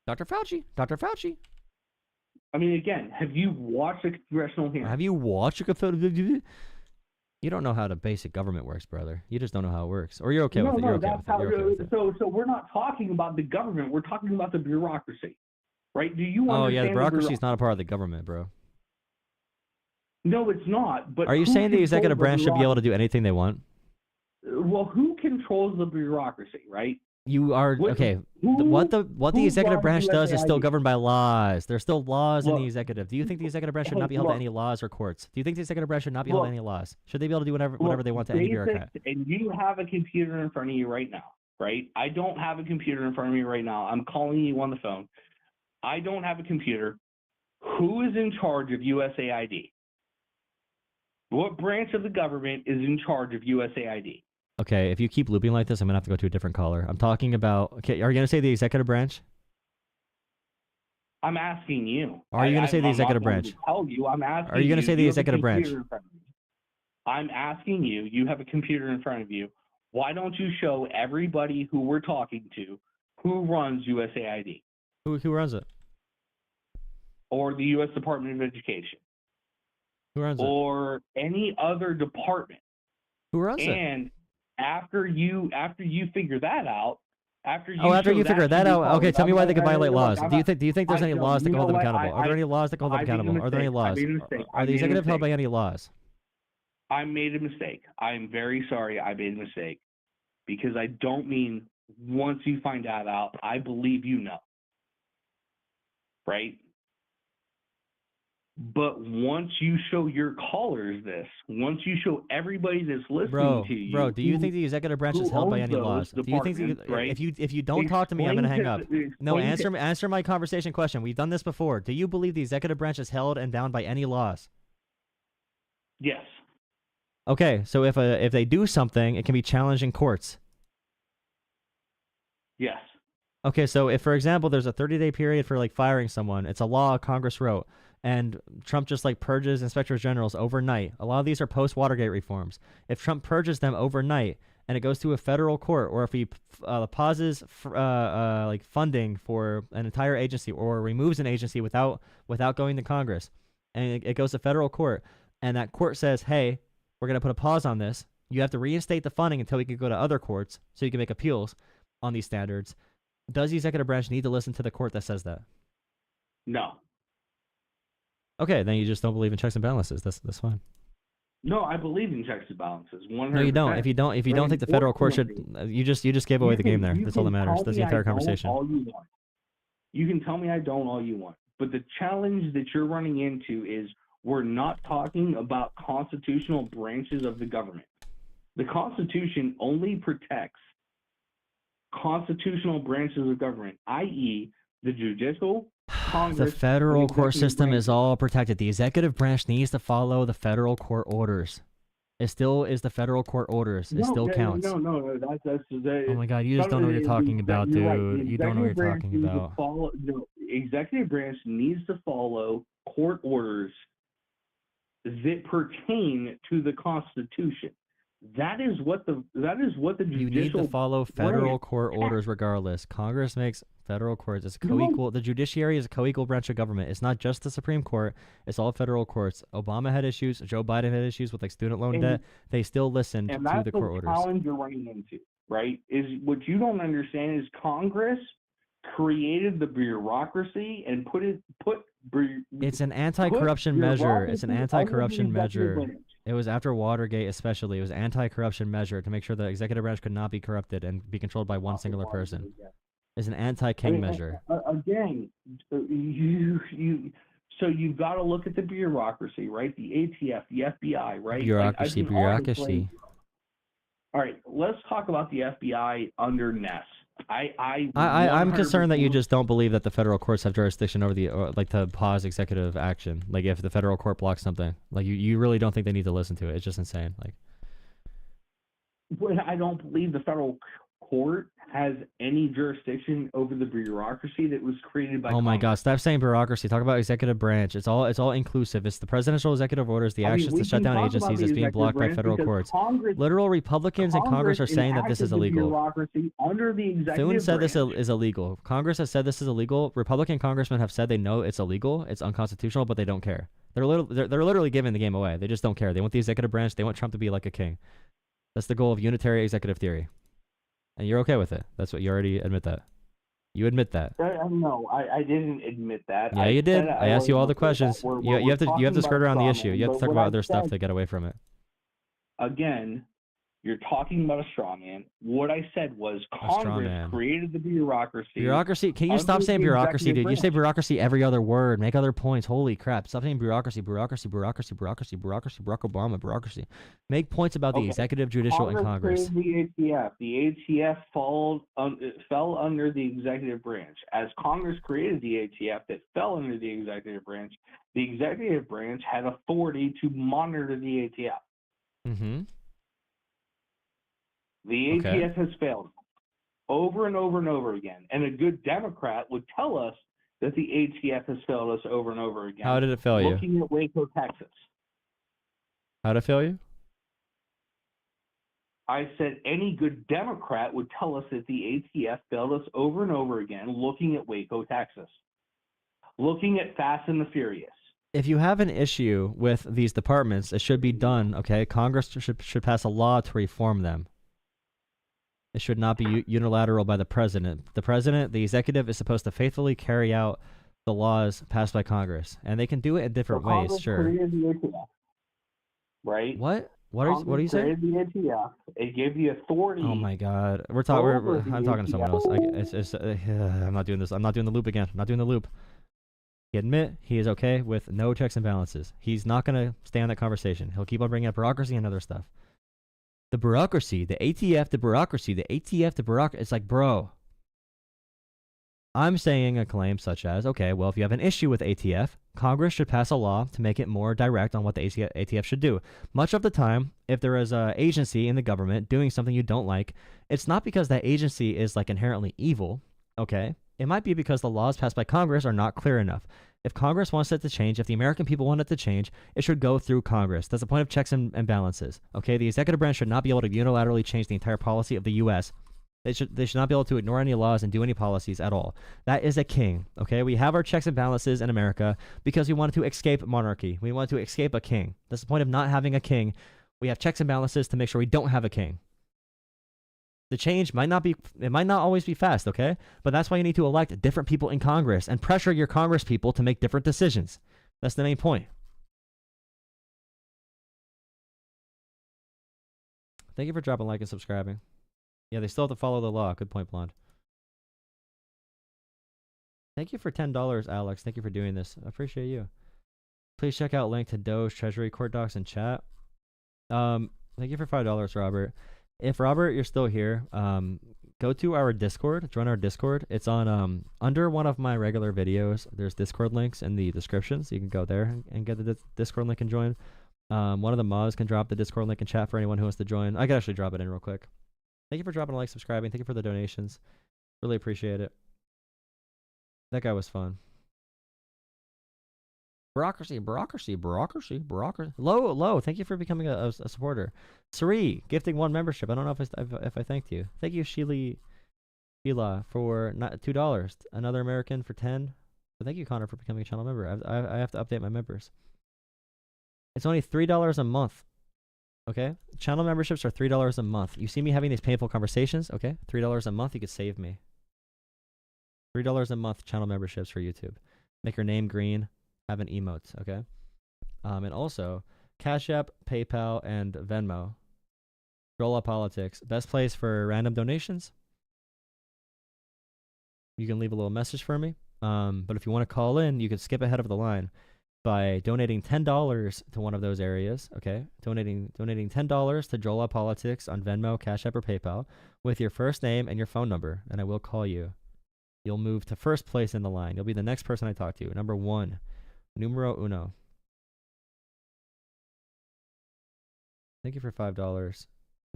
Dr. Fauci, Dr. Fauci. I mean, again, have you watched a congressional hearing? Have you watched a You don't know how the basic government works, brother. You just don't know how it works. Or you're okay with it. You're okay with it. So we're not talking about the government. We're talking about the bureaucracy, right? Do you understand? Oh, yeah, the bureaucracy is not a part of the government, bro. No, it's not. But are you saying the executive branch should be able to do anything they want? Well, who controls the bureaucracy, right? You are okay. What the executive branch does is still governed by laws. There's still laws in the executive. Do you think the executive branch should not be held to any laws or courts? Do you think the executive branch should not be held to any laws? Should they be able to do whatever they want to any bureaucrat? And you have a computer in front of you right now, right? I don't have a computer in front of me right now. I'm calling you on the phone. I don't have a computer. Who is in charge of USAID? What branch of the government is in charge of USAID? Okay, if you keep looping like this, I'm gonna have to go to a different caller. I'm talking about. Okay, are you gonna say the executive branch? I'm asking you. Are you gonna say the executive branch? Tell you. I'm asking. Are you gonna say the executive branch? I'm asking you. You have a computer in front of you. Why don't you show everybody who we're talking to who runs USAID? Who runs it? Or the U.S. Department of Education? Who runs it? Or any other department? Who runs it? And after you figure that out, after you figure that out, okay, tell me why they could violate laws. Do you think there's any laws that can hold them accountable? Are there any laws that can hold them accountable? Are there any laws? Are the executive held by any laws? I made a mistake. I'm very sorry. I made a mistake because I don't mean once you find that out. I believe you know, right? But once you show your callers this, once you show everybody that's listening to you, bro, do you think the executive branch is held by any laws? Do you think if you don't talk to me, I'm gonna hang up? No, answer my conversation question. We've done this before. Do you believe the executive branch is held and bound by any laws? Yes. Okay, so if they do something, it can be challenged in courts. Yes. Okay, so if, for example, there's a 30-day period for like firing someone, it's a law Congress wrote, and Trump just like purges inspectors generals overnight. A lot of these are post-Watergate reforms. If Trump purges them overnight and it goes to a federal court, or if he pauses like funding for an entire agency or removes an agency without going to Congress, and it goes to federal court, and that court says, hey, we're going to put a pause on this. You have to reinstate the funding until we can go to other courts so you can make appeals on these standards. Does the executive branch need to listen to the court that says that? No. Okay, then you just don't believe in checks and balances. That's fine. No, I believe in checks and balances. 100%. No, you don't. If you don't think the federal court should, you just gave away the game there. That's all that matters. That's the entire conversation. You can tell me I don't all you want, but the challenge that you're running into is we're not talking about constitutional branches of the government. The Constitution only protects constitutional branches of government, i.e., the judicial, Congress. The federal court system is all protected. The executive branch needs to follow the federal court orders. It still is the federal court orders. It still counts. No. That's oh my God, you just don't know what you're talking about, dude. Right. You don't know what you're talking about. Executive branch needs to follow court orders that pertain to the Constitution. That is what the judicial. You need to follow federal court orders regardless. Congress makes federal courts. It's co-equal. The judiciary is a co-equal branch of government. It's not just the Supreme Court. It's all federal courts. Obama had issues. Joe Biden had issues with like student loan debt. They still listened to the court orders. And that's the challenge you're running into, right? Is what you don't understand is Congress created the bureaucracy and it's an anti-corruption measure. It's an anti-corruption measure. It was after Watergate, especially. It was an anti-corruption measure to make sure the executive branch could not be corrupted and be controlled by one singular person. It's an anti-king measure. Again, so you've got to look at the bureaucracy, right? The ATF, the FBI, right? Bureaucracy. All right, let's talk about the FBI under Ness. I'm concerned that you just don't believe that the federal courts have jurisdiction over like to pause executive action. Like if the federal court blocks something, like you really don't think they need to listen to it. It's just insane. Like, I don't believe the federal court has any jurisdiction over the bureaucracy that was created by. Oh my God! Stop saying bureaucracy. Talk about executive branch. It's all inclusive. It's the presidential executive orders, the actions to shut down agencies that's being blocked by federal courts. Literal Republicans in Congress are saying that this is illegal. Thune said this is illegal. Congress has said this is illegal. Republican congressmen have said they know it's illegal. It's unconstitutional, but they don't care. They're literally giving the game away. They just don't care. They want the executive branch. They want Trump to be like a king. That's the goal of unitary executive theory. And you're okay with it. That's what you already admit that. You admit that. No, I didn't admit that. Yeah, you did. I asked you all the questions. You have to skirt around the issue. You have to talk about other stuff to get away from it. Again, You're talking about a straw man. What I said was Congress created the bureaucracy. Bureaucracy. Can you stop saying bureaucracy, dude? You say bureaucracy every other word. Make other points. Holy crap. Stop saying bureaucracy, bureaucracy, bureaucracy, bureaucracy, bureaucracy, Barack Obama, bureaucracy. Make points about the executive, judicial, and Congress. Created the ATF. The ATF fell under the executive branch. As Congress created the ATF that fell under the executive branch had authority to monitor the ATF. Mm-hmm. The ATF has failed over and over and over again. And a good Democrat would tell us that the ATF has failed us over and over again. How did it fail you? Looking at Waco, Texas. How did it fail you? I said any good Democrat would tell us that the ATF failed us over and over again looking at Waco, Texas. Looking at Fast and the Furious. If you have an issue with these departments, it should be done, okay? Congress should pass a law to reform them. It should not be unilateral by the president. The president, the executive, is supposed to faithfully carry out the laws passed by Congress, and they can do it in different ways. Congress sure. Created the ATF, right? What? What are you saying? The ATF. It gave the authority. Oh my God, I'm talking to someone else. I'm not doing this. I'm not doing the loop again. I'm not doing the loop. He admit he is okay with no checks and balances. He's not gonna stay on that conversation. He'll keep on bringing up bureaucracy and other stuff. The bureaucracy, the ATF, the bureaucracy, the ATF, the bureaucracy. It's like, bro, I'm saying a claim such as, okay, well, if you have an issue with ATF, Congress should pass a law to make it more direct on what the ATF should do. Much of the time, if there is an agency in the government doing something you don't like, it's not because that agency is like inherently evil, okay? It might be because the laws passed by Congress are not clear enough. If Congress wants it to change, if the American people want it to change, it should go through Congress. That's the point of checks and balances. Okay, the executive branch should not be able to unilaterally change the entire policy of the U.S. They should not be able to ignore any laws and do any policies at all. That is a king. Okay, we have our checks and balances in America because we wanted to escape monarchy. We wanted to escape a king. That's the point of not having a king. We have checks and balances to make sure we don't have a king. The change might not always be fast, okay? But that's why you need to elect different people in Congress and pressure your Congress people to make different decisions. That's the main point. Thank you for dropping a like and subscribing. Yeah, they still have to follow the law. Good point, Blonde. Thank you for $10, Alex. Thank you for doing this. I appreciate you. Please check out link to DOGE Treasury Court Docs in chat. Thank you for $5, Robert. If Robert, you're still here, go to our Discord, join our Discord. It's on under one of my regular videos. There's Discord links in the description, so you can go there and get the Discord link and join. One of the mods can drop the Discord link in chat for anyone who wants to join. I can actually drop it in real quick. Thank you for dropping a like, subscribing. Thank you for the donations. Really appreciate it. That guy was fun. Bureaucracy. Low. Thank you for becoming a supporter. Sari, gifting 1 membership. I don't know if I thanked you. Thank you, Sheila, for $2. Another American for 10. So thank you, Connor, for becoming a channel member. I have to update my members. It's only $3 a month. Okay? Channel memberships are $3 a month. You see me having these painful conversations? Okay? $3 a month, you could save me. $3 a month channel memberships for YouTube. Make your name green. Have an emote, okay? And also, Cash App, PayPal, and Venmo. Jolah Politics. Best place for random donations. You can leave a little message for me. But if you want to call in, you can skip ahead of the line by donating $10 to one of those areas, okay? Donating $10 to Jolah Politics on Venmo, Cash App, or PayPal with your first name and your phone number, and I will call you. You'll move to first place in the line. You'll be the next person I talk to. Number 1. Numero uno. Thank you for $5.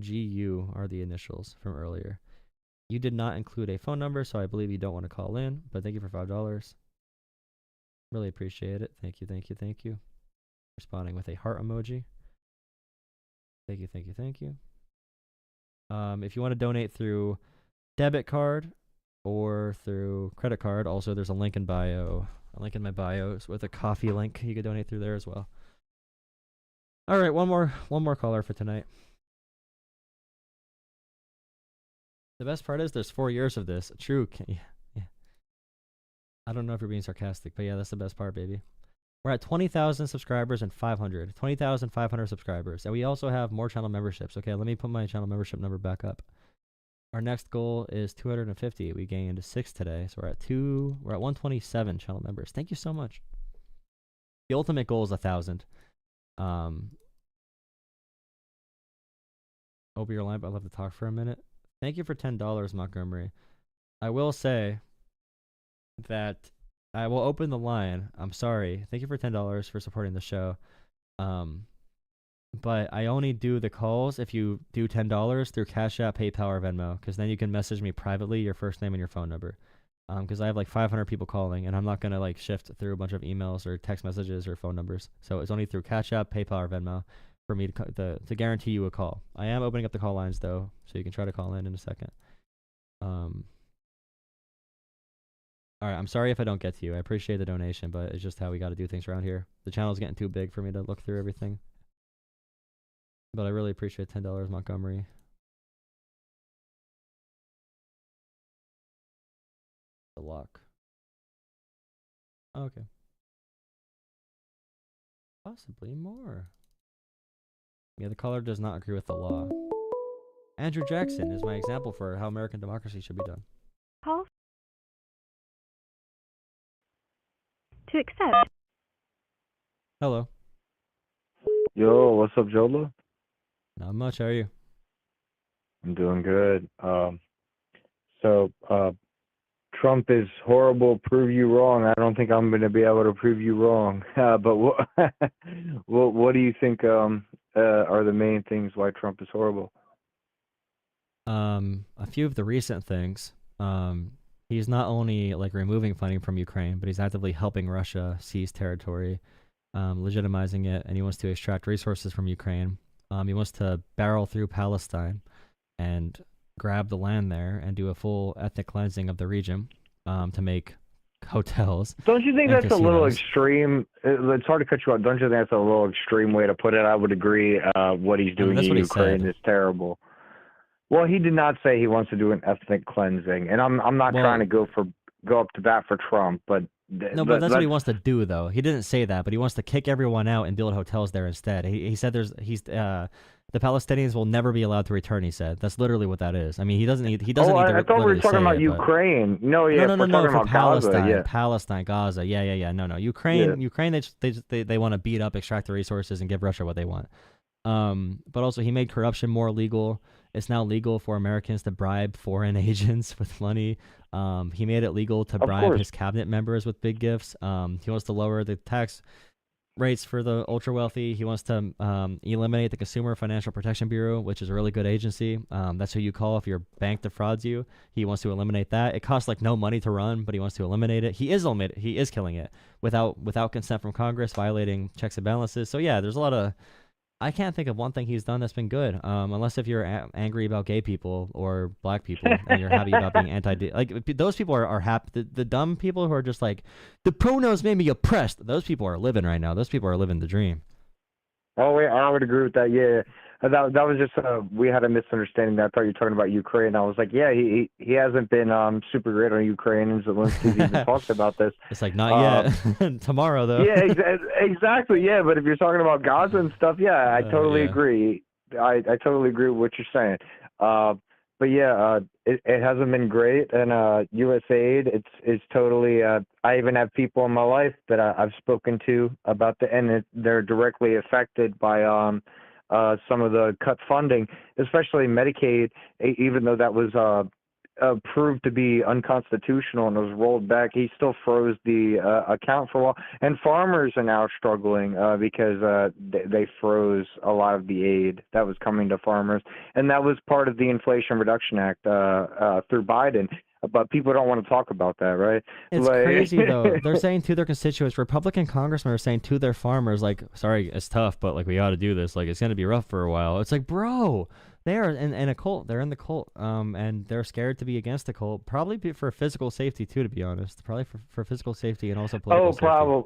GU are the initials from earlier. You did not include a phone number, so I believe you don't want to call in, but thank you for $5. Really appreciate it. Thank you. Responding with a heart emoji. Thank you. If you want to donate through debit card or through credit card, also there's a link in bio. A link in my bio with a coffee link. You could donate through there as well. All right, one more caller for tonight. The best part is there's 4 years of this. True. Yeah. I don't know if you're being sarcastic, but yeah, that's the best part, baby. We're at 20,000 subscribers and 20,500 subscribers. And we also have more channel memberships. Okay, let me put my channel membership number back up. Our next goal is 250. We gained 6 today. So we're at 127 channel members. Thank you so much. The ultimate goal is 1,000. Open your line, but I'd love to talk for a minute. Thank you for $10, Montgomery. I will say that I will open the line. I'm sorry. Thank you for $10 for supporting the show. But I only do the calls if you do $10 through Cash App, PayPal, or Venmo, because then you can message me privately your first name and your phone number. Because I have like 500 people calling, and I'm not going to like shift through a bunch of emails or text messages or phone numbers. So it's only through Cash App, PayPal, or Venmo for me to guarantee you a call. I am opening up the call lines, though, so you can try to call in a second. All right, I'm sorry if I don't get to you. I appreciate the donation, but it's just how we got to do things around here. The channel's getting too big for me to look through everything. But I really appreciate $10, Montgomery. The lock. Okay. Possibly more. Yeah, the caller does not agree with the law. Andrew Jackson is my example for how American democracy should be done. Call to accept. Hello. Yo, what's up, Jolah? Not much. How are you? I'm doing good. Trump is horrible. Prove you wrong. I don't think I'm going to be able to prove you wrong. But what do you think are the main things why Trump is horrible? A few of the recent things. He's not only like removing funding from Ukraine, but he's actively helping Russia seize territory, legitimizing it, and he wants to extract resources from Ukraine. He wants to barrel through Palestine and grab the land there and do a full ethnic cleansing of the region to make hotels. Don't you think that's casinos. a little extreme? It's hard to cut you off. Don't you think that's a little extreme way to put it? I would agree. What he's doing in Ukraine is terrible. Well, he did not say he wants to do an ethnic cleansing, and I'm not trying to go up to bat for Trump, but but that's what he wants to do, though. He didn't say that, but he wants to kick everyone out and build hotels there instead. He said the Palestinians will never be allowed to return. He said that's literally what that is. I mean, he doesn't need. He doesn't. I thought we were talking about Ukraine. No, we're talking about Palestine. Gaza, yeah. Palestine, Gaza. Yeah. No. Ukraine. They want to beat up, extract the resources, and give Russia what they want. But also he made corruption more legal. It's now legal for Americans to bribe foreign agents with money. He made it legal to bribe his cabinet members with big gifts. He wants to lower the tax rates for the ultra wealthy. He wants to eliminate the Consumer Financial Protection Bureau, which is a really good agency. That's who you call if your bank defrauds you. He wants to eliminate that. It costs like no money to run, but he wants to eliminate it. He is killing it without consent from Congress, violating checks and balances. So yeah, there's a lot of. I can't think of one thing he's done that's been good, unless if you're angry about gay people or black people and you're happy about being like those people are happy. The dumb people who are just like the pronouns made me oppressed. Those people are living right now. Those people are living the dream. Oh, yeah, I would agree with that. Yeah, that was just we had a misunderstanding. I thought you were talking about Ukraine. I was like, yeah, he hasn't been super great on Ukraine, and Zelensky's even talked about this. It's like not yet. Tomorrow though. Yeah, exactly. Yeah, but if you're talking about Gaza and stuff, yeah, I totally agree. I totally agree with what you're saying. But yeah, it hasn't been great, and USAID, it's totally. I even have people in my life that I've spoken to about they're directly affected by some of the cut funding, especially Medicaid. Even though that was proved to be unconstitutional and was rolled back, he still froze the account for a while. And farmers are now struggling because they froze a lot of the aid that was coming to farmers. And that was part of the Inflation Reduction Act through Biden. But people don't want to talk about that, right? It's crazy, though. They're saying to their constituents, Republican congressmen are saying to their farmers, like, sorry, it's tough, but, like, we ought to do this. Like, it's going to be rough for a while. It's like, bro, they are in a cult. They're in the cult, and they're scared to be against the cult. Probably for physical safety, too, to be honest. Probably for physical safety and also political safety. Probably.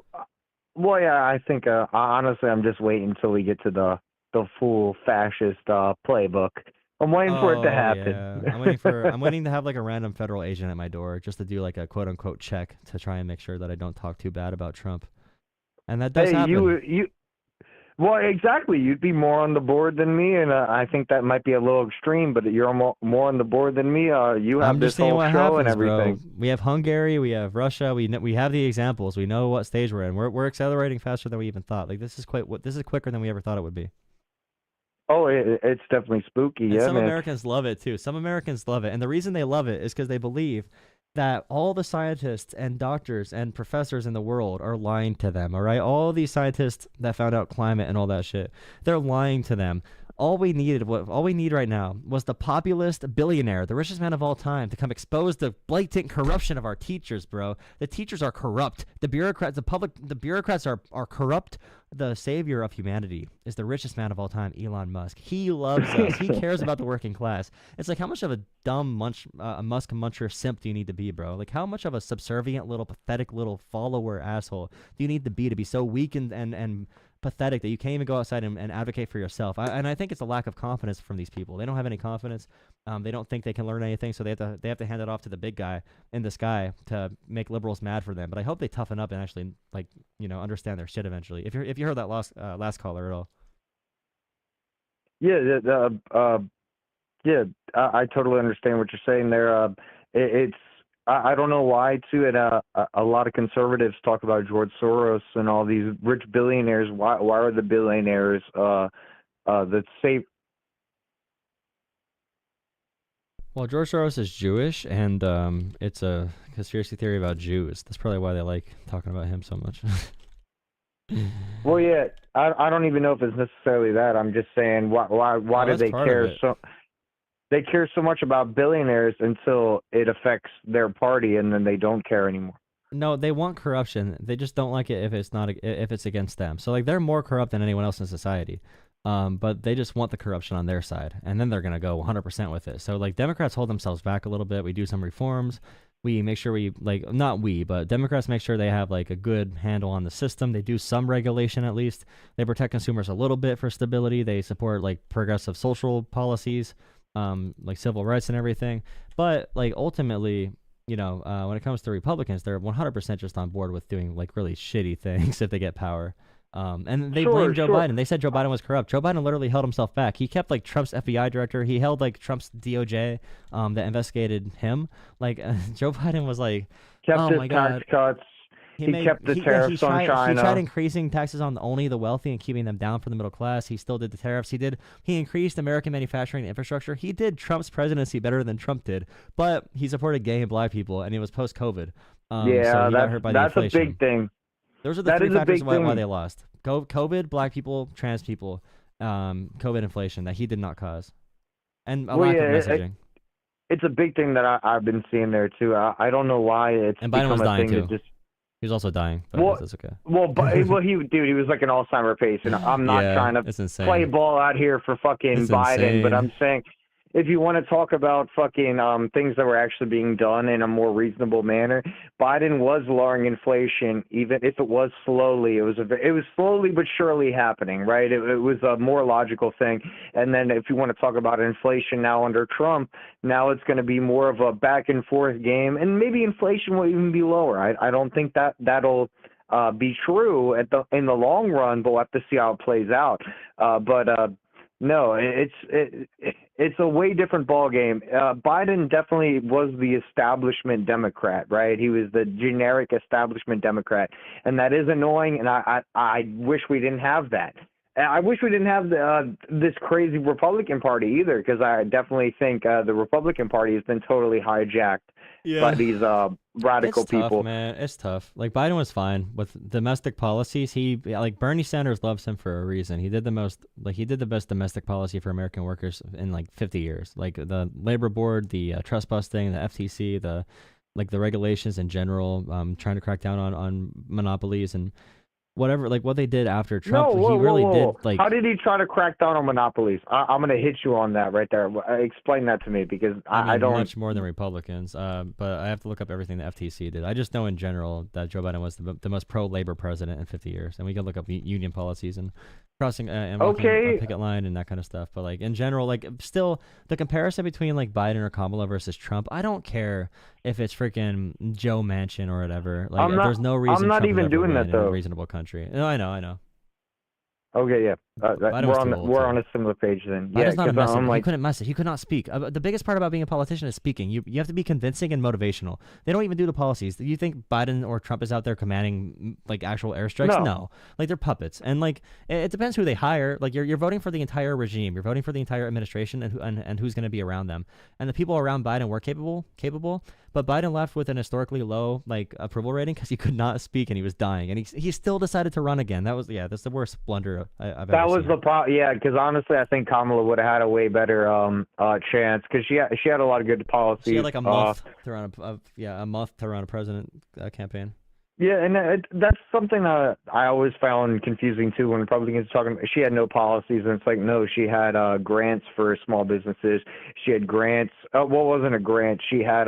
Well, yeah, I think, honestly, I'm just waiting until we get to the full fascist playbook. I'm waiting for it to happen. Yeah. I'm waiting to have like a random federal agent at my door just to do like a quote unquote check to try and make sure that I don't talk too bad about Trump. And that does happen. Well, exactly. You'd be more on the board than me, and I think that might be a little extreme, but you're more on the board than me. You have this whole show and everything. Bro. We have Hungary, we have Russia, we have the examples. We know what stage we're in. We're accelerating faster than we even thought. Like this is quicker than we ever thought it would be. Oh, it's definitely spooky. And yeah, some man. Americans love it too. Some Americans love it, and the reason they love it is because they believe that all the scientists and doctors and professors in the world are lying to them, all right? All these scientists that found out climate and all that shit, they're lying to them. All we need right now was the populist billionaire, the richest man of all time, to come expose the blatant corruption of our teachers, bro. The teachers are corrupt. The bureaucrats are corrupt. The savior of humanity is the richest man of all time, Elon Musk. He loves us. He cares about the working class. It's like, how much of a dumb Musk muncher simp do you need to be, bro? Like, how much of a subservient little pathetic little follower asshole do you need to be so weak and pathetic that you can't even go outside and advocate for yourself? And I think it's a lack of confidence from these people. They don't have any confidence. They don't think they can learn anything, so they have to hand it off to the big guy in the sky to make liberals mad for them. But I hope they toughen up and actually, like, understand their shit eventually. If you heard that last caller at all. I totally understand what you're saying there. I don't know why too, and a lot of conservatives talk about George Soros and all these rich billionaires. Why are the billionaires that safe? Well, George Soros is Jewish, and it's a conspiracy theory about Jews. That's probably why they like talking about him so much. Well, yeah, I don't even know if it's necessarily that. I'm just saying, why do they care so? They care so much about billionaires until it affects their party, and then they don't care anymore. No, they want corruption. They just don't like it if it's against them. So like they're more corrupt than anyone else in society. But they just want the corruption on their side, and then they're gonna go 100% with it. So like Democrats hold themselves back a little bit. We do some reforms. We make sure but Democrats make sure they have like a good handle on the system. They do some regulation at least. They protect consumers a little bit for stability. They support like progressive social policies, like civil rights and everything. But like ultimately, when it comes to Republicans, they're 100% just on board with doing like really shitty things if they get power. And they blame Joe Biden. They said Joe Biden was corrupt. Joe Biden literally held himself back. He kept like Trump's FBI director. He held like Trump's DOJ that investigated him. Like Joe Biden was like, kept his tax cuts. He kept the tariffs on China. He tried increasing taxes on only the wealthy and keeping them down for the middle class. He still did the tariffs. He increased American manufacturing infrastructure. He did Trump's presidency better than Trump did, but he supported gay and black people, and it was post-COVID. So he got hurt by the inflation. A big thing. Those are the three factors why they lost. COVID, black people, trans people, COVID inflation that he did not cause, and a lack of messaging. It's a big thing that I've been seeing there too. I don't know why it's and Biden was dying too. He was also dying, but that's okay. He was like an Alzheimer patient. I'm not trying to play ball out here for fucking Biden, but I'm saying if you want to talk about fucking things that were actually being done in a more reasonable manner, Biden was lowering inflation, even if it was slowly. It was slowly but surely happening, right? It was a more logical thing. And then if you want to talk about inflation now under Trump, now it's going to be more of a back and forth game, and maybe inflation will even be lower. I don't think that'll be true in the long run, but we'll have to see how it plays out. No, it's a way different ball game. Biden definitely was the establishment Democrat, right? He was the generic establishment Democrat, and that is annoying. And I wish we didn't have that. I wish we didn't have this crazy Republican Party either, because I definitely think the Republican Party has been totally hijacked by these radical people. Tough, man. It's tough. Like Biden was fine with domestic policies. Bernie Sanders loves him for a reason. He did the best domestic policy for American workers in like 50 years. Like the labor board, the trust busting, the FTC, the regulations in general, trying to crack down on monopolies and whatever, like what they did after Trump. Did. How did he try to crack down on monopolies? I'm going to hit you on that right there. Explain that to me, because I don't. Much more than Republicans, but I have to look up everything the FTC did. I just know in general that Joe Biden was the most pro-labor president in 50 years, and we can look up union policies and crossing and walking a picket line and that kind of stuff. But like in general, like still the comparison between like Biden or Kamala versus Trump, I don't care if it's freaking Joe Manchin or whatever. Like there's no reason. I'm not Trump even doing that though. In a reasonable country. country. No, I know. Okay, yeah. Biden was too old, We're too. on a similar page then. Biden's Yeah, not a 'cause messenger. I'm He like, couldn't message. He could not speak. The biggest part about being a politician is speaking. You have to be convincing and motivational. They don't even do the policies. You think Biden or Trump is out there commanding like actual airstrikes? No. Like they're puppets. And like it depends who they hire. Like you're voting for the entire regime. You're voting for the entire administration and who's going to be around them. And the people around Biden were capable. But Biden left with an historically low like approval rating because he could not speak and he was dying. And he still decided to run again. That's the worst blunder I've that ever was seen. the problem. Yeah, because honestly, I think Kamala would have had a way better chance because she had a lot of good policies. She had like a month to run a president campaign. Yeah, and that's something that I always found confusing too when Republicans are talking. She had no policies, and it's like no, she had grants for small businesses. She had grants. What wasn't a grant? She had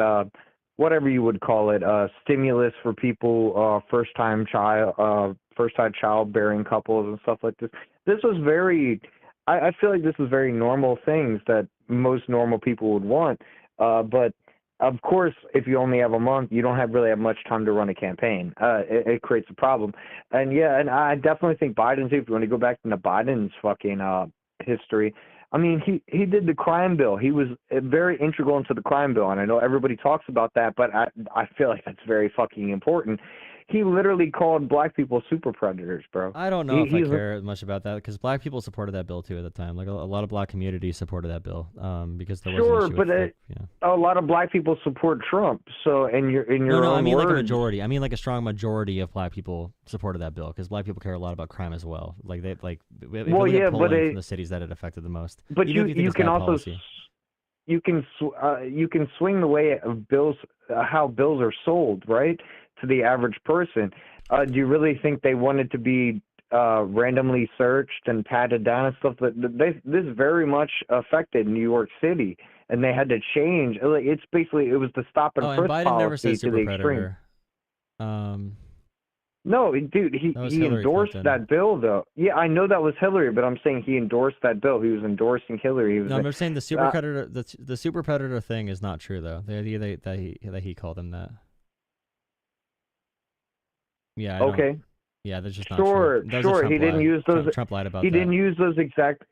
whatever you would call it, stimulus for people, first-time childbearing couples and stuff like this. This was very. I feel like this is very normal things that most normal people would want, but. Of course, if you only have a month, you don't really have much time to run a campaign. It creates a problem. And yeah, and I definitely think Biden too. If you want to go back into Biden's fucking history, I mean, he did the crime bill. He was very integral into the crime bill, and I know everybody talks about that, but I feel like that's very fucking important. He literally called black people super predators, bro. I don't know if I care much about that because black people supported that bill too at the time. Like a lot of black communities supported that bill because there was an issue with a lot of black people support Trump. So in your no, own I mean words, like a majority. I mean like a strong majority of black people supported that bill because black people care a lot about crime as well. Like they like if you look at polling from the cities that it affected the most. But Even if you think can it's bad also policy. you can swing the way of bills how bills are sold, right, to the average person. Do you really think they wanted to be randomly searched and patted down and stuff? This very much affected New York City, and they had to change. It's basically it was the stop and frisk Biden policy never said to super the extreme. predator. No, dude, he endorsed Clinton. that bill though. Yeah, I know that was Hillary, but I'm saying he endorsed that bill. He was endorsing Hillary. He was No, I'm saying the super predator. The super predator thing is not true though. The idea that he called him that. Yeah. I okay. don't- Yeah, that's just not Sure, true. That was a sure. Trump He didn't lie. use those. Trump lied about he that. didn't use those exact.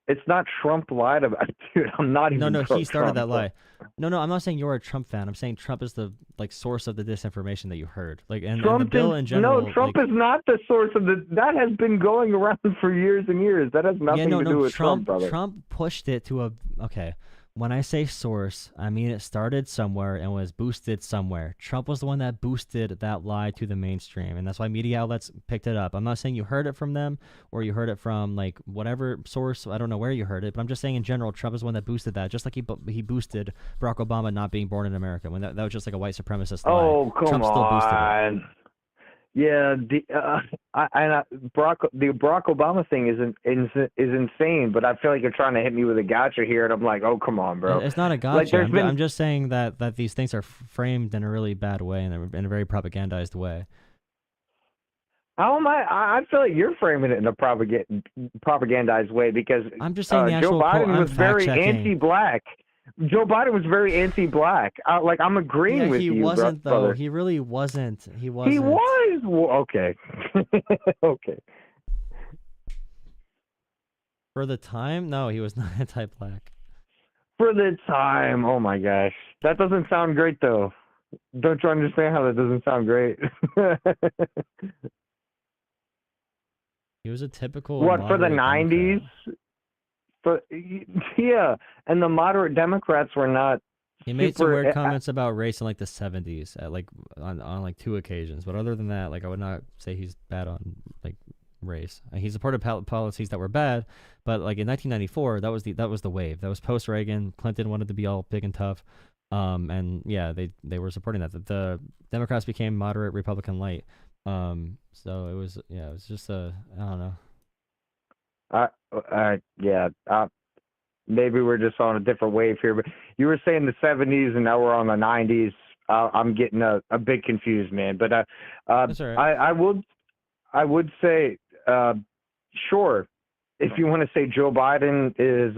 It's not Trump lied about it, dude. I'm not even. No, he started Trump, that bro. lie. No, I'm not saying you're a Trump fan. I'm saying Trump is the source of the disinformation that you heard. Like and the bill in general. No, Trump is not the source of the. That has been going around for years and years. That has nothing to do with Trump, brother. Trump pushed it to a okay. When I say source, I mean it started somewhere and was boosted somewhere. Trump was the one that boosted that lie to the mainstream, and that's why media outlets picked it up. I'm not saying you heard it from them or you heard it from like whatever source. I don't know where you heard it, but I'm just saying in general, Trump is the one that boosted that. Just like he boosted Barack Obama not being born in America when that was just like a white supremacist lie. Oh, come Trump still boosted it. on. Yeah, the Barack Obama thing is insane, but I feel like you're trying to hit me with a gotcha here, and I'm like, oh, come on, bro. It's not a Like, gotcha. there's been- I'm just saying that these things are framed in a really bad way and in a very propagandized way. How am I feel like you're framing it in a propagandized way because I'm just saying the Joe actual quote. Biden I'm was very fact-checking. anti-black. Joe Biden was very anti-black. Like I'm agreeing Yeah, with he you, wasn't though. brother. He really wasn't. He wasn't. He was. Well, okay. Okay. For the time, no, he was not anti-black. For the time, oh my gosh, that doesn't sound great though. Don't you understand how that doesn't sound great? He was a typical. What for the moderate '90s? Yeah, and the moderate Democrats were not. He made some super- weird comments about race in like the 70s, at like on like 2 occasions. But other than that, like I would not say he's bad on like race. He supported policies that were bad, but like in 1994, that was the wave. That was post Reagan. Clinton wanted to be all big and tough, and yeah, they were supporting that. The Democrats became moderate Republican light. So it was just I don't know. Maybe we're just on a different wave here, but you were saying the 70s and now we're on the 90s. I'm getting a bit confused, man. But That's all right. I would say, sure, if you want to say Joe Biden is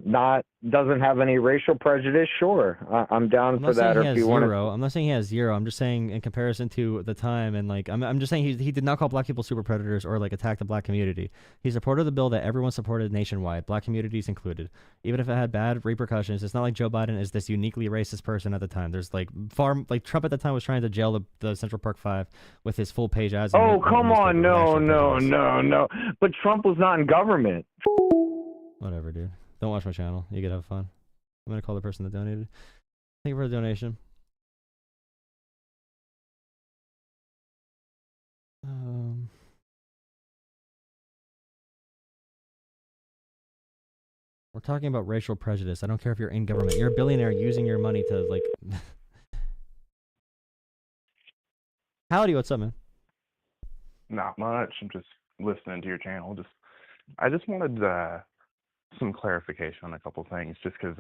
not doesn't have any racial prejudice, sure, I'm down I'm for not saying that. Or he if has you want zero. I'm not saying he has zero. I'm just saying in comparison to the time and like I'm just saying he did not call black people super predators or like attack the black community. He supported the bill that everyone supported nationwide, black communities included. Even if it had bad repercussions, it's not like Joe Biden is this uniquely racist person at the time. There's like Trump at the time was trying to jail the Central Park Five with his full page ads. Oh, come on, no. But Trump was not in government. Whatever, dude. Don't watch my channel. You could have fun. I'm gonna call the person that donated. Thank you for the donation. We're talking about racial prejudice. I don't care if you're in government. You're a billionaire using your money to like. Howdy, what's up, man? Not much. I'm just listening to your channel. I just wanted some clarification on a couple things, just because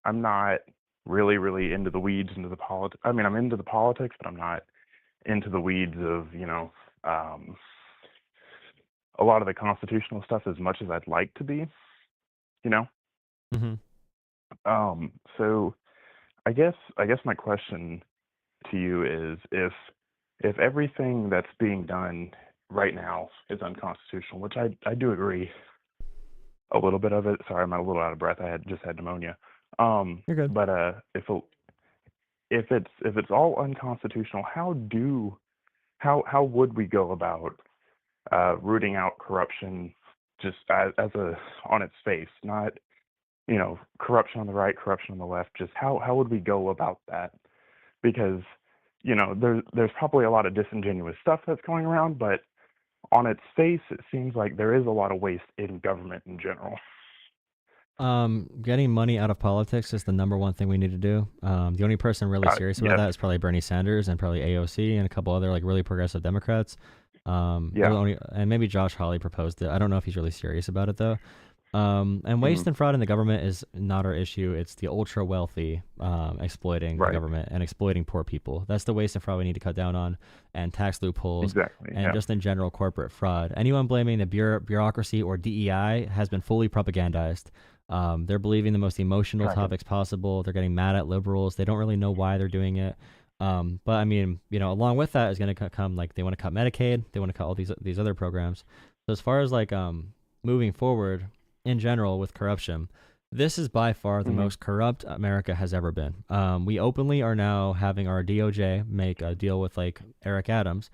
I'm not really into the weeds, into the politics. I mean, I'm into the politics, but I'm not into the weeds of, a lot of the constitutional stuff as much as I'd like to be, So I guess my question to you is if everything that's being done right now is unconstitutional, which I do agree a little bit of it. Sorry, I'm a little out of breath. I just had pneumonia. You're good. But if it's all unconstitutional, how would we go about rooting out corruption just as on its face, not corruption on the right, corruption on the left? Just how would we go about that? Because there's probably a lot of disingenuous stuff that's going around, but on its face, it seems like there is a lot of waste in government in general. Getting money out of politics is the number one thing we need to do. The only person really serious about that is probably Bernie Sanders and probably AOC and a couple other like really progressive Democrats. And maybe Josh Hawley proposed it. I don't know if he's really serious about it though. And waste and fraud in the government is not our issue. It's the ultra wealthy exploiting the government and exploiting poor people. That's the waste and fraud we need to cut down on, and tax loopholes, and just in general corporate fraud. Anyone blaming the bureaucracy or DEI has been fully propagandized. They're believing the most emotional topics possible. They're getting mad at liberals. They don't really know why they're doing it. But I mean, along with that is going to come like they want to cut Medicaid. They want to cut all these other programs. So as far as like moving forward in general with corruption, this is by far the most corrupt America has ever been. We openly are now having our DOJ make a deal with like Eric Adams,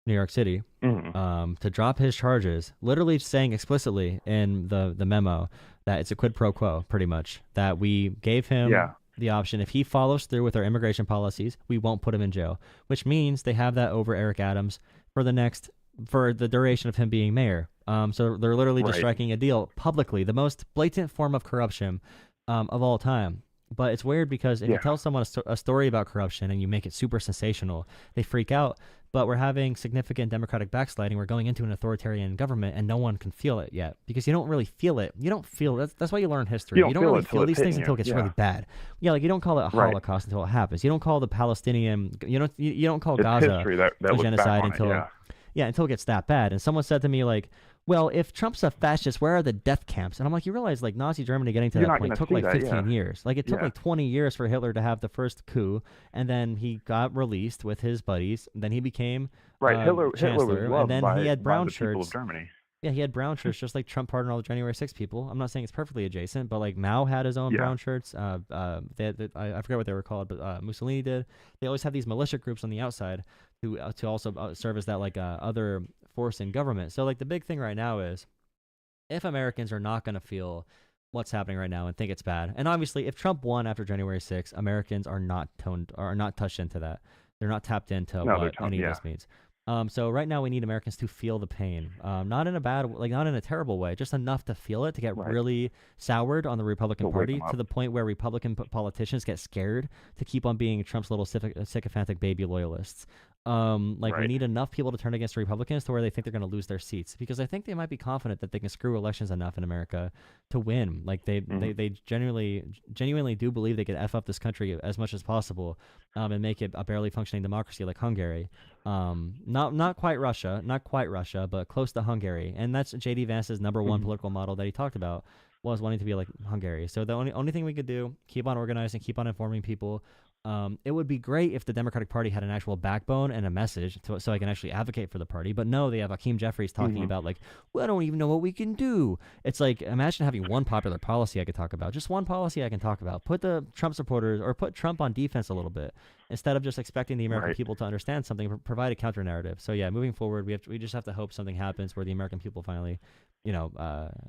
New York City, to drop his charges, literally saying explicitly in the memo that it's a quid pro quo, pretty much, that we gave him the option. If he follows through with our immigration policies, we won't put him in jail, which means they have that over Eric Adams for the duration of him being mayor. So they're literally just striking a deal publicly, the most blatant form of corruption of all time. But it's weird because if you tell someone a story about corruption and you make it super sensational, they freak out. But we're having significant democratic backsliding. We're going into an authoritarian government, and no one can feel it yet because you don't really feel it. You don't feel it. That's why you learn history. You don't really feel these things until it gets really bad. Yeah, like you don't call it a Holocaust until it happens. You don't call the Palestinian. You don't call Gaza a genocide until until it gets that bad. And someone said to me like, well, if Trump's a fascist, where are the death camps? And I'm like, you realize like Nazi Germany getting to that point took like 15 years. Like it took like 20 years for Hitler to have the first coup, and then he got released with his buddies. And then he became Hitler chancellor, was loved and then he had brown by the shirts. people of Germany. Yeah, he had brown shirts, just like Trump pardoned all the January 6 people. I'm not saying it's perfectly adjacent, but like Mao had his own brown shirts. I forget what they were called, but Mussolini did. They always have these militia groups on the outside to also serve as that like other force in government. So like the big thing right now is if Americans are not going to feel what's happening right now and think it's bad, and obviously if Trump won after January 6, Americans are not touched into that. They're not tapped into what any of this means. So right now we need Americans to feel the pain, not in a terrible way, just enough to feel it, to get really soured on the Republican Party to the point where Republican politicians get scared to keep on being Trump's little sycophantic baby loyalists. We need enough people to turn against the Republicans to where they think they're going to lose their seats, because I think they might be confident that they can screw elections enough in America to win. Like they genuinely do believe they can F up this country as much as possible, and make it a barely functioning democracy like Hungary. Not quite Russia, but close to Hungary. And that's J.D. Vance's number one political model that he talked about. was wanting to be like Hungary. So the only thing we could do, keep on organizing, keep on informing people. It would be great if the Democratic Party had an actual backbone and a message so I can actually advocate for the party. But no, they have Hakeem Jeffries talking about like, well, I don't even know what we can do. It's like, imagine having one popular policy I could talk about, just one policy I can talk about. Put the Trump supporters or put Trump on defense a little bit instead of just expecting the American people to understand something, provide a counter narrative. So yeah, moving forward, we just have to hope something happens where the American people finally,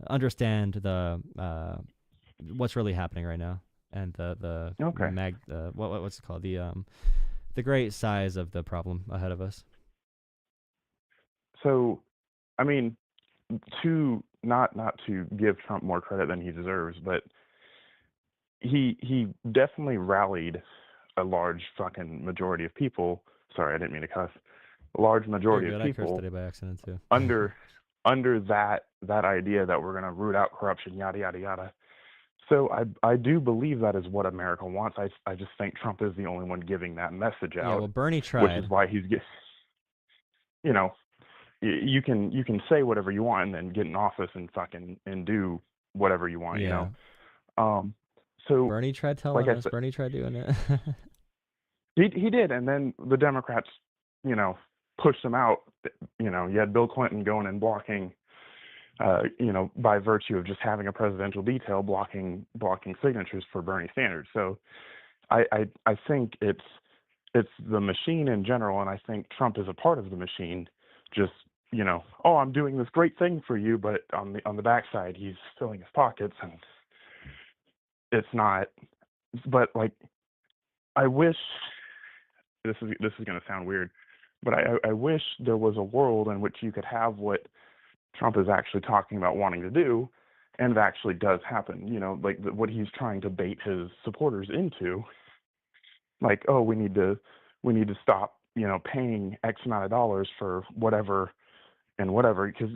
understand the what's really happening right now. And what's it called, the great size of the problem ahead of us. So, I mean, not to give Trump more credit than he deserves, but he definitely rallied a large fucking majority of people. Sorry, I didn't mean to cuss. A large majority of people I cursed today by accident too. under that idea that we're gonna root out corruption, yada yada yada. So I do believe that is what America wants. I just think Trump is the only one giving that message out. Yeah, well, Bernie tried. Which is why he's you can say whatever you want and then get in office and do whatever you want, So Bernie tried telling us. Bernie tried doing it. he did, and then the Democrats, pushed him out. You had Bill Clinton going and blocking. By virtue of just having a presidential detail blocking signatures for Bernie Sanders. So I think it's the machine in general, and I think Trump is a part of the machine. Just, I'm doing this great thing for you, but on the backside he's filling his pockets, and it's not. But like, I wish this is going to sound weird, but I wish there was a world in which you could have what Trump is actually talking about wanting to do, and it actually does happen. What he's trying to bait his supporters into, like, oh, we need to stop, paying X amount of dollars for whatever and whatever, because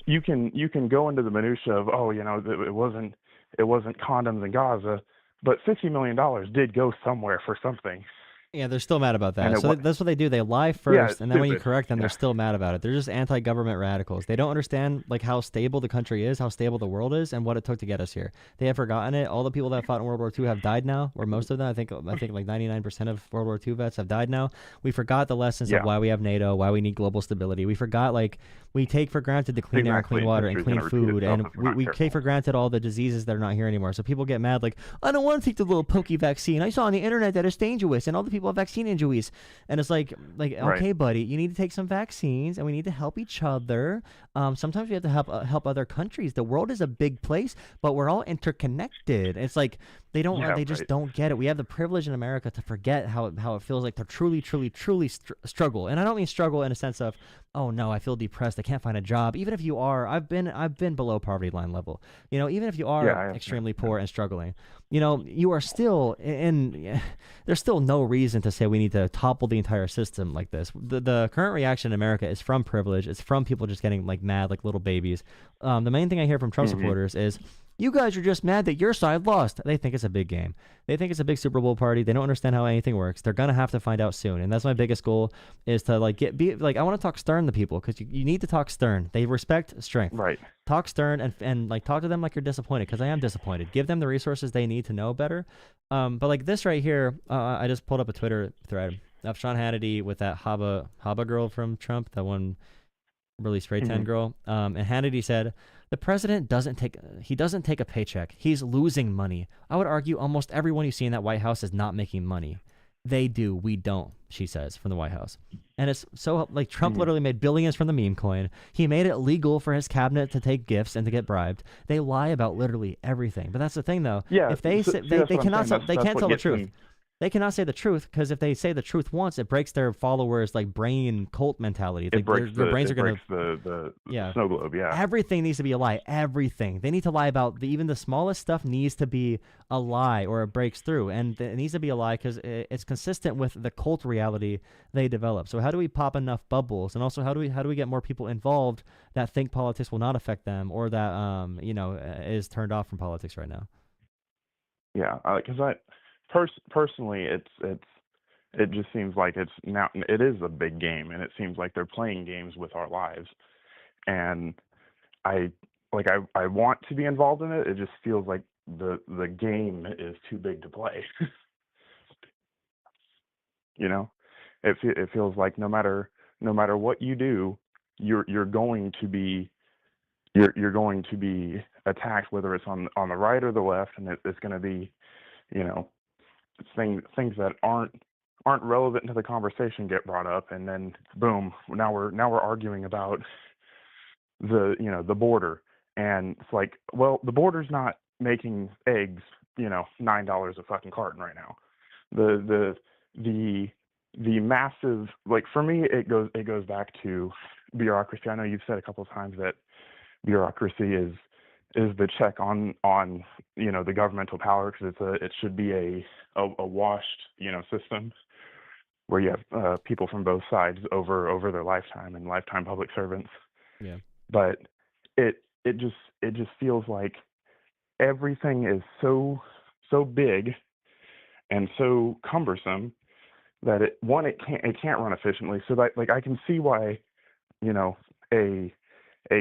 you can go into the minutia of, oh, it wasn't condoms in Gaza, but $50 million did go somewhere for something. Yeah, they're still mad about that. So that's what they do. They lie first, and then when you correct them, they're still mad about it. They're just anti-government radicals. They don't understand like how stable the country is, how stable the world is, and what it took to get us here. They have forgotten it. All the people that fought in World War II have died now, or most of them. I think like 99% of World War II vets have died now. We forgot the lessons of why we have NATO, why we need global stability. We forgot we take for granted the clean air, clean water, and clean food, and we take for granted all the diseases that are not here anymore. So people get mad like, I don't want to take the little pokey vaccine. I saw on the internet that it's dangerous, and all the people have vaccine injuries. And it's like okay, buddy, you need to take some vaccines, and we need to help each other. Sometimes we have to help other countries. The world is a big place, but we're all interconnected. It's like they just don't get it. We have the privilege in America to forget how it feels like to truly struggle. And I don't mean struggle in a sense of, oh no, I feel depressed, I can't find a job. Even if you are, I've been below poverty line level. Even if you are extremely poor and struggling, you are still there's still no reason to say we need to topple the entire system like this. The current reaction in America is from privilege. It's from people just getting like mad like little babies. The main thing I hear from Trump supporters is, you guys are just mad that your side lost. They think it's a big game. They think it's a big Super Bowl party. They don't understand how anything works. They're going to have to find out soon. And that's my biggest goal, is to I want to talk stern to people, because you need to talk stern. They respect strength. Right. Talk stern and talk to them like you're disappointed, because I am disappointed. Give them the resources they need to know better. But like this right here, I just pulled up a Twitter thread of Sean Hannity with that Haba girl from Trump, that one really spray tan girl. And Hannity said, the president doesn't take a paycheck. He's losing money. I would argue almost everyone you see in that White House is not making money. They do. We don't, she says, from the White House. And it's so like Trump literally made billions from the meme coin. He made it legal for his cabinet to take gifts and to get bribed. They lie about literally everything. But that's the thing, though. Yeah. If they can't tell the truth. They cannot say the truth, because if they say the truth once, it breaks their followers' like brain cult mentality. Their brains are going to the snow globe. Yeah, everything needs to be a lie. Everything they need to lie about. Even the smallest stuff needs to be a lie, or it breaks through, and it needs to be a lie because it's consistent with the cult reality they develop. So how do we pop enough bubbles, and also how do we get more people involved that think politics will not affect them, or that is turned off from politics right now? Yeah, because personally, it just seems like it is a big game, and it seems like they're playing games with our lives. And I like I want to be involved in it. It just feels like the game is too big to play. You know, it feels like no matter what you do, you're going to be attacked, whether it's on the right or the left, and it's going to be, you know, things that aren't relevant to the conversation get brought up, and then boom, now we're arguing about the border, and it's like, well, the border's not making eggs, you know, $9 a fucking carton right now. The massive, like, for me, it goes back to bureaucracy. I know you've said a couple of times that bureaucracy is the check on you know, the governmental power, because it should be a washed, you know, system where you have people from both sides over their lifetime and lifetime public servants. Yeah. But it just feels like everything is so big and so cumbersome that it can't run efficiently. So that, like, I can see why, you know, a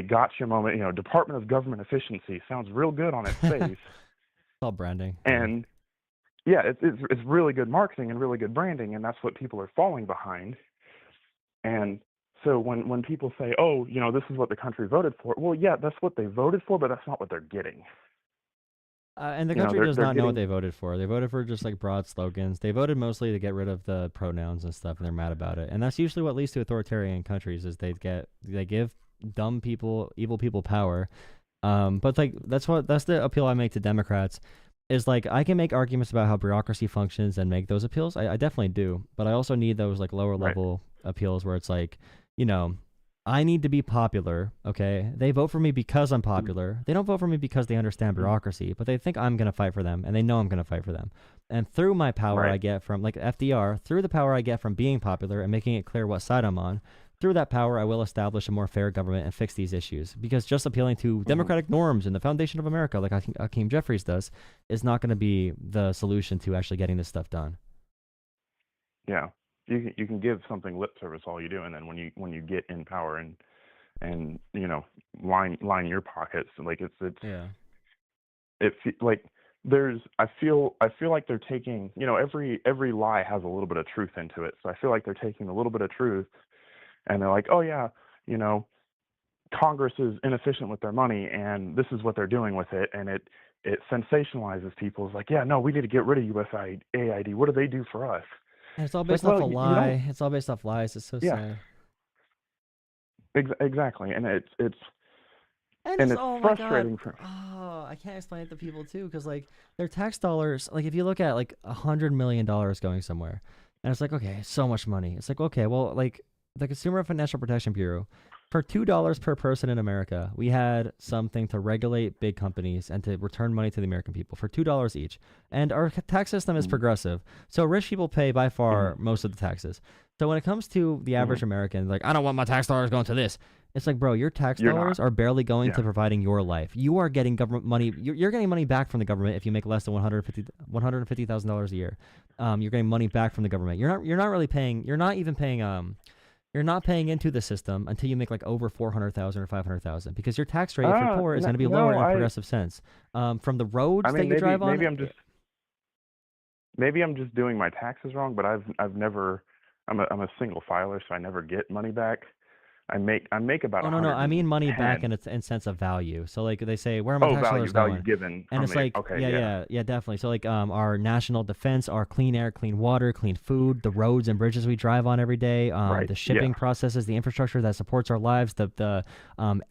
gotcha moment, you know, Department of Government Efficiency sounds real good on its face. It's all branding. And yeah, it's really good marketing and really good branding, and that's what people are falling behind. And so when people say, oh, you know, this is what the country voted for, well, yeah, that's what they voted for, but that's not what they're getting. And the country does not know what they voted for. They voted for just like broad slogans. They voted mostly to get rid of the pronouns and stuff, and they're mad about it. And that's usually what leads to authoritarian countries, is they give dumb people, evil people power. But like that's the appeal I make to Democrats, is like, I can make arguments about how bureaucracy functions and make those appeals. I definitely do. But I also need those like lower level appeals where it's like, you know, I need to be popular, okay? They vote for me because I'm popular. They don't vote for me because they understand bureaucracy, but they think I'm going to fight for them, and they know I'm going to fight for them. And through my power I get from, like FDR, through the power I get from being popular and making it clear what side I'm on, through that power I will establish a more fair government and fix these issues. Because just appealing to democratic norms and the foundation of America, like Hakeem Jeffries does, is not going to be the solution to actually getting this stuff done. Yeah. You can give something lip service all you do, and then when you get in power and you know, line your pockets, like it's like I feel like they're taking, you know, every lie has a little bit of truth into it, so I feel like they're taking a little bit of truth, and they're like, oh yeah, you know, Congress is inefficient with their money, and this is what they're doing with it, and it sensationalizes people. It's like, yeah, no, we need to get rid of USAID. What do they do for us? And it's all based off a lie. It's all based off lies. It's so sad. Exactly, and it's oh frustrating. I can't explain it to people too, because like their tax dollars. Like if you look at like $100 million going somewhere, and it's like, okay, so much money. It's like, okay, well, like the Consumer Financial Protection Bureau, for $2 per person in America, we had something to regulate big companies and to return money to the American people for $2 each. And our tax system is progressive. So rich people pay by far most of the taxes. So when it comes to the average American, like, I don't want my tax dollars going to this. It's like, bro, your tax dollars are barely going to providing your life. You are getting government money. You're getting money back from the government if you make less than $150,000 a year. You're getting money back from the government. You're not really paying. You're not even paying. You're not paying into the system until you make like over $400,000 or $500,000, because your tax rate if you're poor is going to be lower in a progressive sense. From the roads that you drive on. Maybe I'm just doing my taxes wrong, but I've never. I'm a single filer, so I never get money back. I make about. Oh no, I mean money back in sense of value. So like they say, where are my tax dollars going? Value given. And it's like, okay, yeah, definitely. So like our national defense, our clean air, clean water, clean food, the roads and bridges we drive on every day, the shipping processes, the infrastructure that supports our lives, the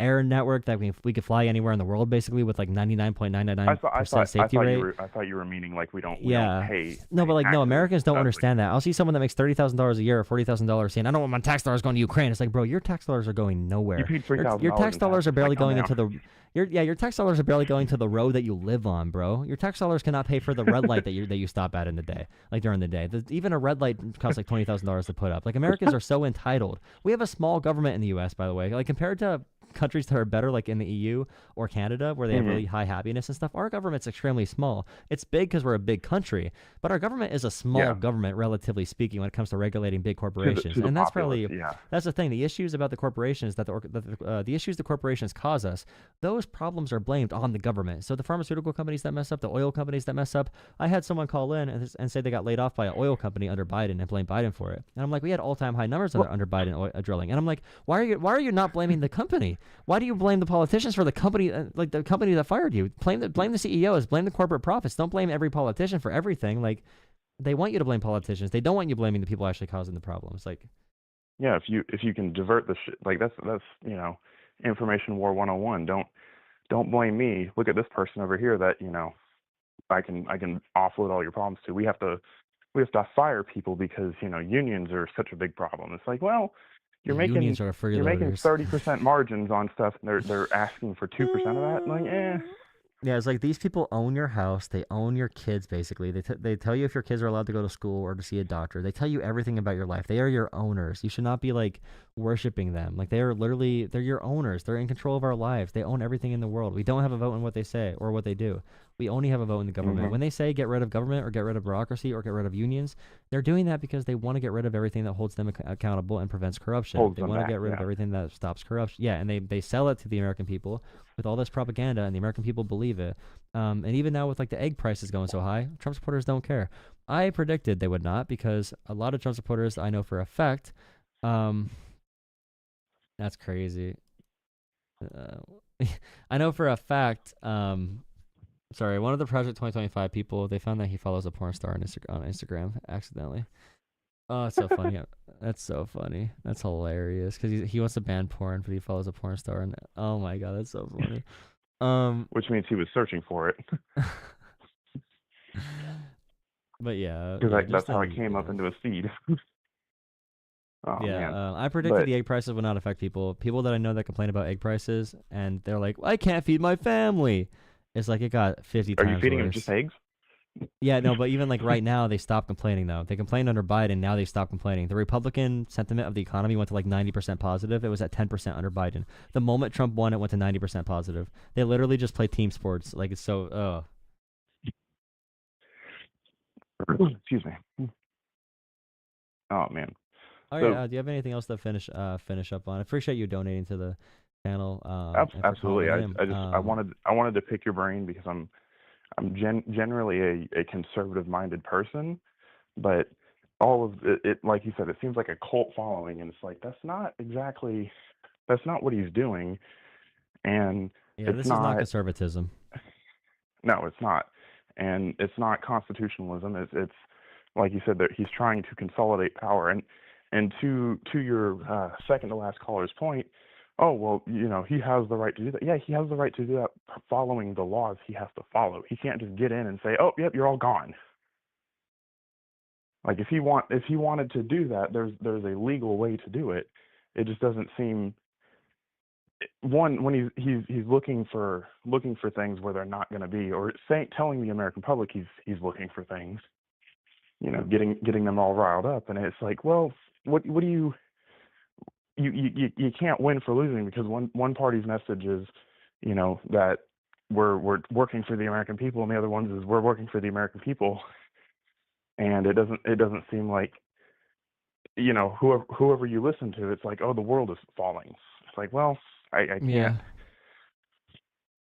air network that we could fly anywhere in the world basically with like 99.999% safety rate. I thought you were meaning like we don't pay. No, but like no, Americans don't understand that. I'll see someone that makes $30,000 a year or $40,000 saying, I don't want my tax dollars going to Ukraine. It's like, bro, your tax dollars are going nowhere. You paid $3,000. Your tax dollars are barely going into the. Your tax dollars are barely going to the road that you live on, bro. Your tax dollars cannot pay for the red light that you stop at in the day, like during the day. Even a red light costs like $20,000 to put up. Like Americans are so entitled. We have a small government in the U.S., by the way. Like compared to countries that are better, like in the EU or Canada, where they have really high happiness and stuff, our government's extremely small. It's big because we're a big country, but our government is a small government, relatively speaking, when it comes to regulating big corporations. And that's populace, probably that's the thing. The issues about the corporations that the issues the corporations cause us, those problems are blamed on the government. So the pharmaceutical companies that mess up, the oil companies that mess up. I had someone call in and say they got laid off by an oil company under Biden and blame Biden for it. And I'm like, we had all-time high numbers under Biden drilling. And I'm like, why are you not blaming the company? Why do you blame the politicians for the company, like the company that fired you? Blame the CEOs, blame the corporate profits. Don't blame every politician for everything. Like, they want you to blame politicians. They don't want you blaming the people actually causing the problems. Like, yeah, if you can divert the shit, like that's information war 101. Don't blame me. Look at this person over here that I can offload all your problems to. We have to fire people because unions are such a big problem. It's like, well, you're making 30% margins on stuff, and they're asking for 2% of that. Like, Yeah, it's like these people own your house. They own your kids, basically. They tell you if your kids are allowed to go to school or to see a doctor. They tell you everything about your life. They are your owners. You should not be, like, worshiping them. Like, they're your owners. They're in control of our lives. They own everything in the world. We don't have a vote in what they say or what they do. We only have a vote in the government. When they say get rid of government or get rid of bureaucracy or get rid of unions, they're doing that because they want to get rid of everything that holds them accountable and prevents corruption. They want to get rid of everything that stops corruption. Yeah, and they sell it to the American people with all this propaganda, and the American people believe it. And even now with like the egg prices going so high, Trump supporters don't care. I predicted they would not, because a lot of Trump supporters I know for a fact, that's crazy. I know for a fact, sorry, one of the Project 2025 people, they found that he follows a porn star on Instagram accidentally. Oh, it's so funny. That's so funny. That's hilarious, because he wants to ban porn, but he follows a porn star. And oh my god, that's so funny. Which means he was searching for it. But yeah, because that's how it came up into a seed. I predicted the egg prices would not affect people. People that I know that complain about egg prices, and they're like, I can't feed my family. It's like it got 50 times worse. Are you feeding them just eggs? Yeah, no, but even like right now, they stopped complaining though. They complained under Biden, now they stopped complaining. The Republican sentiment of the economy went to like 90% positive. It was at 10% under Biden. The moment Trump won, it went to 90% positive. They literally just play team sports. Like, it's so, Excuse me. Oh man. Oh yeah. Do you have anything else to finish up on? I appreciate you donating to the channel. Absolutely. I wanted to pick your brain because I'm generally a conservative-minded person, but all of it, like you said, it seems like a cult following, and it's like that's not what he's doing, and this is not conservatism. No, it's not, and it's not constitutionalism. It's like you said, that he's trying to consolidate power, and to your second to last caller's point. Oh, well, he has the right to do that. Yeah, he has the right to do that following the laws he has to follow. He can't just get in and say, oh, yep, you're all gone. Like, if he wanted to do that, there's a legal way to do it. It just doesn't seem, when he's looking for things where they're not going to be, or telling the American public he's looking for things, getting them all riled up. And it's like, well, what do you can't win for losing, because one party's message is, that we're working for the American people, and the other one's is we're working for the American people, and it doesn't seem like, whoever you listen to, it's like, oh, the world is falling. It's like, well, I can't. Yeah.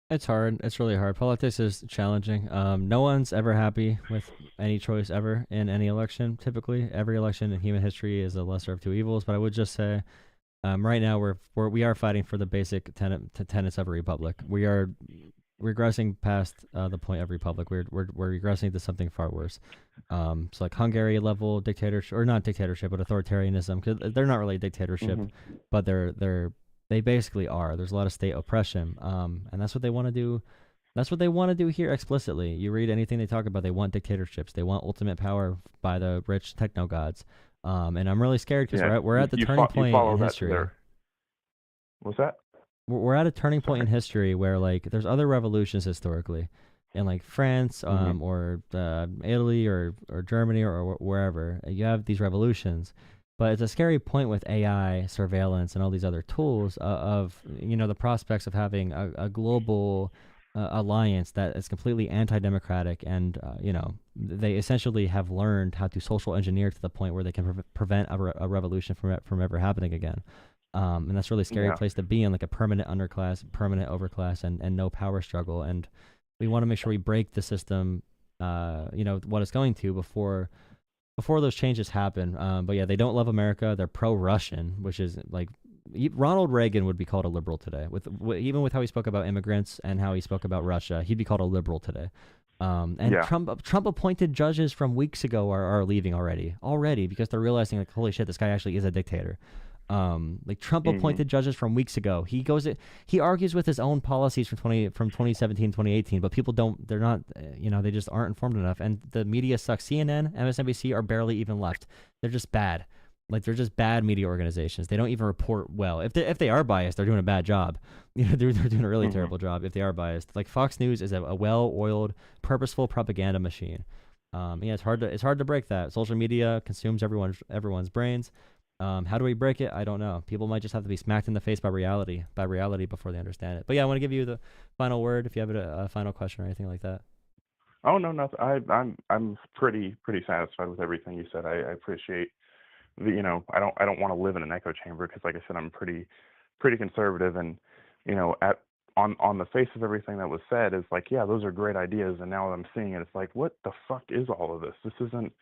It's hard. It's really hard. Politics is challenging. No one's ever happy with any choice ever in any election. Typically, every election in human history is a lesser of two evils. But I would just say, right now we are fighting for the basic tenets of a republic. We are regressing past the point of republic. We're regressing to something far worse. So like Hungary level dictatorship, or not dictatorship, but authoritarianism. Because they're not really a dictatorship, but they basically are. There's a lot of state oppression, and that's what they want to do. That's what they want to do here explicitly. You read anything they talk about, they want dictatorships. They want ultimate power by the rich techno gods. And I'm really scared because we're at the turning point in history. What's that? We're at a turning point in history where, like, there's other revolutions historically, in like France, or Italy, or Germany, or wherever. You have these revolutions, But it's a scary point with AI surveillance and all these other tools of the prospects of having a global alliance that is completely anti-democratic, and they essentially have learned how to social engineer to the point where they can prevent a revolution from ever happening again. And that's a really scary place to be in, like a permanent underclass, permanent overclass, and no power struggle. And we want to make sure we break the system, what it's going to before those changes happen. But yeah, they don't love America. They're pro-Russian, which is like Ronald Reagan would be called a liberal today. Even with how he spoke about immigrants and how he spoke about Russia, he'd be called a liberal today. Trump appointed judges from weeks ago are leaving already because they're realizing, like, holy shit, this guy actually is a dictator. Trump appointed judges from weeks ago. He argues with his own policies from 2017, 2018, but people they're not, they just aren't informed enough. And the media sucks. CNN, MSNBC are barely even left. They're just bad. Like, they're just bad media organizations. They don't even report well. If they are biased, they're doing a bad job. They're doing a really terrible job if they are biased. Like, Fox News is a well-oiled, purposeful propaganda machine. It's hard to break that. Social media consumes everyone's brains. How do we break it? I don't know. People might just have to be smacked in the face by reality before they understand it. But yeah, I want to give you the final word if you have a final question or anything like that. Oh no, nothing. I'm pretty satisfied with everything you said. I appreciate I don't want to live in an echo chamber because, like I said, I'm pretty conservative, and on the face of everything that was said, it's like, yeah, those are great ideas, and now that I'm seeing it, it's like, what the fuck is all of this? This isn't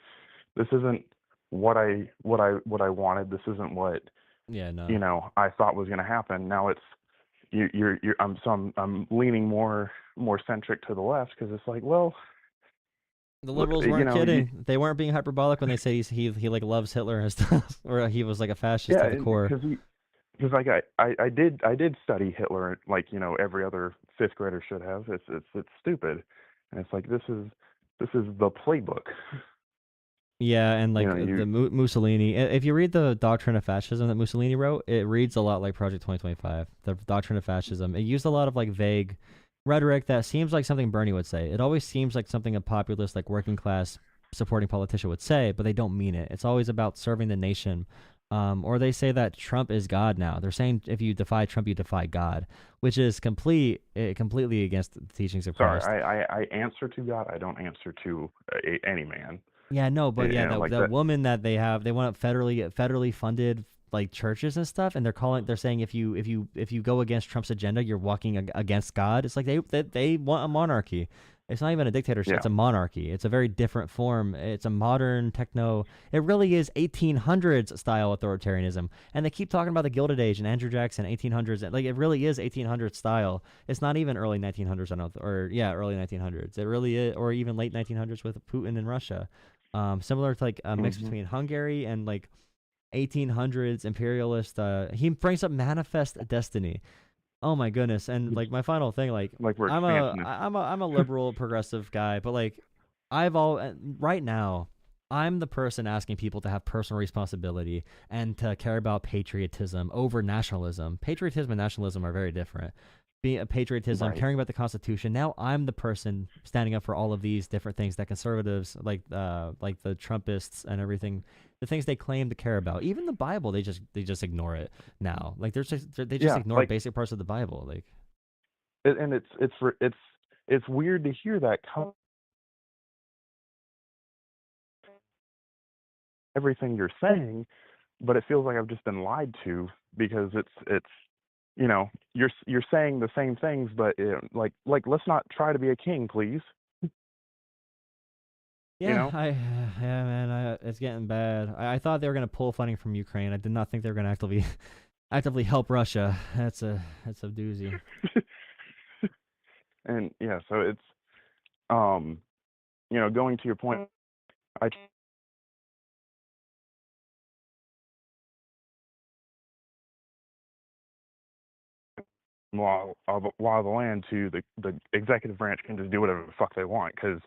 what I wanted. This isn't what I thought was going to happen. Now it's I'm leaning more centric to the left because it's like, well, the liberals weren't kidding. They weren't being hyperbolic when they say he like loves Hitler and stuff, or he was like a fascist to the core. Because like I did study Hitler like every other fifth grader should have. It's stupid, and it's like this is the playbook. Yeah, and like the Mussolini. If you read the Doctrine of Fascism that Mussolini wrote, it reads a lot like Project 2025. The Doctrine of Fascism. It used a lot of like vague rhetoric that seems like something Bernie would say. It always seems like something a populist, like working class supporting politician would say, but they don't mean it. It's always about serving the nation. Or they say that Trump is God now. They're saying if you defy Trump, you defy God, which is completely against the teachings of Christ. Sorry, I answer to God. I don't answer to any man. Yeah, no, but the woman that they want federally funded like churches and stuff, and they're saying if you go against Trump's agenda, you're walking against God. It's like they want a monarchy. It's not even a dictatorship. Yeah. It's a monarchy. It's a very different form. It's a modern techno. It really is 1800s style authoritarianism. And they keep talking about the Gilded Age and Andrew Jackson, 1800s. Like, it really is 1800s style. It's not even early 1900s, early 1900s. It really is, or even late 1900s with Putin in Russia. Similar to like a mix between Hungary and like 1800s imperialist. He brings up Manifest Destiny. Oh my goodness! And like my final thing, I'm a liberal progressive guy, but like right now, I'm the person asking people to have personal responsibility and to care about patriotism over nationalism. Patriotism and nationalism are very different. Being a patriotism, right. Caring about the Constitution. Now I'm the person standing up for all of these different things that conservatives, like the Trumpists and everything, the things they claim to care about. Even the Bible, they just ignore it now. Like they just ignore basic parts of the Bible. Like, and it's weird to hear that come. Everything you're saying, but it feels like I've just been lied to because it's. You're saying the same things, but like let's not try to be a king, please. Yeah, man, it's getting bad. I thought they were gonna pull funding from Ukraine. I did not think they were gonna actively help Russia. That's a doozy. And yeah, so it's going to your point, while the land to the executive branch can just do whatever the fuck they want because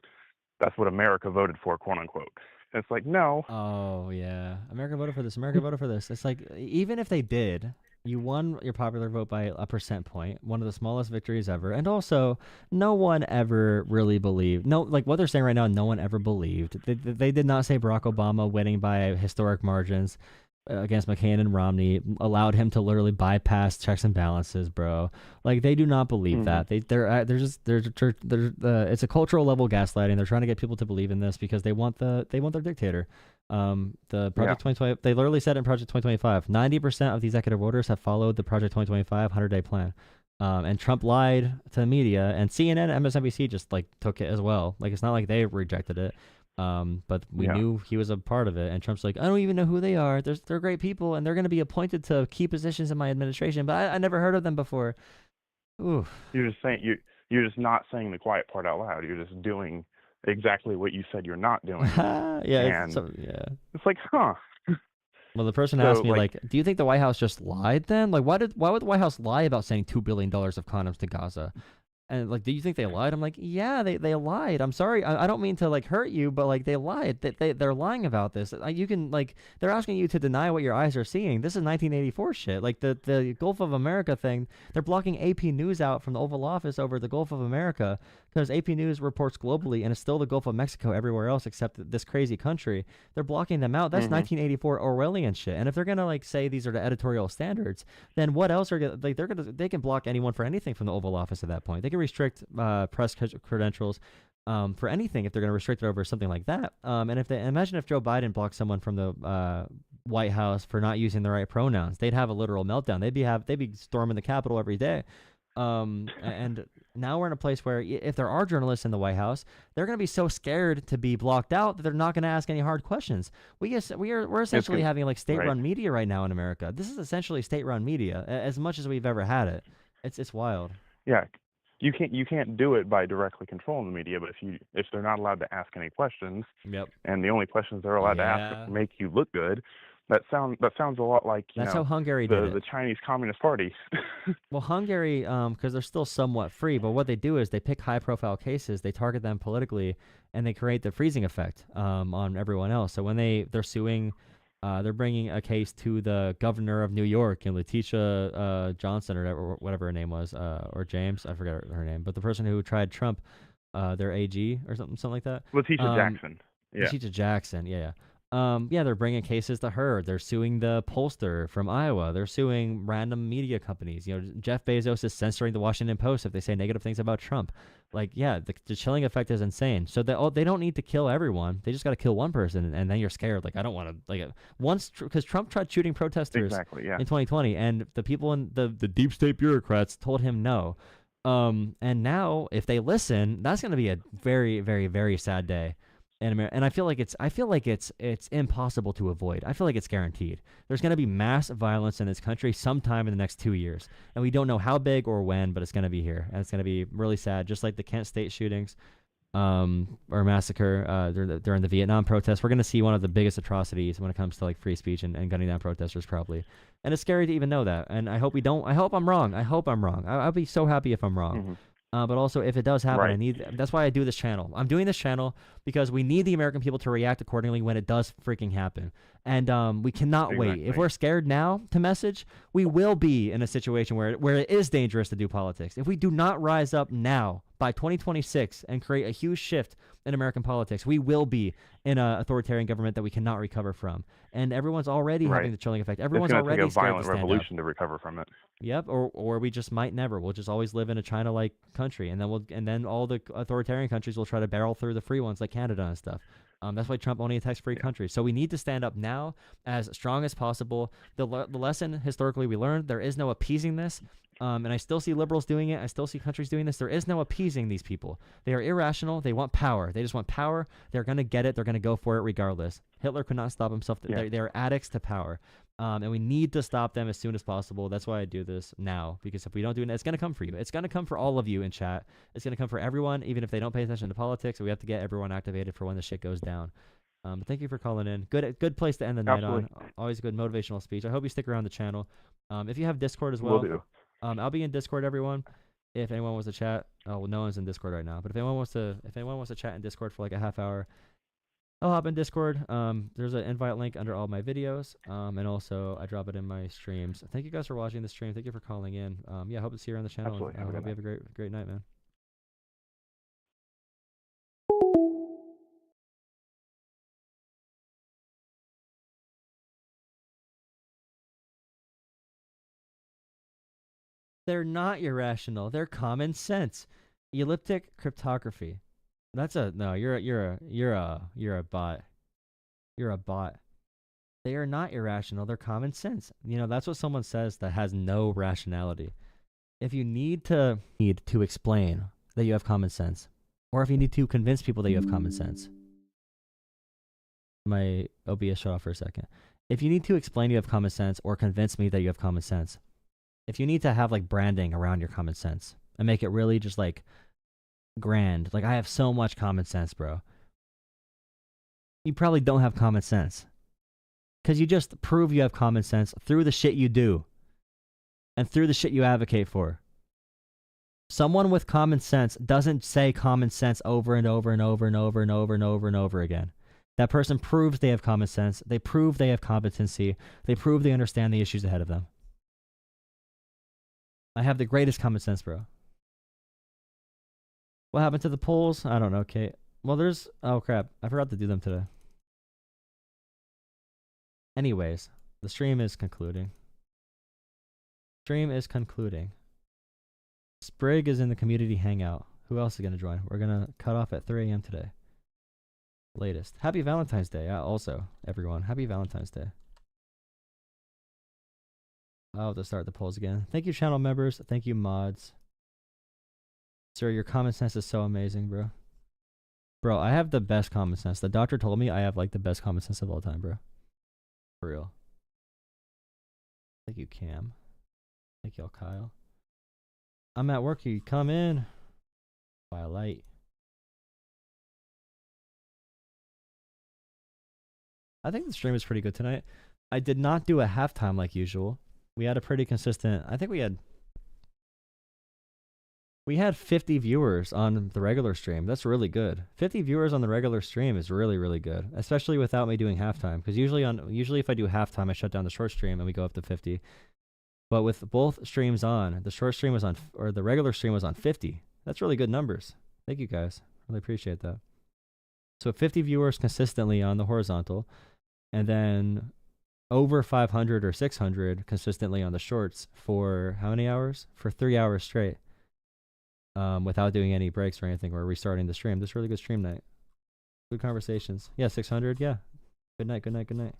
that's what America voted for, quote unquote. And it's like, no. Oh yeah, America voted for this. America voted for this. It's like, even if they did, you won your popular vote by a percent point, one of the smallest victories ever. And also, no one ever really believed. No, like what they're saying right now, no one ever believed. They did not say Barack Obama winning by historic margins. against McCain and Romney allowed him to literally bypass checks and balances, bro. Like, they do not believe that. They're it's a cultural level gaslighting. They're trying to get people to believe in this because they want their dictator. The Project 2020, they literally said in Project 2025, 90% of the executive orders have followed the Project 2025 100-day plan. And Trump lied to the media, and CNN and MSNBC just like took it as well. Like, it's not like they rejected it. But we knew he was a part of it, and Trump's like, I don't even know who they are. They're great people, and they're going to be appointed to key positions in my administration, but I never heard of them before. Ooh. You're just saying you're just not saying the quiet part out loud. You're just doing exactly what you said you're not doing. Yeah. It's like, huh. Well, the person asked me, like, do you think the White House just lied then? Like, why would the White House lie about sending $2 billion of condoms to Gaza? And like, do you think they lied? I'm like, yeah, they lied. I'm sorry. I don't mean to like hurt you, but like, they lied. They're lying about this. You can like, they're asking you to deny what your eyes are seeing. This is 1984 shit. Like the Gulf of America thing. They're blocking AP News out from the Oval Office over the Gulf of America because AP News reports globally, and it's still the Gulf of Mexico everywhere else except this crazy country. They're blocking them out. That's 1984 Orwellian shit. And if they're gonna like say these are the editorial standards, then what else are like they can block anyone for anything from the Oval Office at that point. They can restrict press credentials for anything if they're going to restrict it over something like that. And if they imagine if Joe Biden blocked someone from the White House for not using the right pronouns, they'd have a literal meltdown. They'd be storming the Capitol every day. And now we're in a place where if there are journalists in the White House, they're going to be so scared to be blocked out that they're not going to ask any hard questions. We're essentially having like state-run media right now in America. This is essentially state-run media as much as we've ever had it. It's wild. Yeah. You can't do it by directly controlling the media, but if they're not allowed to ask any questions, and the only questions they're allowed to ask make you look good, that sounds a lot like that's how Hungary did it. The Chinese Communist Party. Well, Hungary, because they're still somewhat free, but what they do is they pick high-profile cases, they target them politically, and they create the freezing effect on everyone else. So when they're suing. They're bringing a case to the governor of New York and Letitia Johnson or whatever her name was, or James, I forget her name, but the person who tried Trump, their AG or something like that. Letitia Jackson. Yeah. Letitia Jackson. Yeah. They're bringing cases to her. They're suing the pollster from Iowa. They're suing random media companies. You know, Jeff Bezos is censoring the Washington Post if they say negative things about Trump. Like, yeah, the chilling effect is insane. So they don't need to kill everyone. They just got to kill one person, and then you're scared. Like, I don't want to, like, once, because Trump tried shooting protesters in 2020, and the people in the deep state bureaucrats told him no. And now, if they listen, that's going to be a very, very, very sad day in America. And I feel like it's impossible to avoid. I feel like it's guaranteed. There's going to be mass violence in this country sometime in the next 2 years, and we don't know how big or when, but it's going to be here, and it's going to be really sad. Just like the Kent State shootings, or massacre during the Vietnam protests, we're going to see one of the biggest atrocities when it comes to like free speech and gunning down protesters, probably. And it's scary to even know that. And I hope we don't. I hope I'm wrong. I'll be so happy if I'm wrong. But also, if it does happen, that's why I do this channel. I'm doing this channel because we need the American people to react accordingly when it does freaking happen. And we cannot wait. If we're scared now to message, we will be in a situation where it is dangerous to do politics. If we do not rise up now by 2026 and create a huge shift in American politics, we will be in an authoritarian government that we cannot recover from. And everyone's already having the chilling effect. Everyone's already take a scared violent to stand revolution up. to recover from it. Yep, or we just might never. We'll just always live in a China-like country, and then all the authoritarian countries will try to barrel through the free ones like Canada and stuff. That's why Trump only attacks free countries. So we need to stand up now as strong as possible. The lesson historically we learned, there is no appeasing this. And I still see liberals doing it. I still see countries doing this. There is no appeasing these people. They are irrational. They want power. They just want power. They're going to get it. They're going to go for it regardless. Hitler could not stop himself. They're addicts to power. And we need to stop them as soon as possible. That's why I do this now, because if we don't do it, it's going to come for you. It's going to come for all of you in chat. It's going to come for everyone, even if they don't pay attention to politics. We have to get everyone activated for when the shit goes down. But thank you for calling in. Good place to end the night on. Always a good motivational speech. I hope you stick around the channel. If you have Discord as well, Will do. I'll be in Discord, everyone. If anyone wants to chat, well, no one's in Discord right now. But if anyone wants to chat in Discord for like a half hour, I'll hop in Discord. There's an invite link under all my videos. And also I drop it in my streams. Thank you guys for watching the stream. Thank you for calling in. I hope to see you on the channel. Absolutely. I hope you have a great night, man. They're not irrational. They're common sense. Elliptic cryptography. That's a no. You're a bot. You're a bot. They are not irrational. They're common sense. You know, that's what someone says that has no rationality. If you need to explain that you have common sense, or if you need to convince people that you have common sense. My OBS shut off for a second. If you need to explain you have common sense or convince me that you have common sense, if you need to have like branding around your common sense and make it really just like grand, like I have so much common sense, bro. You probably don't have common sense. Because you just prove you have common sense through the shit you do and through the shit you advocate for. Someone with common sense doesn't say common sense over and over and over and over and over and over and over again. That person proves they have common sense. They prove they have competency. They prove they understand the issues ahead of them. I have the greatest common sense, bro. What happened to the polls? I don't know, Kate. Well, there's... Oh, crap. I forgot to do them today. Anyways, the stream is concluding. Sprig is in the community hangout. Who else is going to join? We're going to cut off at 3 a.m. today. Latest. Happy Valentine's Day. Also, everyone. Happy Valentine's Day. I'll have to start the polls again. Thank you, channel members. Thank you, mods. Sir, your common sense is so amazing, bro. Bro, I have the best common sense. The doctor told me I have like the best common sense of all time, bro. For real. Thank you, Cam. Thank y'all, Kyle. I'm at work. You come in. By a light. I think the stream is pretty good tonight. I did not do a halftime like usual. We had a pretty consistent... I think we had 50 viewers on the regular stream. That's really good. 50 viewers on the regular stream is really, really good, especially without me doing halftime. Because usually if I do halftime, I shut down the short stream and we go up to 50. But with both streams on, the short stream was on, or the regular stream was on 50. That's really good numbers. Thank you guys. Really appreciate that. So 50 viewers consistently on the horizontal, and then over 500 or 600 consistently on the shorts for how many hours? For 3 hours straight. Without doing any breaks or anything, or restarting the stream. This is a really good stream night. Good conversations. Yeah, 600. Yeah. Good night, good night, good night.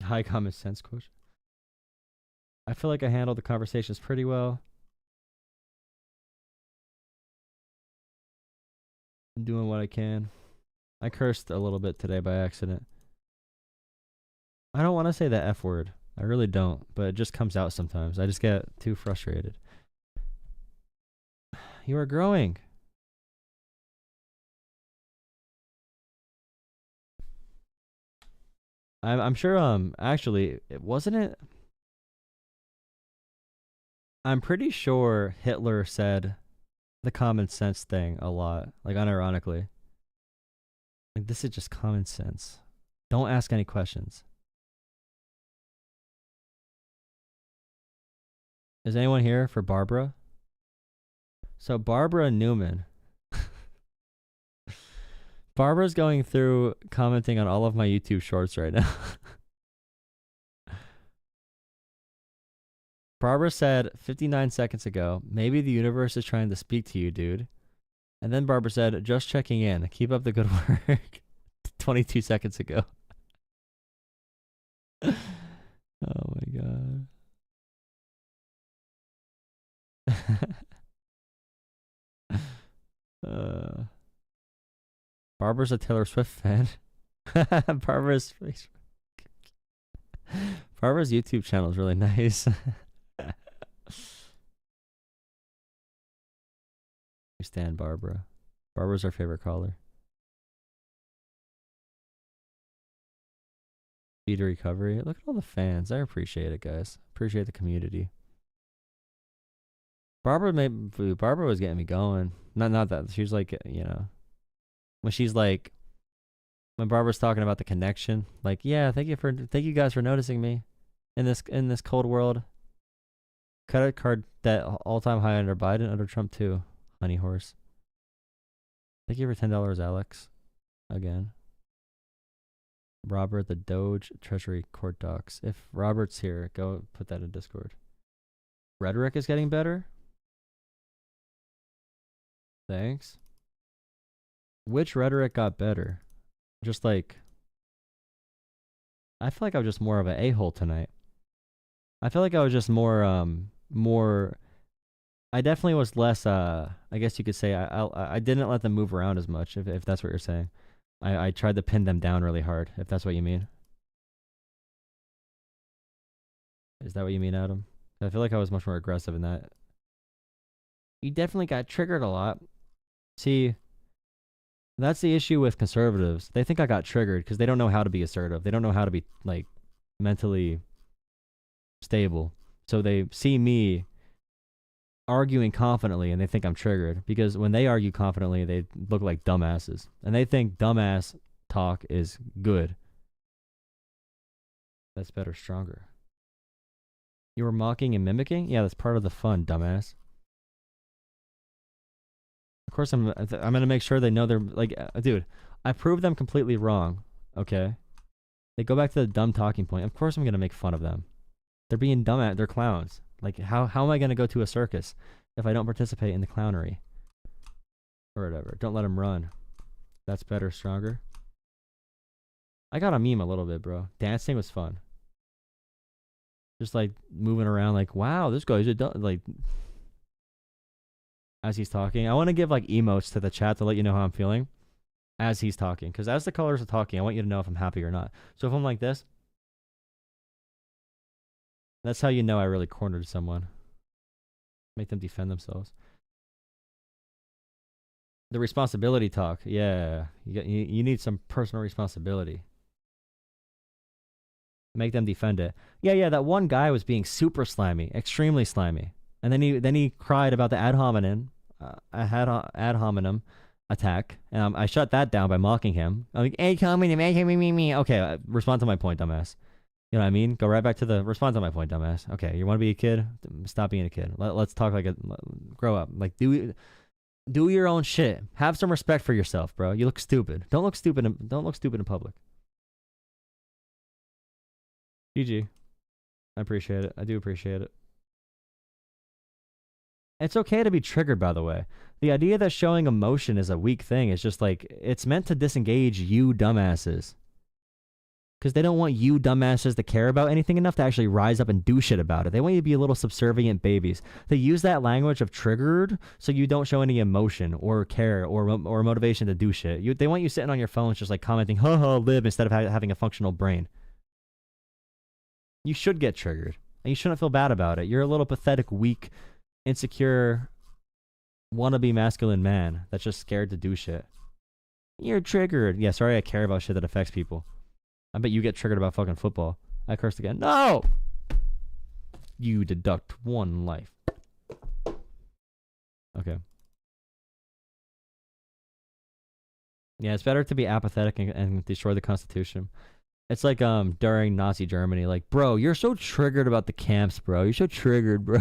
High common sense quotient. I feel like I handled the conversations pretty well. I'm doing what I can. I cursed a little bit today by accident. I don't want to say the F word. I really don't, but it just comes out sometimes. I just get too frustrated. You are growing. I'm sure, actually, wasn't it? I'm pretty sure Hitler said the common sense thing a lot, like unironically. Like, this is just common sense. Don't ask any questions. Is anyone here for Barbara? So Barbara Newman. Barbara's going through commenting on all of my YouTube shorts right now. Barbara said 59 seconds ago, maybe the universe is trying to speak to you, dude. And then Barbara said, just checking in. Keep up the good work. 22 seconds ago. Oh my God. Barbara's a Taylor Swift fan. Barbara's YouTube channel is really nice. We stand Barbara. Barbara's our favorite caller. Speed recovery. Look at all the fans. I appreciate it, guys. Appreciate the community. Barbara was getting me going. Not that. She was like, you know, when Barbara's talking about the connection, like, yeah, thank you guys for noticing me in this cold world. Credit card debt all-time high under Biden, under Trump too. Honey horse. Thank you for $10, Alex. Again. Robert, the Doge Treasury Court Docs. If Robert's here, go put that in Discord. Rhetoric is getting better? Thanks. Which rhetoric got better? Just like... I feel like I was just more of an a-hole tonight. I feel like I was just more... I definitely was less, I guess you could say, I didn't let them move around as much, if that's what you're saying. I tried to pin them down really hard, if that's what you mean. Is that what you mean, Adam? I feel like I was much more aggressive in that. You definitely got triggered a lot. See, that's the issue with conservatives. They think I got triggered because they don't know how to be assertive. They don't know how to be, like, mentally stable. So they see me arguing confidently and they think I'm triggered because when they argue confidently, they look like dumbasses. And they think dumbass talk is good. That's better, stronger. You were mocking and mimicking? Yeah, that's part of the fun, dumbass. Of course, I'm gonna make sure they know they're like, dude, I proved them completely wrong. Okay, they go back to the dumb talking point. Of course, I'm gonna make fun of them. They're being dumb they're clowns. Like, how am I gonna go to a circus if I don't participate in the clownery or whatever? Don't let them run. That's better, stronger. I got a meme a little bit, bro. Dancing was fun. Just like moving around, like, wow, this guy's like. As he's talking, I want to give like emotes to the chat to let you know how I'm feeling as he's talking. Because as the colors are talking, I want you to know if I'm happy or not. So if I'm like this, that's how you know I really cornered someone. Make them defend themselves. The responsibility talk, yeah, you need some personal responsibility. Make them defend it. Yeah, that one guy was being super slimy, extremely slimy. And then he cried about the ad hominem attack. And I shut that down by mocking him. I'm like, hey, me. Okay, respond to my point, dumbass. You know what I mean? Go right back to the respond to my point, dumbass. Okay, you want to be a kid? Stop being a kid. Let's talk like grow up. Like do your own shit. Have some respect for yourself, bro. You look stupid. Don't look stupid in public. GG. I appreciate it. I do appreciate it. It's okay to be triggered, by the way. The idea that showing emotion is a weak thing is just like, it's meant to disengage you dumbasses. Because they don't want you dumbasses to care about anything enough to actually rise up and do shit about it. They want you to be little subservient babies. They use that language of triggered so you don't show any emotion or care or motivation to do shit. They want you sitting on your phones just like commenting, live, instead of having a functional brain. You should get triggered. And you shouldn't feel bad about it. You're a little pathetic, weak, insecure, wannabe masculine man that's just scared to do shit. You're triggered. Yeah, sorry I care about shit that affects people. I bet you get triggered about fucking football. I cursed again. No! You deduct one life. Okay. Yeah, it's better to be apathetic and destroy the Constitution. It's like during Nazi Germany, like, bro, you're so triggered about the camps, bro. You're so triggered, bro.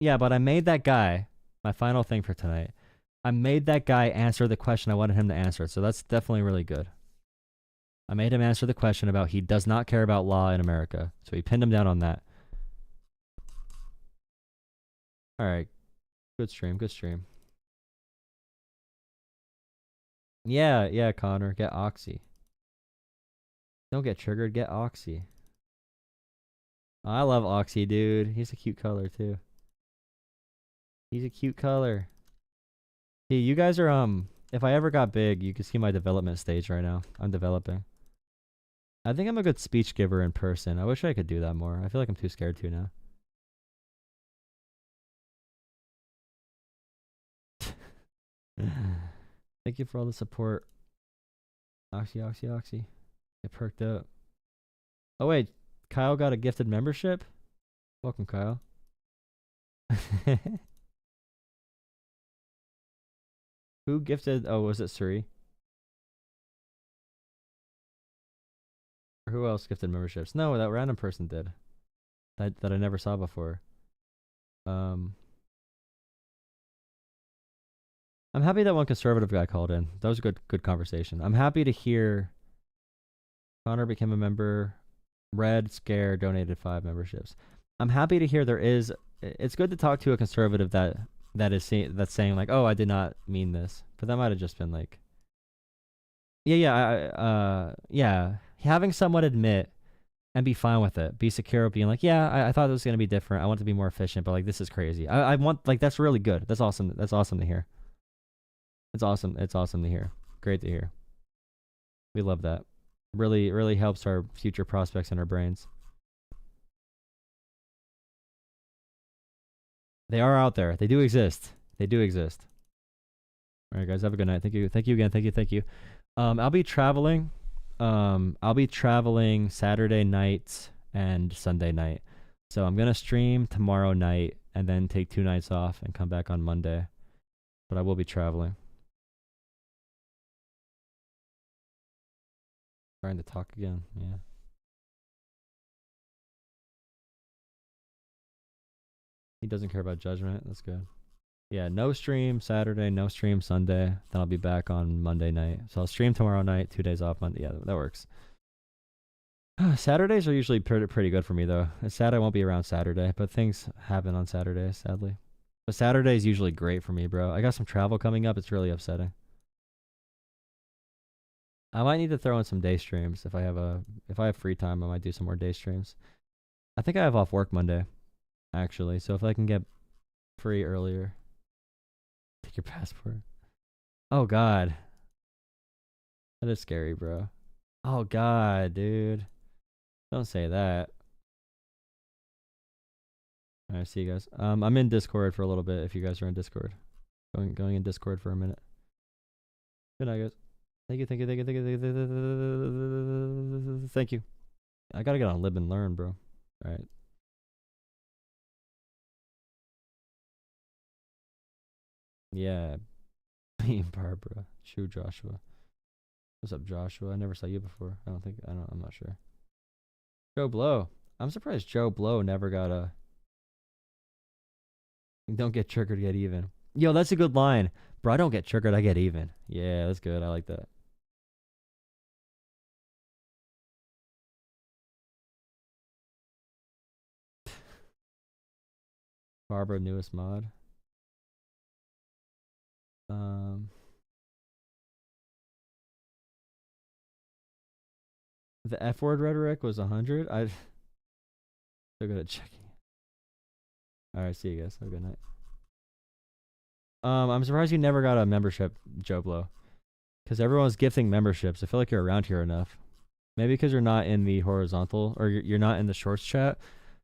Yeah, but I made that guy, my final thing for tonight, I made that guy answer the question I wanted him to answer, so that's definitely really good. I made him answer the question about he does not care about law in America, so he pinned him down on that. Alright, good stream, good stream. Yeah, Connor, get Oxy. Don't get triggered, get Oxy. Oh, I love Oxy, dude. He's a cute color, too. He's a cute color. See, you guys are, if I ever got big, you can see my development stage right now. I'm developing. I think I'm a good speech giver in person. I wish I could do that more. I feel like I'm too scared to now. Thank you for all the support. Oxy. Get perked up. Oh, wait. Kyle got a gifted membership? Welcome, Kyle. Who gifted? Oh, was it Suri? Or who else gifted memberships? No, that random person did. That I never saw before. I'm happy that one conservative guy called in. That was a good conversation. I'm happy to hear Connor became a member. Red Scare donated 5 memberships. I'm happy to hear it's good to talk to a conservative that's saying like, oh, I did not mean this. But that might have just been like, yeah. Having someone admit and be fine with it, be secure, being like, yeah, I thought it was gonna be different. I want to be more efficient, but like this is crazy. I want like that's really good. That's awesome. That's awesome to hear. It's awesome. It's awesome to hear. Great to hear. We love that. Really helps our future prospects in our brains. They are out there. They do exist. They do exist. All right, guys. Have a good night. Thank you. Thank you again. Thank you. I'll be traveling. I'll be traveling Saturday night and Sunday night. So I'm gonna stream tomorrow night and then take 2 nights off and come back on Monday. But I will be traveling. Trying to talk again. Yeah. He doesn't care about judgment. That's good. Yeah, no stream Saturday, no stream Sunday. Then I'll be back on Monday night. So I'll stream tomorrow night, 2 days off Monday. Yeah, that works. Saturdays are usually pretty good for me, though. It's sad I won't be around Saturday, but things happen on Saturdays, sadly. But Saturday is usually great for me, bro. I got some travel coming up. It's really upsetting. I might need to throw in some day streams if I have free time. I might do some more day streams. I think I have off work Monday, actually. So if I can get free earlier, take your passport. Oh God, that is scary, bro. Oh God, dude, don't say that. All right, see you guys. I'm in Discord for a little bit. If you guys are in Discord, going in Discord for a minute. Good night, guys. Thank you. Thank you. I gotta get on Lib and Learn, bro. All right. Yeah. Me and Barbara. Shoe Joshua. What's up, Joshua? I never saw you before. I'm not sure. Joe Blow. I'm surprised Joe Blow never got a... Don't get triggered, get even. Yo, that's a good line. Bro, I don't get triggered, I get even. Yeah, that's good. I like that. Barbara, newest mod. The F word rhetoric was 100. I still good at checking. All right, see you guys. Have a good night. I'm surprised you never got a membership, Joe Blow, because everyone's gifting memberships. I feel like you're around here enough. Maybe because you're not in the horizontal, or you're not in the shorts chat.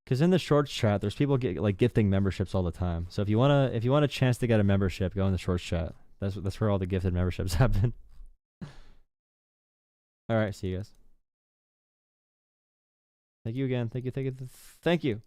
Because in the shorts chat, there's people gifting memberships all the time. So if you want a chance to get a membership, go in the shorts chat. That's where all the gifted memberships happen. All right, see you guys. Thank you again. Thank you.